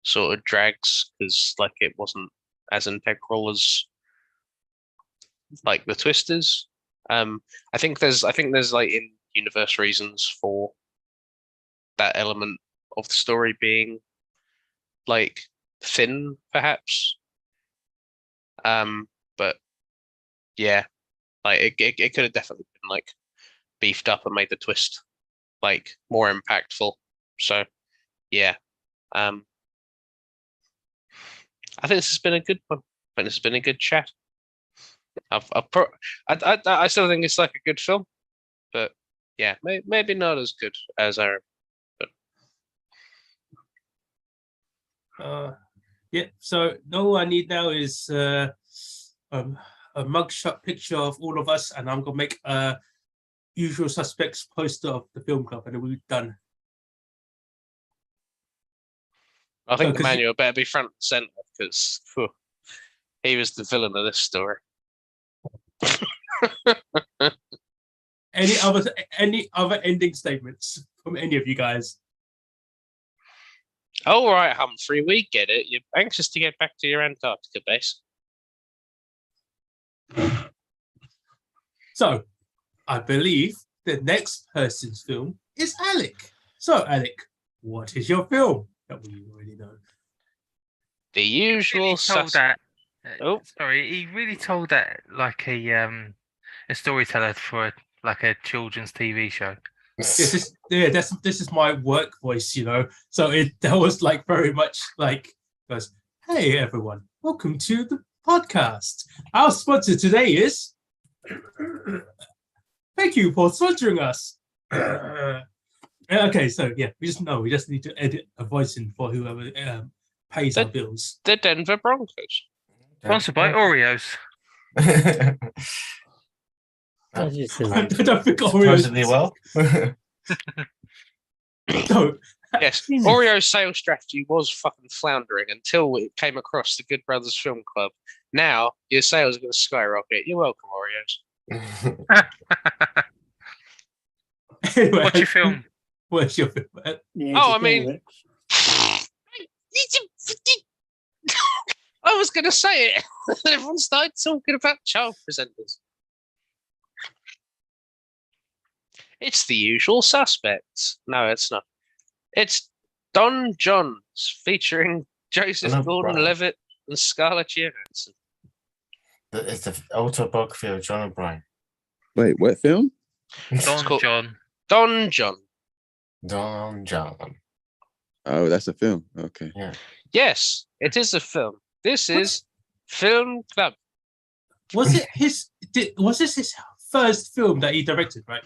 sort of drags, because like it wasn't as integral as like the twist is. I think there's like in universe reasons for that element of the story being like thin, perhaps. But yeah, like it could have definitely been like beefed up and made the twist like more impactful. So yeah, I think this has been a good one. I think this has been a good chat. I still think it's like a good film, but yeah, maybe not as good as I. Yeah. So all I need now is a mugshot picture of all of us, and I'm gonna make a Usual Suspects poster of the film club, and then we're done. I think Oh, the 'cause you- manual better be front and center because he was the villain of this story. Any other ending statements from any of you guys? All right, Humphrey, we get it. You're anxious to get back to your Antarctica base. So, I believe the next person's film is Alec. So, Alec, what is your film that we already know? The usual He told sus- that. Oh. Sorry, he really told that like a storyteller for like a children's TV show. This is my work voice, you know. So that was like very much like goes, hey everyone, welcome to the podcast. Our sponsor today is thank you for sponsoring us. Okay, so yeah, we just need to edit a voice in for whoever pays our bills. the Denver Broncos. Sponsored by Oreos. I just I think don't think Supposedly well. No, Yes, Jesus. Oreo's sales strategy was fucking floundering until it came across the Good Brothers Film Club. Now your sales are going to skyrocket. You're welcome, Oreos. anyway, What's your film? What's your film? yeah, Oh, I just go mean- with it. I was going to say it. Everyone started talking about child presenters. It's The Usual Suspects. No, it's not. It's Don Johns featuring Joseph Hello, Gordon-Levitt and Scarlett Johansson. It's the autobiography of John O'Brien. Wait, what film? Don cool. John. Don John. Don John. Oh, that's a film. Okay. Yes, it is a film. This is Film Club. Was this his first film that he directed, right?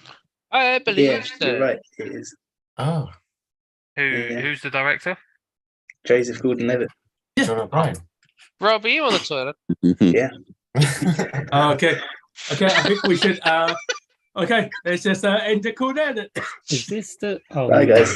I believe Yeah, so. you're right. It is Oh, Yeah. Who's the director? Joseph Gordon-Levitt. John O'Brien. Rob, are you on the toilet? Yeah. Okay, I think we should. Okay, let's just end the call there. Then. Is this the? Oh, Bye, guys.